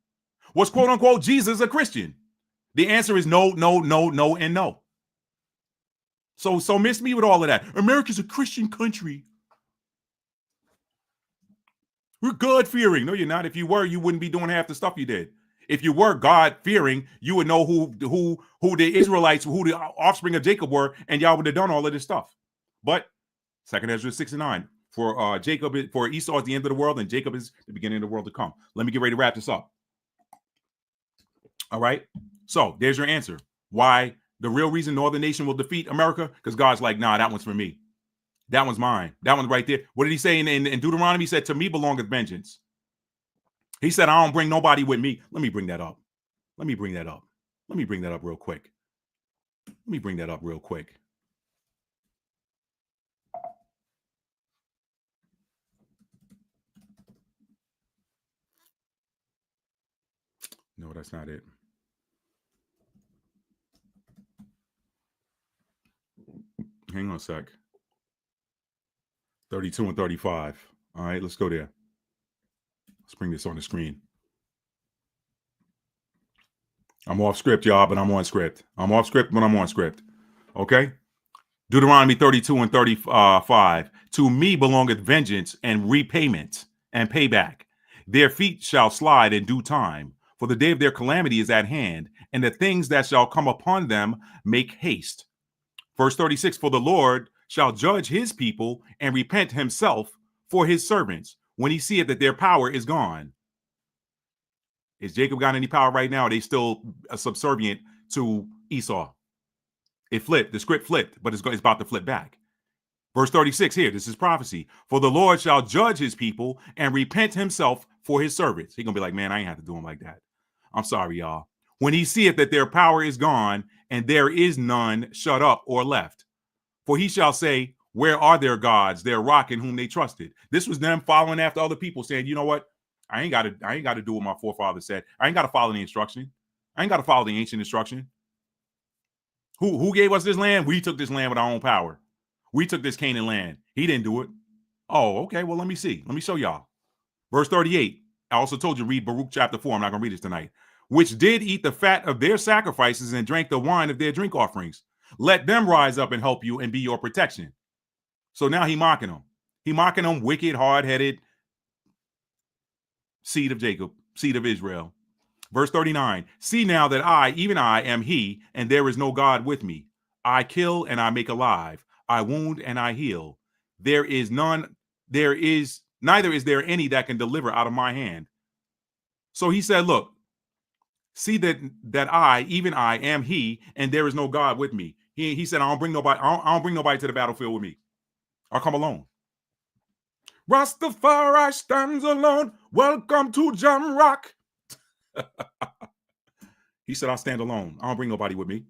Was quote unquote Jesus a Christian? The answer is no, no, no, no, and no. So miss me with all of that. America's a Christian country. We're God-fearing. No, you're not. If you were, you wouldn't be doing half the stuff you did. If you were God-fearing, you would know who the Israelites, who the offspring of Jacob were, and y'all would have done all of this stuff. But 2nd Ezra 6 and 9, for Esau is the end of the world, and Jacob is the beginning of the world to come. Let me get ready to wrap this up. All right. So there's your answer. Why the real reason no other nation will defeat America? Because God's like, nah, that one's for me. That one's mine. That one's right there. What did he say in Deuteronomy? He said, to me belongeth vengeance. He said, I don't bring nobody with me. Let me bring that up. Let me bring that up real quick. Let me bring that up real quick. No, that's not it. Hang on a sec. 32 and 35. All right, let's go there. Let's bring this on the screen. I'm off script, y'all, but I'm on script. I'm off script, but I'm on script. Okay? Deuteronomy 32 and 35. To me belongeth vengeance and repayment and payback. Their feet shall slide in due time, for the day of their calamity is at hand, and the things that shall come upon them make haste. Verse 36, for the Lord shall judge his people and repent himself for his servants when he seeth that their power is gone. Is Jacob got any power right now? Or are they still subservient to Esau? It flipped. The script flipped, but it's about to flip back. Verse 36 here, this is prophecy. For the Lord shall judge his people and repent himself for his servants. He's going to be like, man, I ain't have to do him like that. I'm sorry, y'all. When he seeth that their power is gone and there is none shut up or left. For he shall say, where are their gods, their rock in whom they trusted? This was them following after other people saying, you know what? I ain't got to do what my forefathers said. I ain't got to follow the instruction. I ain't got to follow the ancient instruction. Who gave us this land? We took this land with our own power. We took this Canaan land. He didn't do it. Oh, okay. Well, let me see. Let me show y'all. Verse 38. I also told you read Baruch chapter 4. I'm not going to read this tonight. Which did eat the fat of their sacrifices and drank the wine of their drink offerings. Let them rise up and help you and be your protection. So now he mocking them. He mocking them, wicked, hard-headed seed of Jacob, seed of Israel. Verse 39, see now that I, even I, am he, and there is no God with me. I kill and I make alive. I wound and I heal. Neither is there any that can deliver out of my hand. So he said, look, see that I, even I, am he, and there is no God with me. He said, I don't bring nobody to the battlefield with me. I'll come alone. Rastafari stands alone. Welcome to Jam Rock. He said, I'll stand alone. I don't bring nobody with me.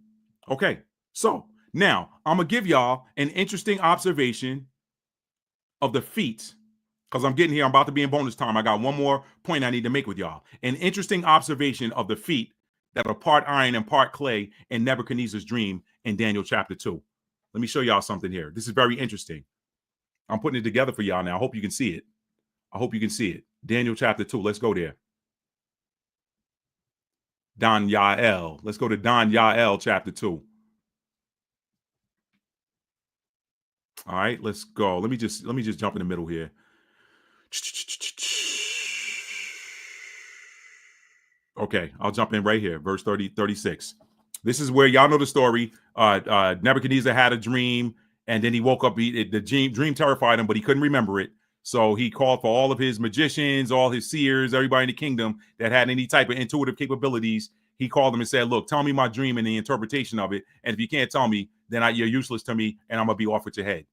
Okay, so now I'm going to give y'all an interesting observation of the feet, because I'm getting here. I'm about to be in bonus time. I got one more point I need to make with y'all. An interesting observation of the feet that are part iron and part clay in Nebuchadnezzar's dream in Daniel chapter 2. Let me show y'all something here. This is very interesting. I'm putting it together for y'all now. I hope you can see it. I hope you can see it. Daniel chapter 2. Let's go there. Don Yael. Let's go to Don Yael chapter 2. All right, let's go. Let me just jump in the middle here. Okay, I'll jump in right here. Verse 36. This is where y'all know the story. Nebuchadnezzar had a dream. And then he woke up, the dream terrified him, but he couldn't remember it. So he called for all of his magicians, all his seers, everybody in the kingdom that had any type of intuitive capabilities. He called them and said, look, tell me my dream and the interpretation of it. And if you can't tell me, then you're useless to me, and I'm going to be off with your head.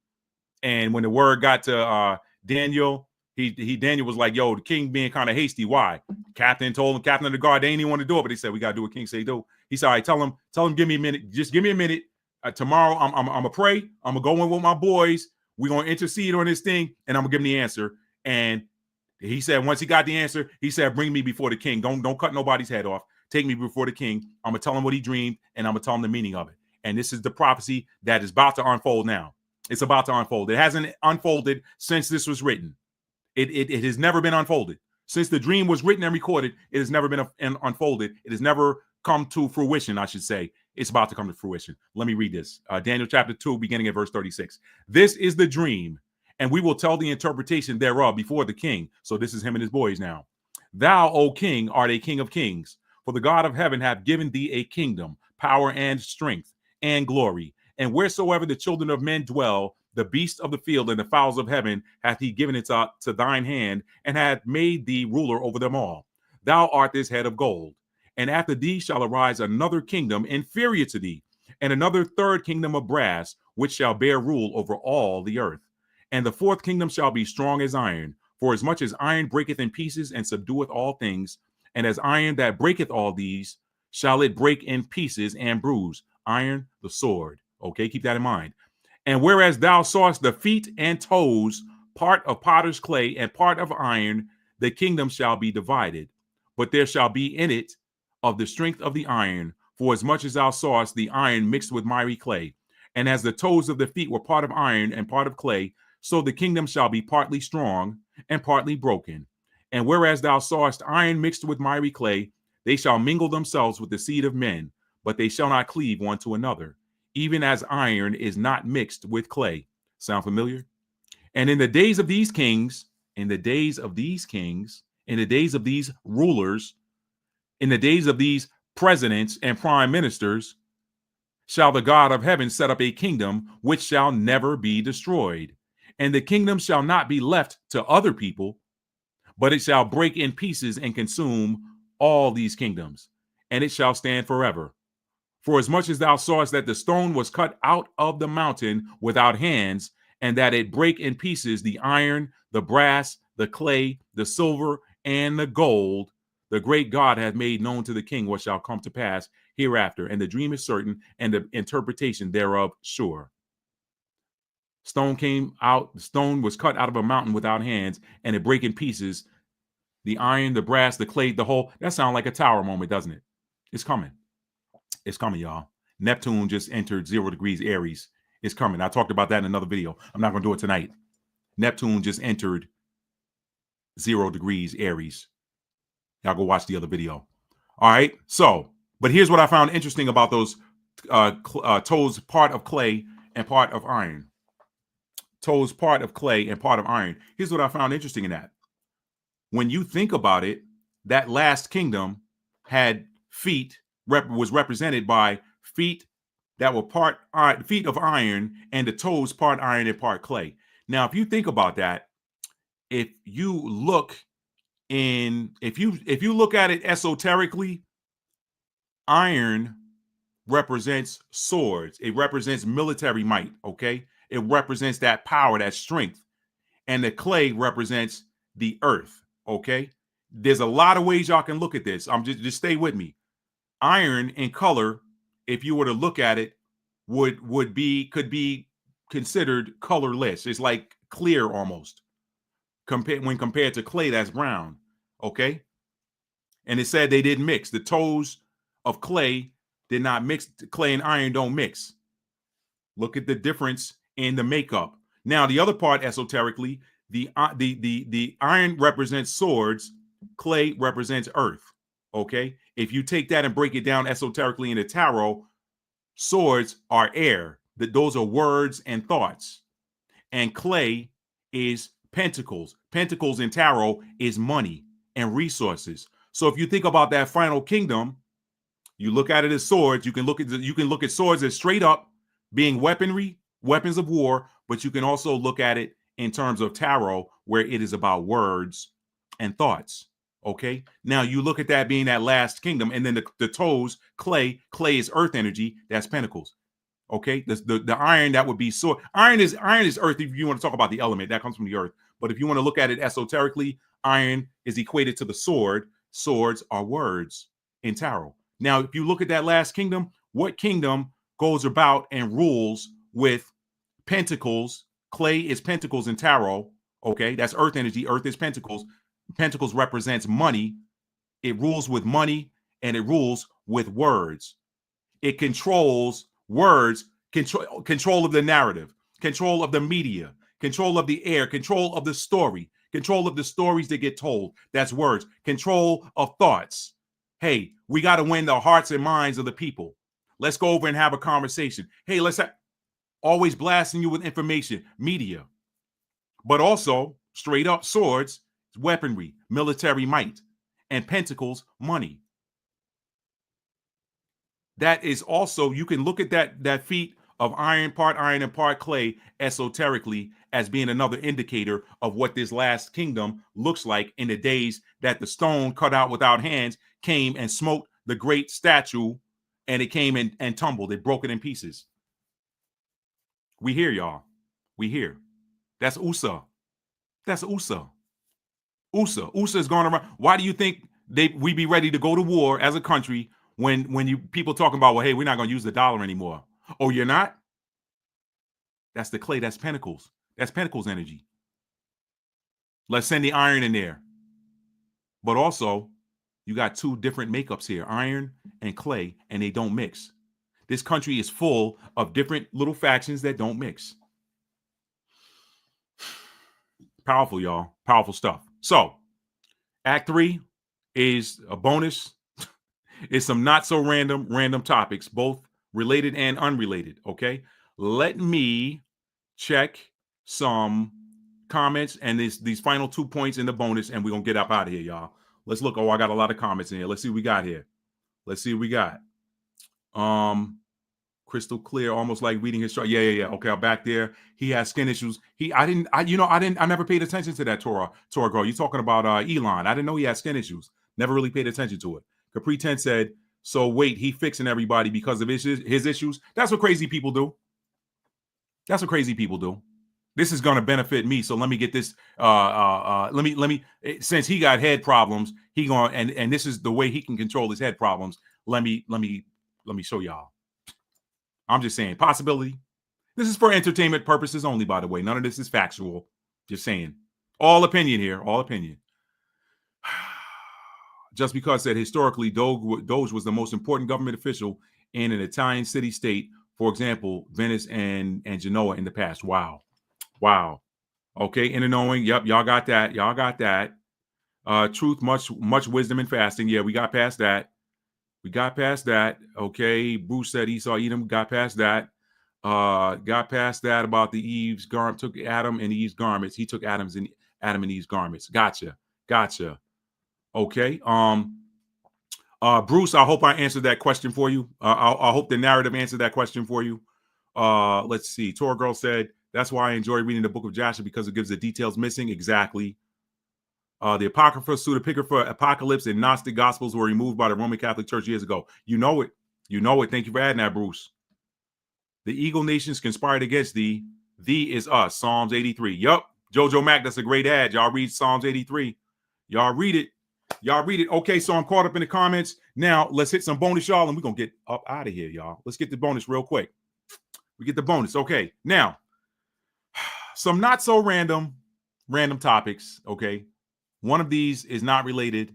And when the word got to Daniel, Daniel was like, yo, the king being kind of hasty. Why? Captain told him, captain of the guard, they ain't even want to do it, but he said, we got to do what king say do. He said, all right, tell him, give me a minute. Just give me a minute. Tomorrow, I'm gonna pray. I'm gonna go in with my boys. We're gonna intercede on this thing, and I'm gonna give him the answer. And he said, once he got the answer, he said, bring me before the king. Don't cut nobody's head off. Take me before the king. I'm gonna tell him what he dreamed, and I'm gonna tell him the meaning of it. And this is the prophecy that is about to unfold now. It's about to unfold. It hasn't unfolded since this was written. It has never been unfolded. Since the dream was written and recorded, it has never been unfolded. It has never come to fruition, I should say. It's about to come to fruition. Let me read this. Daniel chapter 2, beginning at verse 36. This is the dream, and we will tell the interpretation thereof before the king. So this is him and his boys now. Thou, O king, art a king of kings, for the God of heaven hath given thee a kingdom, power and strength and glory. And wheresoever the children of men dwell, the beasts of the field and the fowls of heaven hath he given it to thine hand, and hath made thee ruler over them all. Thou art this head of gold. And after thee shall arise another kingdom inferior to thee, and another third kingdom of brass, which shall bear rule over all the earth. And the fourth kingdom shall be strong as iron, for as much as iron breaketh in pieces and subdueth all things, and as iron that breaketh all these, shall it break in pieces and bruise iron, the sword. Okay, keep that in mind. And whereas thou sawest the feet and toes, part of potter's clay and part of iron, the kingdom shall be divided. But there shall be in it of the strength of the iron, for as much as thou sawest the iron mixed with miry clay. And as the toes of the feet were part of iron and part of clay, so the kingdom shall be partly strong and partly broken. And whereas thou sawest iron mixed with miry clay, they shall mingle themselves with the seed of men, but they shall not cleave one to another, even as iron is not mixed with clay. Sound familiar? And in the days of these kings, in the days of these kings, in the days of these rulers, in the days of these presidents and prime ministers, shall the God of heaven set up a kingdom which shall never be destroyed. And the kingdom shall not be left to other people, but it shall break in pieces and consume all these kingdoms, and it shall stand forever. For as much as thou sawest that the stone was cut out of the mountain without hands, and that it break in pieces the iron, the brass, the clay, the silver, and the gold, the great God hath made known to the king what shall come to pass hereafter, and the dream is certain, and the interpretation thereof sure. Stone came out, the stone was cut out of a mountain without hands, and it break in pieces the iron, the brass, the clay, the whole. That sounds like a tower moment, doesn't it? It's coming. It's coming, y'all. Neptune just entered 0 degrees Aries. It's coming. I talked about that in another video. I'm not going to do it tonight. Neptune just entered 0 degrees Aries. Y'all go watch the other video. All right. So, but here's what I found interesting about those toes, part of clay and part of iron. Toes, part of clay and part of iron. Here's what I found interesting in that. When you think about it, that last kingdom had feet, was represented by feet that were part feet of iron, and the toes part iron and part clay. Now, if you think about that, if you look at it esoterically, iron represents swords. It represents military might. Okay, it represents that power, that strength, and the clay represents the earth. Okay, there's a lot of ways y'all can look at this. Just stay with me. Iron in color, if you were to look at it, could be considered colorless. It's like clear almost when compared to clay that's brown. Okay, and it said they didn't mix. The toes of clay did not mix. Clay and iron don't mix. Look at the difference in the makeup. Now the other part esoterically, the iron represents swords, clay represents earth. Okay, if you take that and break it down esoterically in the tarot, swords are air. Those are words and thoughts, and clay is pentacles. Pentacles in tarot is money and resources. So if you think about that final kingdom, you look at it as swords. You can look at swords as straight up being weaponry, weapons of war, but you can also look at it in terms of tarot, where it is about words and thoughts. Okay, now you look at that being that last kingdom, and then the toes, clay is earth energy. That's pentacles. Okay, the iron, that would be sword. Iron is earth. If you want to talk about the element, that comes from the earth. But if you want to look at it esoterically, iron is equated to the sword. Swords are words in tarot. Now, if you look at that last kingdom, what kingdom goes about and rules with pentacles? Clay is pentacles in tarot. Okay, that's earth energy. Earth is pentacles. Pentacles represents money. It rules with money, and it rules with words. It controls words, control of the narrative, control of the media, control of the air, control of the story, control of the stories that get told. That's words. Control of thoughts. Hey, we got to win the hearts and minds of the people. Let's go over and have a conversation. Hey, always blasting you with information, media, but also straight up swords, weaponry, military might, and pentacles, money. That is also, you can look at that feat of iron and part clay esoterically as being another indicator of what this last kingdom looks like in the days that the stone cut out without hands came and smote the great statue, and it came and tumbled. It broke it in pieces. We hear, y'all. We hear. That's USA. That's USA. USA is going around. Why do you think we be ready to go to war as a country when you people talking about, well, hey, we're not going to use the dollar anymore. Oh, you're not? That's the clay. That's pentacles. That's pentacles energy. Let's send the iron in there. But also, you got two different makeups here, iron and clay, and they don't mix. This country is full of different little factions that don't mix. Powerful, y'all. Powerful stuff. So, Act 3 is a bonus. It's some not so random topics, both related and unrelated, okay? Let me check some comments and these final 2 points in the bonus, and we're going to get up out of here, y'all. Let's look. Oh, I got a lot of comments in here. Let's see what we got here. Let's see what we got. Crystal clear, almost like reading his chart. Yeah. Okay, I'm back there. He has skin issues. I never paid attention to that Torah girl. You talking about Elon. I didn't know he had skin issues. Never really paid attention to it. Capri 10 said, so wait, he fixing everybody because of his issues. That's what crazy people do. That's what crazy people do. This is going to benefit me. So let me get this. Let me. Since he got head problems, he going and this is the way he can control his head problems. Let me show y'all. I'm just saying, possibility. This is for entertainment purposes only, by the way. None of this is factual. Just saying. All opinion here. All opinion. Just because that historically Doge was the most important government official in an Italian city-state, for example, Venice and Genoa in the past. Wow. Okay, inner knowing. Yep, y'all got that. Truth, much wisdom in fasting. Yeah, we got past that. Okay, Bruce said Esau, Edom. Got past that. Got past that about the Eve's garment. Took Adam and Eve's garments. He took Adam and Eve's garments. Gotcha. Okay. Bruce, I hope I answered that question for you. I hope the narrative answered that question for you. Let's see. Torah Girl said, that's why I enjoy reading the book of Joshua, because it gives the details missing. Exactly. The Apocrypha, Pseudepigrapha, Apocalypse, and Gnostic Gospels were removed by the Roman Catholic Church years ago. You know it. Thank you for adding that, Bruce. The Eagle nations conspired against thee. Thee is us. Psalms 83. Yup. Jojo Mac, that's a great ad. Y'all read Psalms 83. Y'all read it. Okay, so I'm caught up in the comments. Now, let's hit some bonus, y'all, and we're going to get up out of here, y'all. Let's get the bonus real quick. We get the bonus. Okay, now, some not so random topics, okay? One of these is not related,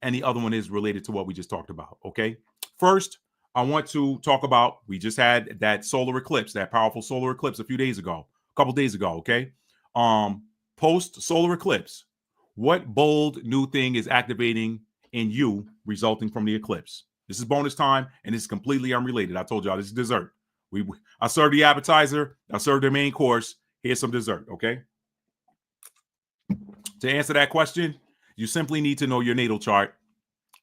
and the other one is related to what we just talked about, okay? First, I want to talk about, we just had that solar eclipse, that powerful solar eclipse a couple days ago, okay? Post-solar eclipse, what bold new thing is activating in you resulting from the eclipse? This is bonus time, and it's completely unrelated. I told y'all this is dessert. I served the appetizer. I served the main course. Here's some dessert, okay? To answer that question, you simply need to know your natal chart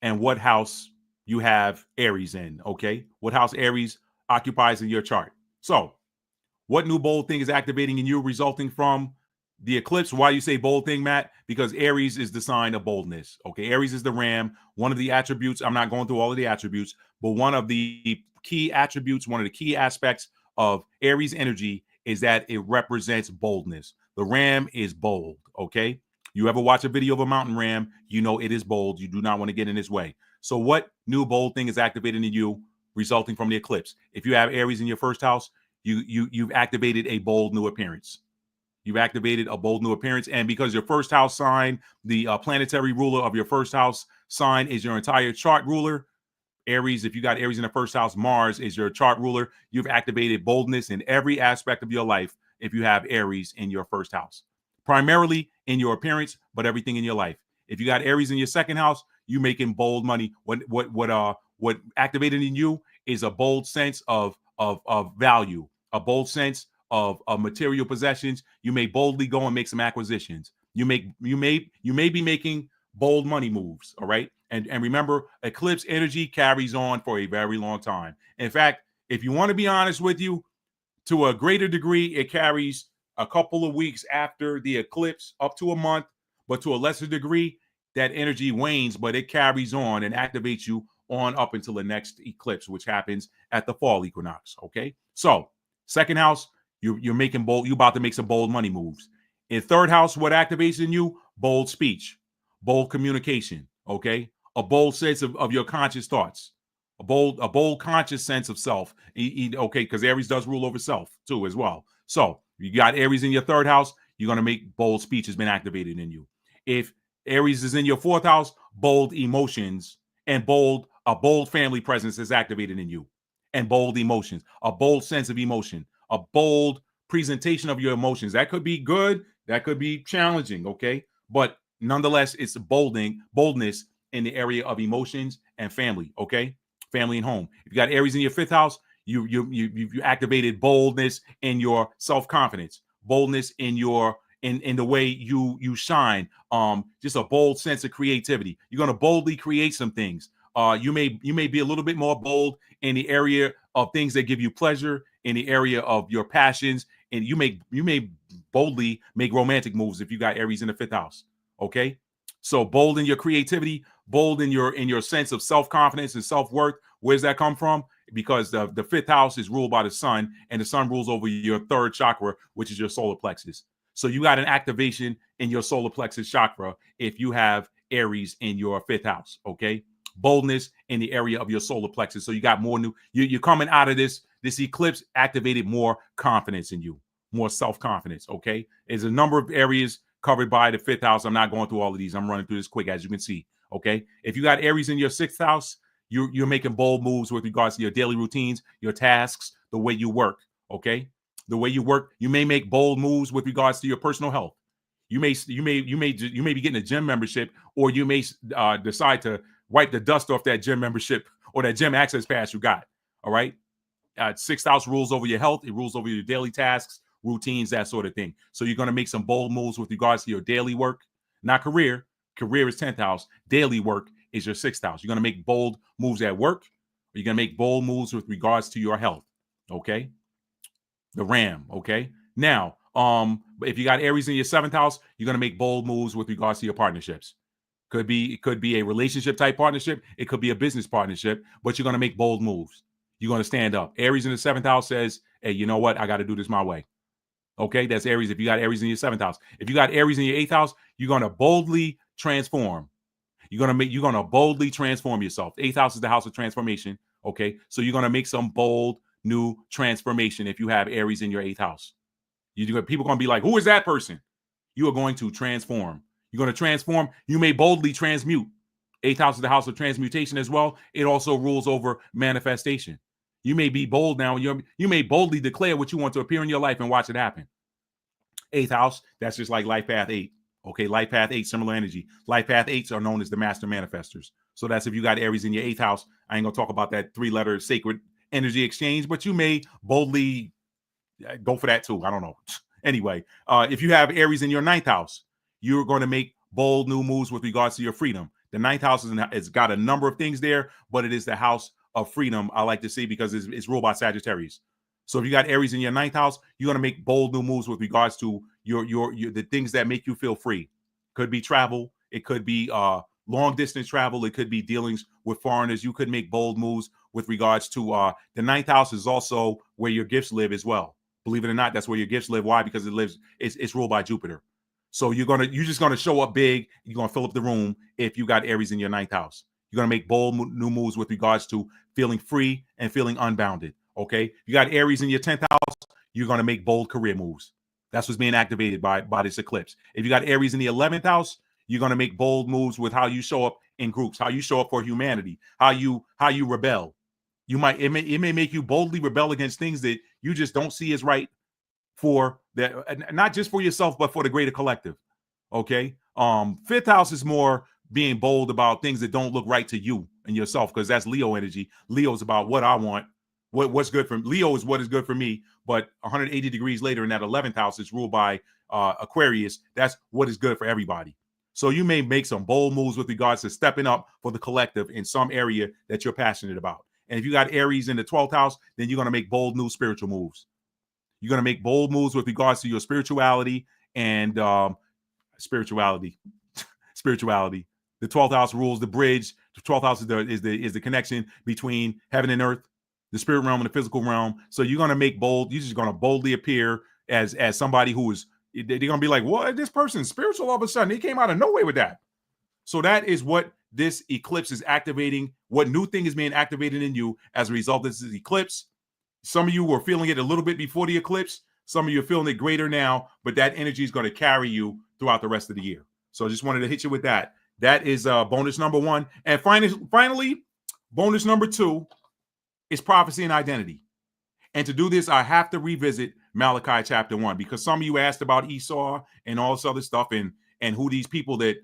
and what house you have Aries in, okay? What house Aries occupies in your chart. So, what new bold thing is activating in you resulting from the eclipse? Why you say bold thing, Matt? Because Aries is the sign of boldness, okay? Aries is the ram. One of the attributes, I'm not going through all of the attributes, but one of the key attributes, one of the key aspects of Aries energy is that it represents boldness. The ram is bold, okay? You ever watch a video of a mountain ram, you know it is bold. You do not want to get in its way. So what new bold thing is activated in you resulting from the eclipse? If you have Aries in your first house, you've activated a bold new appearance. You've activated a bold new appearance. And because your first house sign, the planetary ruler of your first house sign is your entire chart ruler, Aries, if you got Aries in the first house, Mars is your chart ruler. You've activated boldness in every aspect of your life if you have Aries in your first house. Primarily in your appearance, but everything in your life. If you got Aries in your second house, you making bold money. What activated in you is a bold sense of value, a bold sense of material possessions. You may boldly go and make some acquisitions. You may be making bold money moves. All right. And remember, eclipse energy carries on for a very long time. In fact, if you want to be honest with you, to a greater degree, it carries a couple of weeks after the eclipse, up to a month, but to a lesser degree, that energy wanes, but it carries on and activates you on up until the next eclipse, which happens at the fall equinox. Okay. So second house, you're making bold, you're about to make some bold money moves. In third house, what activates in you? Bold speech, bold communication. Okay. A bold sense of your conscious thoughts. a bold conscious sense of self. Okay, because Aries does rule over self too as well. So you got Aries in your third house, you're going to make bold speech has been activated in you. If Aries is in your fourth house, bold emotions and a bold family presence is activated in you, and bold emotions, a bold sense of emotion, a bold presentation of your emotions. That could be good, that could be challenging, okay? But nonetheless, it's boldness in the area of emotions and family, okay? Family and home. If you got Aries in your fifth house, you activated boldness in your self-confidence, boldness in your in the way you shine, just a bold sense of creativity. You're going to boldly create some things. You may be a little bit more bold in the area of things that give you pleasure, in the area of your passions, and you may boldly make romantic moves if you got Aries in the fifth house. Okay, so bold in your creativity, bold in your sense of self-confidence and self-worth. Where's that come from? Because the fifth house is ruled by the sun, and the sun rules over your third chakra, which is your solar plexus. So you got an activation in your solar plexus chakra if you have Aries in your fifth house. Okay, boldness in the area of your solar plexus. So you got more you're coming out of this eclipse activated more confidence in you, more self-confidence. Okay, there's a number of areas covered by the fifth house. I'm not going through all of these. I'm running through this quick, as you can see. Okay, if you got Aries in your sixth house, you're making bold moves with regards to your daily routines, your tasks, the way you work. Okay, the way you work, you may make bold moves with regards to your personal health. You may be getting a gym membership, or you may decide to wipe the dust off that gym membership or that gym access pass you got. All right. Sixth house rules over your health. It rules over your daily tasks, routines, that sort of thing. So you're going to make some bold moves with regards to your daily work, not career. Career is 10th house. Daily work is your sixth house. You're going to make bold moves at work, or you're going to make bold moves with regards to your health. Okay. The Ram. Okay. Now, if you got Aries in your seventh house, you're going to make bold moves with regards to your partnerships. It could be a relationship type partnership. It could be a business partnership, but you're going to make bold moves. You're going to stand up. Aries in the seventh house says, hey, you know what? I got to do this my way. Okay. That's Aries. If you got Aries in your seventh house, if you got Aries in your eighth house, you're going to boldly transform. You're going to boldly transform yourself. The eighth house is the house of transformation. Okay. So you're going to make some bold new transformation if you have Aries in your eighth house. People are going to be like, who is that person? You are going to transform. You're going to transform. You may boldly transmute. Eighth house is the house of transmutation as well. It also rules over manifestation. You may be bold now. You may boldly declare what you want to appear in your life and watch it happen. Eighth house, that's just like life path 8. Okay, life path 8, similar energy. Life path 8s are known as the master manifestors. So that's if you got Aries in your eighth house. I ain't going to talk about that 3-letter sacred energy exchange, but you may boldly go for that too. I don't know. Anyway, if you have Aries in your ninth house, you're going to make bold new moves with regards to your freedom. The ninth house it's got a number of things there, but it is the house of freedom, I like to see, because it's ruled by Sagittarius. So if you got Aries in your ninth house, you're going to make bold new moves with regards to your the things that make you feel free. Could be travel. It could be long distance travel. It could be dealings with foreigners. You could make bold moves with regards to the ninth house is also where your gifts live as well. Believe it or not, that's where your gifts live. Why? Because it's ruled by Jupiter. So you're just gonna show up big. You're gonna fill up the room if you got Aries in your ninth house. You're gonna make bold new moves with regards to feeling free and feeling unbounded. Okay, you got Aries in your 10th house. You're gonna make bold career moves. That's what's being activated by this eclipse. If you got Aries in the 11th house, you're gonna make bold moves with how you show up in groups, how you show up for humanity, how you rebel. It may make you boldly rebel against things that you just don't see as right for that, not just for yourself, but for the greater collective. Okay. Fifth house is more being bold about things that don't look right to you and yourself, because that's Leo energy. Leo's about what I want, what's good for Leo is what is good for me. But 180 degrees later in that 11th house is ruled by Aquarius. That's what is good for everybody. So you may make some bold moves with regards to stepping up for the collective in some area that you're passionate about. And if you got Aries in the 12th house, then you're going to make bold new spiritual moves. You're going to make bold moves with regards to your spirituality and spirituality. The 12th house rules the bridge. The 12th house is the connection between heaven and earth, the spirit realm and the physical realm. So you're going to make bold. You're just going to boldly appear as somebody who is. They're going to be like, what? This person's spiritual all of a sudden. They came out of nowhere with that. So that is what this eclipse is activating what new thing is being activated in you as a result of this eclipse. Some of you were feeling it a little bit before the eclipse. Some of you are feeling it greater now, but that energy is going to carry you throughout the rest of the year. So I just wanted to hit you with that. That is bonus number one. And finally, bonus number two is prophecy and identity. And to do this, I have to revisit Malachi chapter 1, because some of you asked about Esau and all this other stuff, and who these people that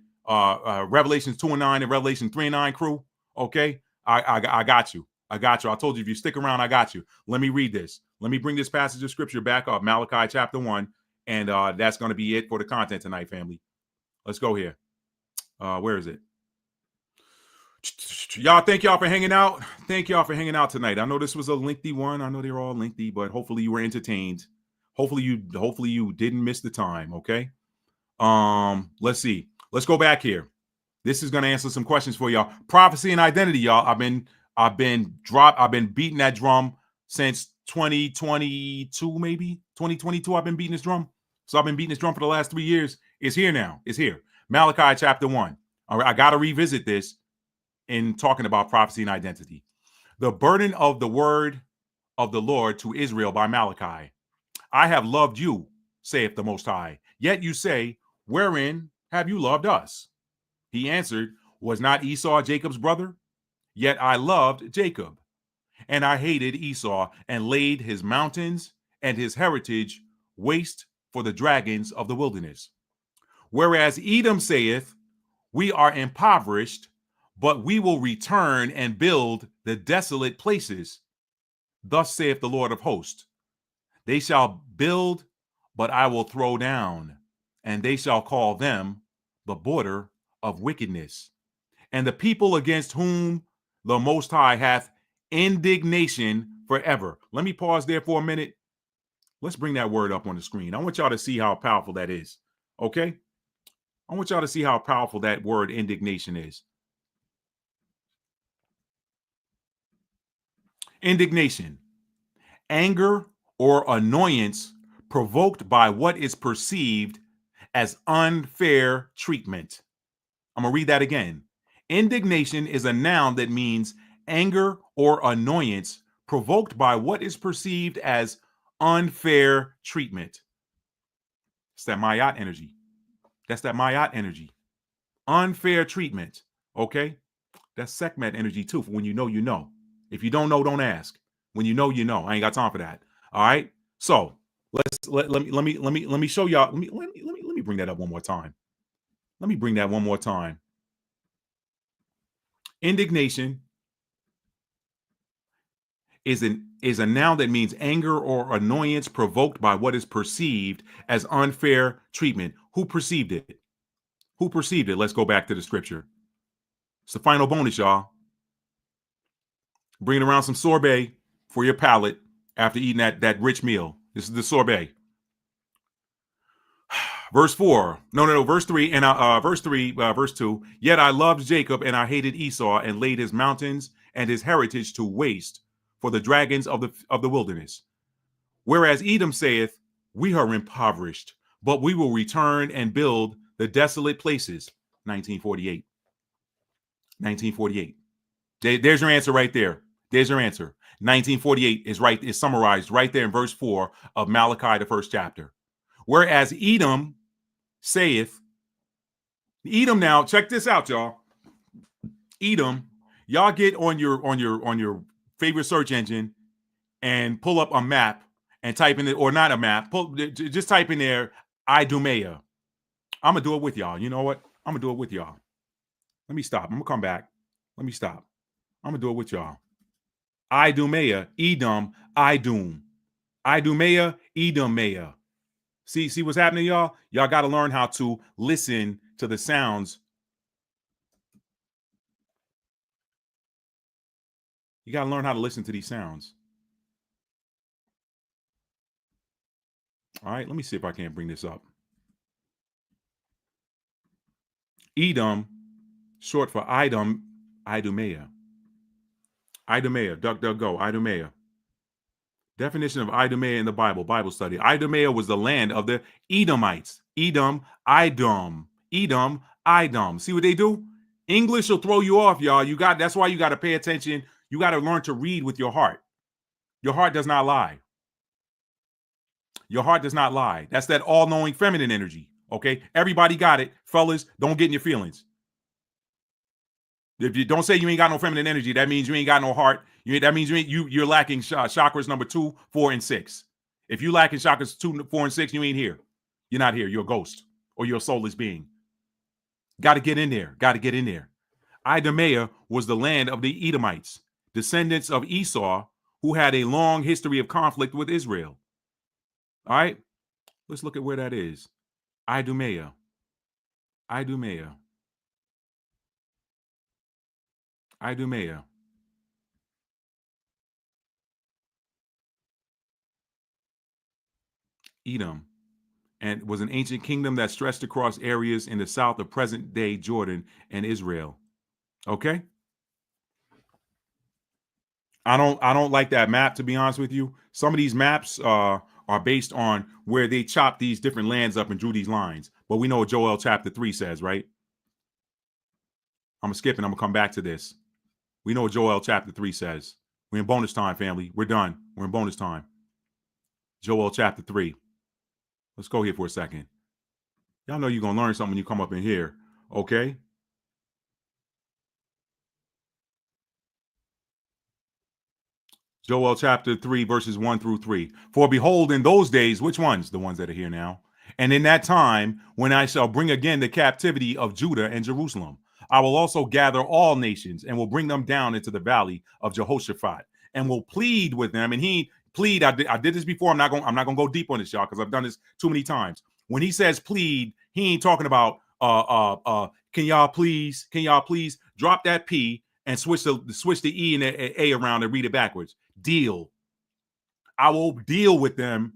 Revelations 2 and 9 and Revelation 3 and 9 crew. Okay, I got you. I got you. I told you, if you stick around, I got you. Let me read this. Let me bring this passage of scripture back up, Malachi chapter 1, and that's going to be it for the content tonight, family. Let's go here. Where is it? Y'all, thank y'all for hanging out. Thank y'all for hanging out tonight. I know this was a lengthy one. I know they're all lengthy, but hopefully you were entertained. Hopefully you didn't miss the time. Okay. Let's see. Let's go back here. This is going to answer some questions for y'all. Prophecy and identity, y'all. I've been beating that drum since 2022, maybe 2022. I've been beating this drum. So I've been beating this drum for the last 3 years. It's here now. It's here. Malachi chapter 1. All right. I got to revisit this in talking about prophecy and identity. The burden of the word of the Lord to Israel by Malachi. I have loved you, saith the Most High. Yet you say, wherein have you loved us? He answered, was not Esau Jacob's brother? Yet I loved Jacob, and I hated Esau, and laid his mountains and his heritage waste for the dragons of the wilderness. Whereas Edom saith, we are impoverished, but we will return and build the desolate places. Thus saith the Lord of hosts, they shall build, but I will throw down, and they shall call them the border of wickedness, and the people against whom the Most High hath indignation forever. Let me pause there for a minute. Let's bring that word up on the screen. I want y'all to see how powerful that is. Okay? I want y'all to see how powerful that word indignation is. Indignation, anger or annoyance provoked by what is perceived as unfair treatment. I'm going to read that again. Indignation is a noun that means anger or annoyance provoked by what is perceived as unfair treatment. It's that Mayat energy. That's that Mayat energy. Unfair treatment. Okay? That's Sekhmet energy too. For when you know, you know. If you don't know, don't ask. When you know, you know. I ain't got time for that. All right. So let me show y'all. Let me bring that up one more time. Let me bring that one more time. Indignation is a noun that means anger or annoyance provoked by what is perceived as unfair treatment. Who perceived it? Who perceived it? Let's go back to the scripture. It's the final bonus, y'all. Bringing around some sorbet for your palate after eating that rich meal. This is the sorbet. Verse 4. No. Verse 3. And verse 2. Yet I loved Jacob and I hated Esau, and laid his mountains and his heritage to waste for the dragons of the wilderness. Whereas Edom saith, we are impoverished, but we will return and build the desolate places. 1948. 1948. There's your answer right there. There's your answer. 1948 is right. Is summarized right there in verse 4 of Malachi, the first chapter. Whereas Edom saith, Edom now, check this out, y'all. Edom, y'all get on your favorite search engine and pull up a map and type in it, or not a map, just type in there Idumea. I'm gonna do it with y'all. You know what? I'm gonna do it with y'all. Let me stop. I'm gonna come back. Let me stop. I'm gonna do it with y'all. Idumea, Edom, Idum. Idumea, Edomea. See what's happening, y'all? Y'all got to learn how to listen to the sounds. You got to learn how to listen to these sounds. All right, let me see if I can't bring this up. Edom, short for Idum, Idumea. Idumea, duck, go, Idumea. Definition of Idumea in the Bible study. Idumea was the land of the Edomites. Edom. See what they do? English will throw you off, y'all. That's why you got to pay attention. You got to learn to read with your heart. Your heart does not lie. Your heart does not lie. That's that all-knowing feminine energy. Okay, everybody got it, fellas. Don't get in your feelings. If you don't say you ain't got no feminine energy, that means you ain't got no heart. That means you're lacking chakras number 2, 4, and 6. If you lacking chakras 2, 4, and 6, you ain't here. You're not here. You're a ghost or you're a soulless being. Got to get in there. Got to get in there. Idumea was the land of the Edomites, descendants of Esau, who had a long history of conflict with Israel. All right, let's look at where that is. Idumea. Idumea. Idumea. Edom, and was an ancient kingdom that stretched across areas in the south of present-day Jordan and Israel. Okay? I don't like that map, to be honest with you. Some of these maps are based on where they chopped these different lands up and drew these lines. But we know what Joel chapter 3 says, right? I'm skipping. I'm going to come back to this. We know what Joel chapter 3 says. We're in bonus time, family. We're done. We're in bonus time. Joel chapter 3. Let's go here for a second. Y'all know you're going to learn something when you come up in here, okay? Joel chapter 3, verses 1 through 3. For behold, in those days, which ones? The ones that are here now. And in that time, when I shall bring again the captivity of Judah and Jerusalem, I will also gather all nations and will bring them down into the valley of Jehoshaphat and will plead with them. And he plead. I did this before. I'm not gonna go deep on this, y'all, because I've done this too many times. When he says plead, he ain't talking about can y'all please drop that P and switch the E and the A around and read it backwards. Deal. I will deal with them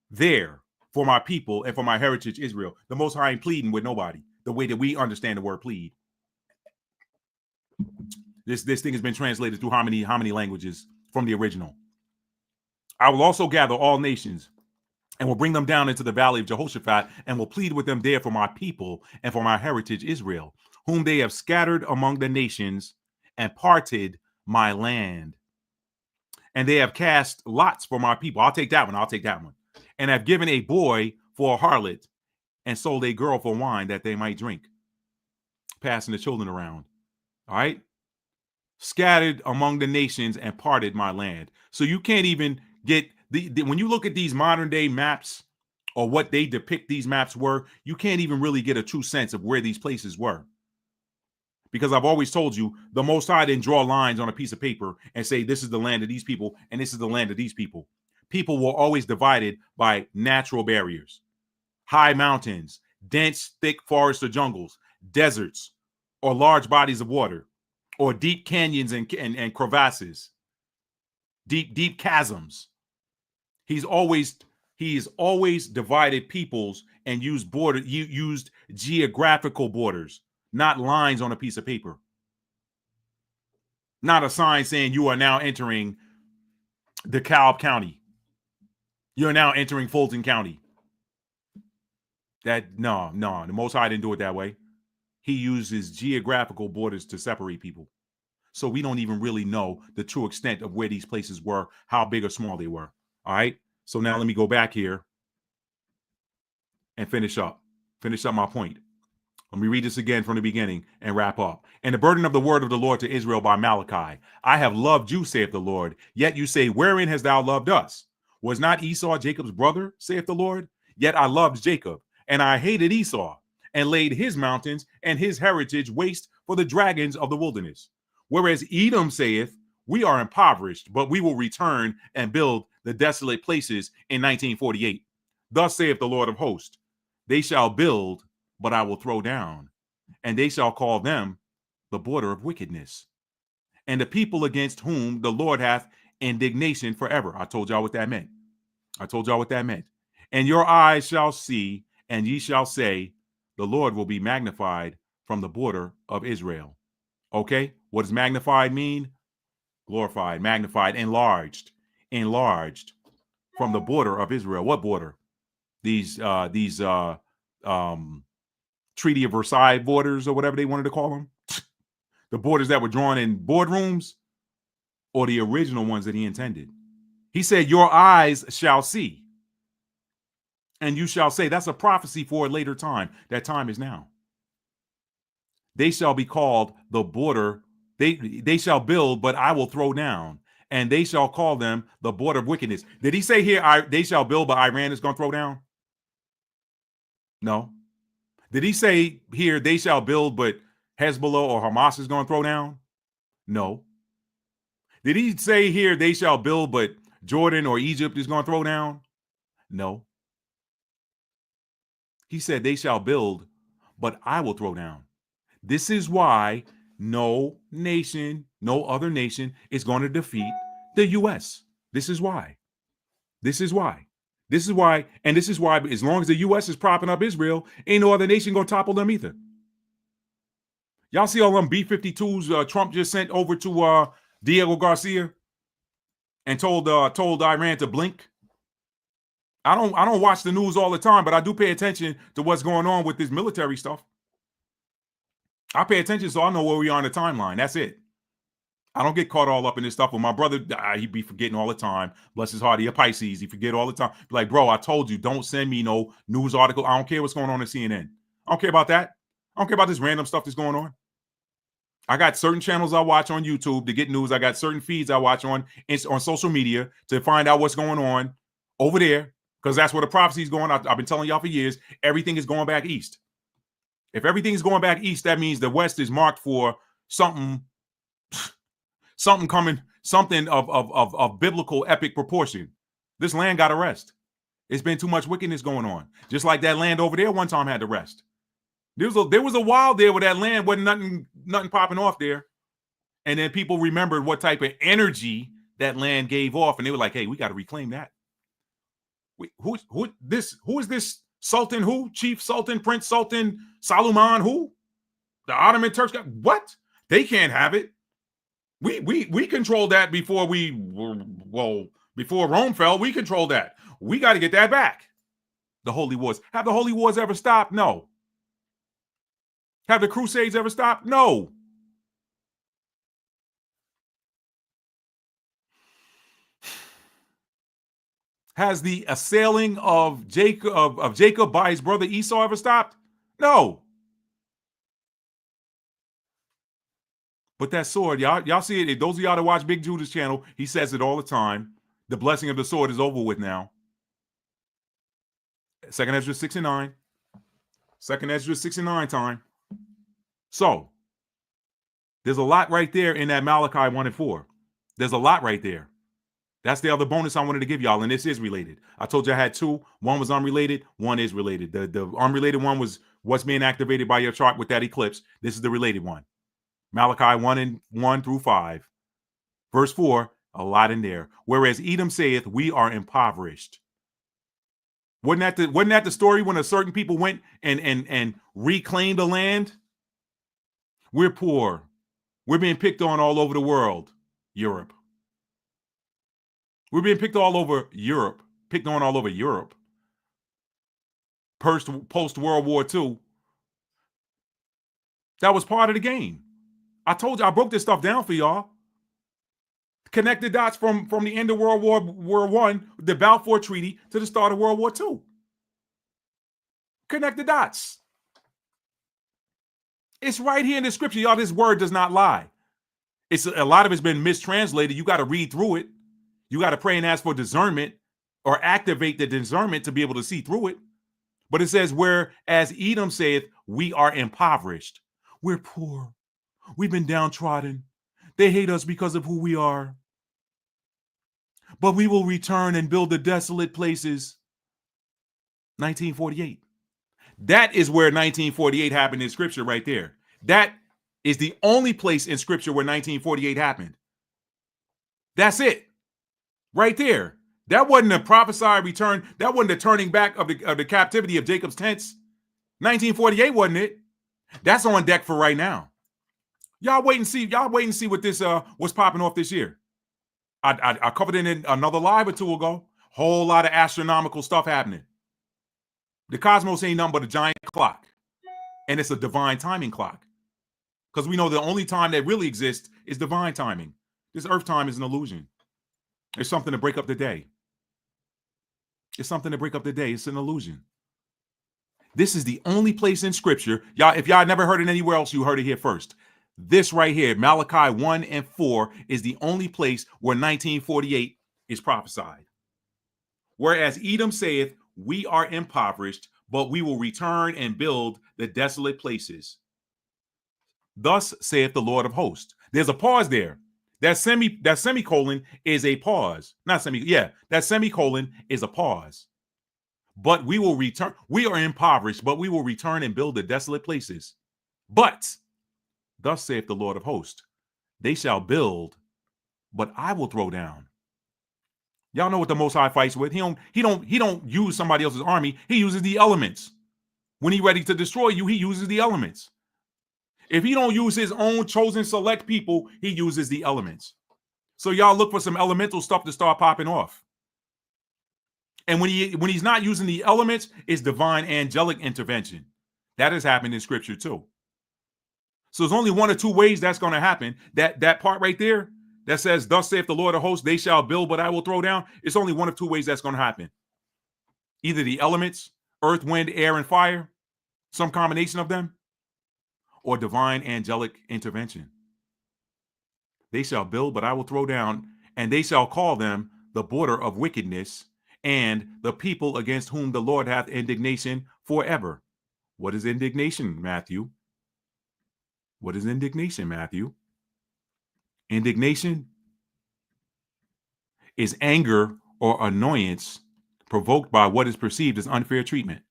there for my people and for my heritage Israel. The Most High ain't pleading with nobody the way that we understand the word plead. This thing has been translated through how many languages from the original. I will also gather all nations and will bring them down into the valley of Jehoshaphat and will plead with them there for my people and for my heritage Israel, whom they have scattered among the nations and parted my land. And they have cast lots for my people. I'll take that one. And have given a boy for a harlot and sold a girl for wine that they might drink. Passing the children around. All right. Scattered among the nations and parted my land. So you can't even get when you look at these modern day maps or what they depict these maps were, you can't even really get a true sense of where these places were. Because I've always told you, the Most High didn't draw lines on a piece of paper and say, this is the land of these people and this is the land of these people. People were always divided by natural barriers, high mountains, dense, thick forests or jungles, deserts, or large bodies of water, or deep canyons and crevasses, deep chasms. He's always divided peoples and used geographical borders, not lines on a piece of paper. Not a sign saying you are now entering DeKalb County. You're now entering Fulton County. No, the Most High didn't do it that way. He uses geographical borders to separate people. So we don't even really know the true extent of where these places were, how big or small they were. All right. So now let me go back here and finish up my point. Let me read this again from the beginning and wrap up. And the burden of the word of the Lord to Israel by Malachi. I have loved you, saith the Lord. Yet you say, wherein hast thou loved us? Was not Esau Jacob's brother, saith the Lord? Yet I loved Jacob, and I hated Esau, and laid his mountains and his heritage waste for the dragons of the wilderness. Whereas Edom saith, we are impoverished, but we will return and build the desolate places in 1948. Thus saith the Lord of hosts, they shall build, but I will throw down, and they shall call them the border of wickedness, and the people against whom the Lord hath indignation forever. I told y'all what that meant. And your eyes shall see, and ye shall say, the Lord will be magnified from the border of Israel. Okay, what does magnified mean? Glorified, magnified, enlarged from the border of Israel. What border? These Treaty of Versailles borders, or whatever they wanted to call them. The borders that were drawn in boardrooms or the original ones that he intended. He said, your eyes shall see and you shall say. That's a prophecy for a later time. That time is now. They shall be called the border. They shall build, but I will throw down. And they shall call them the border of wickedness. Did he say here, they shall build, but Iran is going to throw down? No. Did he say here, they shall build, but Hezbollah or Hamas is going to throw down? No. Did he say here, they shall build, but Jordan or Egypt is going to throw down? No. He said, they shall build, but I will throw down. This is why no nation, no other nation is going to defeat the U.S. This is why. This is why. This is why. And this is why, as long as the U.S. is propping up Israel, ain't no other nation going to topple them either. Y'all see all them B-52s Trump just sent over to Diego Garcia and told Iran to blink? I don't watch the news all the time, but I do pay attention to what's going on with this military stuff. I pay attention so I know where we are on the timeline. That's it. I don't get caught all up in this stuff. With my brother, he be forgetting all the time. Bless his heart, he a Pisces. He forget all the time. Like, bro, I told you, don't send me no news article. I don't care what's going on in CNN. I don't care about that. I don't care about this random stuff that's going on. I got certain channels I watch on YouTube to get news. I got certain feeds I watch on social media to find out what's going on over there, because that's where the prophecy is going. I've been telling y'all for years, everything is going back east. If everything is going back east, that means the West is marked for something coming, something of biblical epic proportion. This land got to rest. It's been too much wickedness going on. Just like that land over there one time had to rest. There was a while there where that land wasn't nothing popping off there. And then people remembered what type of energy that land gave off. And they were like, hey, we got to reclaim that. Wait, who is this Sultan? Who? Chief Sultan, Prince Sultan, Salman? Who? The Ottoman Turks? What? They can't have it. We controlled that before before Rome fell. We controlled that. We got to get that back. The Holy Wars. Have the Holy Wars ever stopped? No. Have the Crusades ever stopped? No. Has the assailing of Jacob by his brother Esau ever stopped? No. But that sword, y'all see it. Those of y'all that watch Big Judah's channel, he says it all the time. The blessing of the sword is over with now. 2nd Ezra 69. 2nd Ezra 69 time. So, there's a lot right there in that Malachi 1 and 4. There's a lot right there. That's the other bonus I wanted to give y'all, and this is related. I told you I had two. One was unrelated. One is related. The unrelated one was what's being activated by your chart with that eclipse. This is the related one. Malachi 1 through 5. Verse 4, a lot in there. Whereas Edom saith, we are impoverished. Wasn't that the story when a certain people went and reclaimed the land? We're poor. We're being picked on all over the world. Europe. We're being picked on all over Europe. Post World War II. That was part of the game. I told you, I broke this stuff down for y'all. Connect the dots from the end of World War I, the Balfour Treaty, to the start of World War II. Connect the dots. It's right here in the scripture, y'all. This word does not lie. A lot of it's been mistranslated. You got to read through it. You got to pray and ask for discernment or activate the discernment to be able to see through it. But it says, whereas Edom saith, we are impoverished. We're poor. We've been downtrodden. They hate us because of who we are. But we will return and build the desolate places. 1948. That is where 1948 happened in scripture right there. That is the only place in scripture where 1948 happened. That's it. Right there. That wasn't a prophesied return. That wasn't the turning back of the captivity of Jacob's tents. 1948 wasn't it? That's on deck for right now. Y'all wait and see. What this what's popping off this year. I covered it in another live or two ago. Whole lot of astronomical stuff happening. The cosmos ain't nothing but a giant clock, and it's a divine timing clock. because we know the only time that really exists is divine timing. This earth time is an illusion. It's something to break up the day. It's something to break up the day. It's an illusion. This is the only place in scripture, y'all, if y'all never heard it anywhere else, you heard it here first. This right here, Malachi 1 and 4, is the only place where 1948 is prophesied. Whereas Edom saith, we are impoverished, but we will return and build the desolate places. Thus saith the Lord of hosts. There's a pause there. That semicolon is a pause. That semicolon is a pause. But we will return. We are impoverished, but we will return and build the desolate places. But thus saith the Lord of hosts, they shall build, but I will throw down. Y'all know what the Most High fights with. He don't use somebody else's army. He uses the elements. When he's ready to destroy you, he uses the elements. If he don't use his own chosen select people, he uses the elements. So y'all look for some elemental stuff to start popping off. And when he's not using the elements, it's divine angelic intervention. That has happened in scripture too. So there's only one or two ways that's going to happen. That part right there that says, thus saith the Lord of hosts, they shall build, but I will throw down. It's only one of two ways that's going to happen. Either the elements, earth, wind, air, and fire, some combination of them, or divine angelic intervention. They shall build, but I will throw down, and they shall call them the border of wickedness, and the people against whom the Lord hath indignation forever. What is indignation, Matthew? What is indignation, Matthew? Indignation is anger or annoyance provoked by what is perceived as unfair treatment.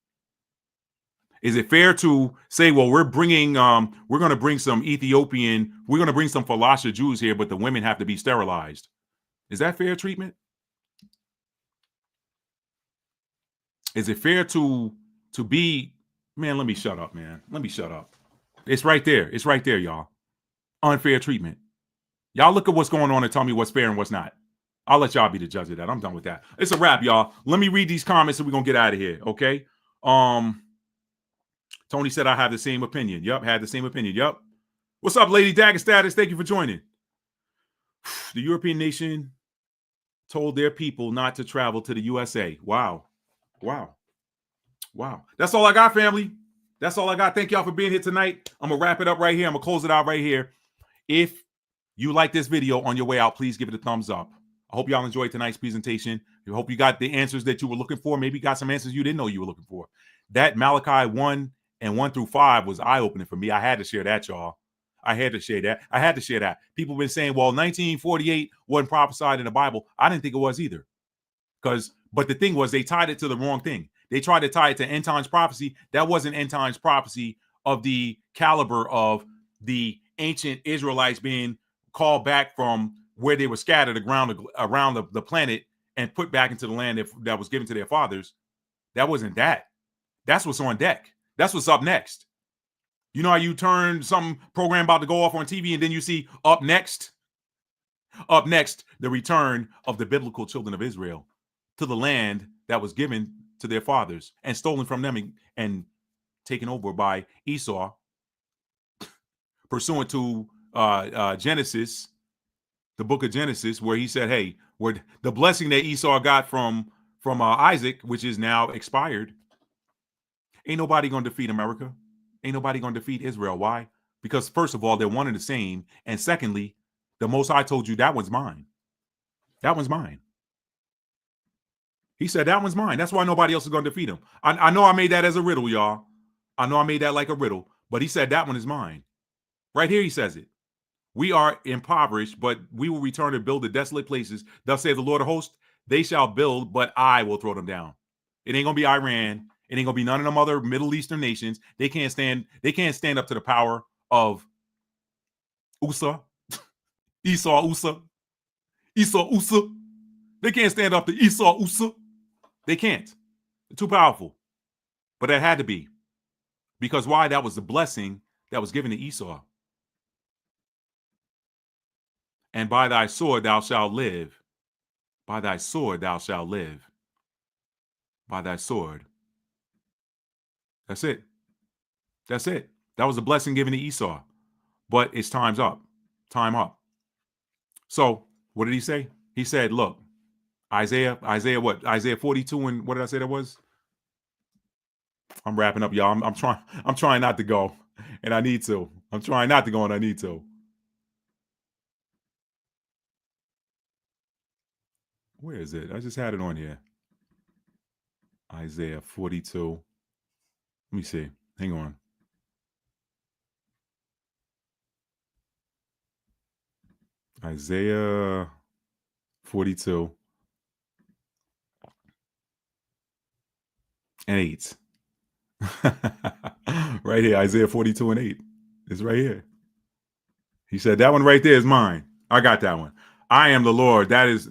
Is it fair to say, well, we're going to bring some Falasha Jews here, but the women have to be sterilized? Is that fair treatment? Is it fair to be, man, let me shut up, man. Let me shut up. It's right there. It's right there, y'all. Unfair treatment. Y'all look at what's going on and tell me what's fair and what's not. I'll let y'all be the judge of that. I'm done with that. It's a wrap, y'all. Let me read these comments and we're going to get out of here, okay? Tony said I have the same opinion. Yep, had the same opinion. Yep. What's up, Lady Dagger Status? Thank you for joining. The European nation told their people not to travel to the USA. Wow. Wow. Wow. That's all I got, family. That's all I got. Thank y'all for being here tonight. I'm going to wrap it up right here. I'm going to close it out right here. If you like this video on your way out, please give it a thumbs up. I hope y'all enjoyed tonight's presentation. I hope you got the answers that you were looking for. Maybe got some answers you didn't know you were looking for. That Malachi 1 and 1 through 5 was eye-opening for me. I had to share that, y'all. I had to share that. People have been saying, well, 1948 wasn't prophesied in the Bible. I didn't think it was either. But the thing was, they tied it to the wrong thing. They tried to tie it to end times prophecy. That wasn't end times prophecy of the caliber of the ancient Israelites being called back from where they were scattered around the planet and put back into the land that was given to their fathers. That wasn't that. That's what's on deck. That's what's up next. You know how you turn some program about to go off on TV and then you see up next, the return of the biblical children of Israel to the land that was given to their fathers and stolen from them and taken over by Esau, pursuant to Genesis, the book of Genesis, where he said, hey, where the blessing that Esau got from Isaac, which is now expired, ain't nobody going to defeat America. Ain't nobody going to defeat Israel. Why? Because first of all, they're one and the same. And secondly, the Most High told you that one's mine. That one's mine. He said that one's mine. That's why nobody else is going to defeat him. I know I made that as a riddle, y'all. I know I made that like a riddle, but he said that one is mine. Right here he says it. We are impoverished, but we will return and build the desolate places. Thus saith the Lord of hosts, they shall build, but I will throw them down. It ain't going to be Iran. It ain't going to be none of them other Middle Eastern nations. They can't stand up to the power of Esau. They can't stand up to Esau. They can't. They're too powerful. But that had to be. Because why? That was the blessing that was given to Esau. And by thy sword thou shalt live. By thy sword thou shalt live. By thy sword. That's it. That's it. That was a blessing given to Esau. but it's time's up. Time up. So what did he say? He said, look, Isaiah what? Isaiah 42 and what did I say that was? I'm wrapping up, y'all. I'm trying not to go, and I need to. I'm trying not to go, and I need to. Where is it? I just had it on here. Isaiah 42. Let me see. Hang on. Isaiah 42 and 8. Right here, Isaiah 42 and 8. It's right here. He said, that one right there is mine. I got that one. I am the Lord. That is,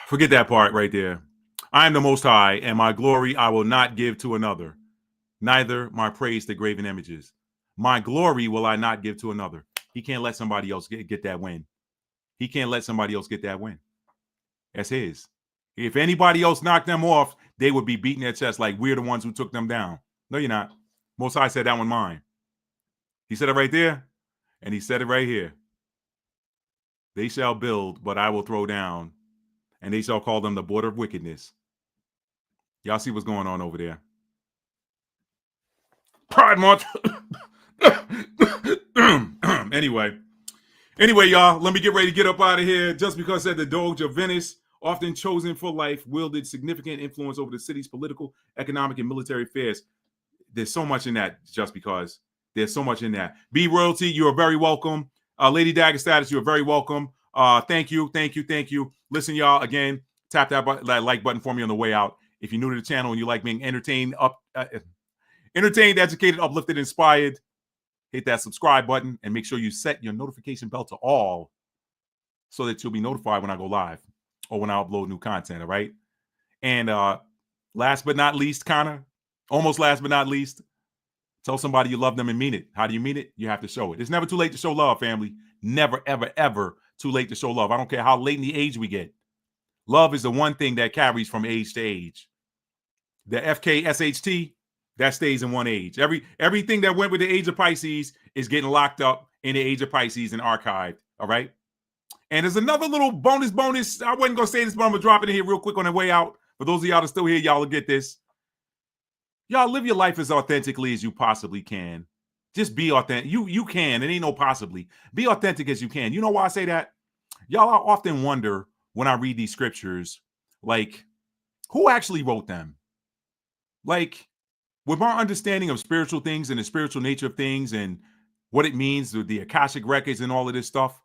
forget that part right there. I am the Most High, and my glory I will not give to another, neither my praise to graven images. My glory will I not give to another. He can't let somebody else get that win. He can't let somebody else get that win. That's his. If anybody else knocked them off, they would be beating their chest like we're the ones who took them down. No, you're not. Most High said that one mine. He said it right there, and he said it right here. They shall build, but I will throw down, and they shall call them the border of wickedness. Y'all see what's going on over there. Pride Month. Anyway, y'all, let me get ready to get up out of here. Just because said the Doge of Venice, often chosen for life, wielded significant influence over the city's political, economic, and military affairs. There's so much in that, just because. There's so much in that. B Royalty, you are very welcome. Lady Dagger Status, you are very welcome. Thank you. Listen, y'all, again, tap that like button for me on the way out. If you're new to the channel and you like being entertained, educated, uplifted, inspired, hit that subscribe button and make sure you set your notification bell to all so that you'll be notified when I go live or when I upload new content, all right? And last but not least, almost last but not least, tell somebody you love them and mean it. How do you mean it? You have to show it. It's never too late to show love, family. Never, ever, ever too late to show love. I don't care how late in the age we get. Love is the one thing that carries from age to age. The FKSHT, that stays in one age. Everything that went with the age of Pisces is getting locked up in the age of Pisces and archived, all right? And there's another little bonus. I wasn't going to say this, but I'm going to drop it in here real quick on the way out. For those of y'all that are still here, y'all will get this. Y'all live your life as authentically as you possibly can. Just be authentic. You can. It ain't no possibly. Be authentic as you can. You know why I say that? Y'all often wonder when I read these scriptures, like, who actually wrote them? Like, with my understanding of spiritual things and the spiritual nature of things and what it means with the Akashic records and all of this stuff,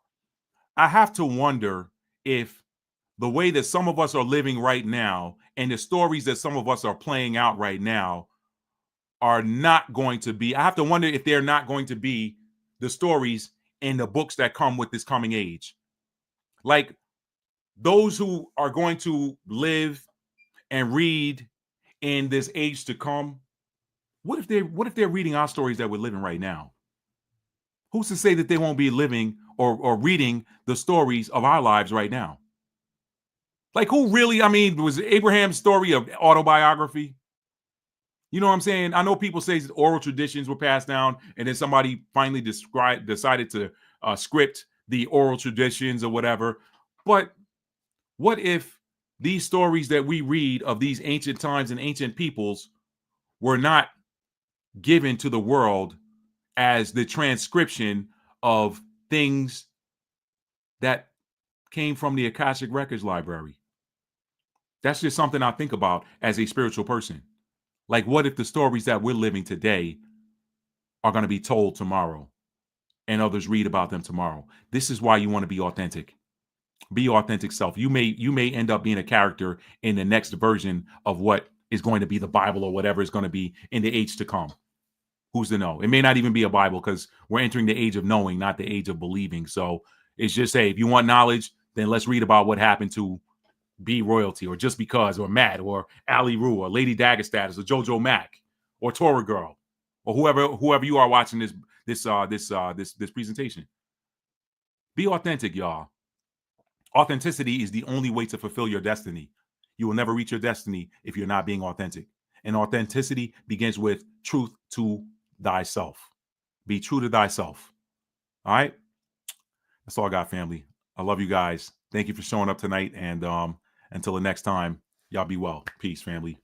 I have to wonder if the way that some of us are living right now and the stories that some of us are playing out right now are not going to be, I have to wonder if they're not going to be the stories in the books that come with this coming age. Like, those who are going to live and read in this age to come, what if they're reading our stories that we're living right now? Who's to say that they won't be living or reading the stories of our lives right now? Like, who really, was Abraham's story of autobiography? You know what I'm saying? I know people say oral traditions were passed down, and then somebody finally decided to script the oral traditions or whatever. But what if these stories that we read of these ancient times and ancient peoples were not given to the world as the transcription of things that came from the Akashic Records Library? That's just something I think about as a spiritual person. Like, what if the stories that we're living today are going to be told tomorrow and others read about them tomorrow? This is why you want to be authentic. Be your authentic self. You may end up being a character in the next version of what is going to be the Bible or whatever is going to be in the age to come. Who's to know? It may not even be a Bible, because we're entering the age of knowing, not the age of believing. So it's just, hey, if you want knowledge, then let's read about what happened to B Royalty or Just Because or Matt or Ali Rue or Lady Dagger Status or JoJo Mac or Torah Girl or whoever you are watching this presentation. Be authentic, y'all. Authenticity is the only way to fulfill your destiny. You will never reach your destiny if you're not being authentic. And authenticity begins with truth to thyself. Be true to thyself. All right. That's all I got, family. I love you guys. Thank you for showing up tonight. And until the next time, y'all be well. Peace, family.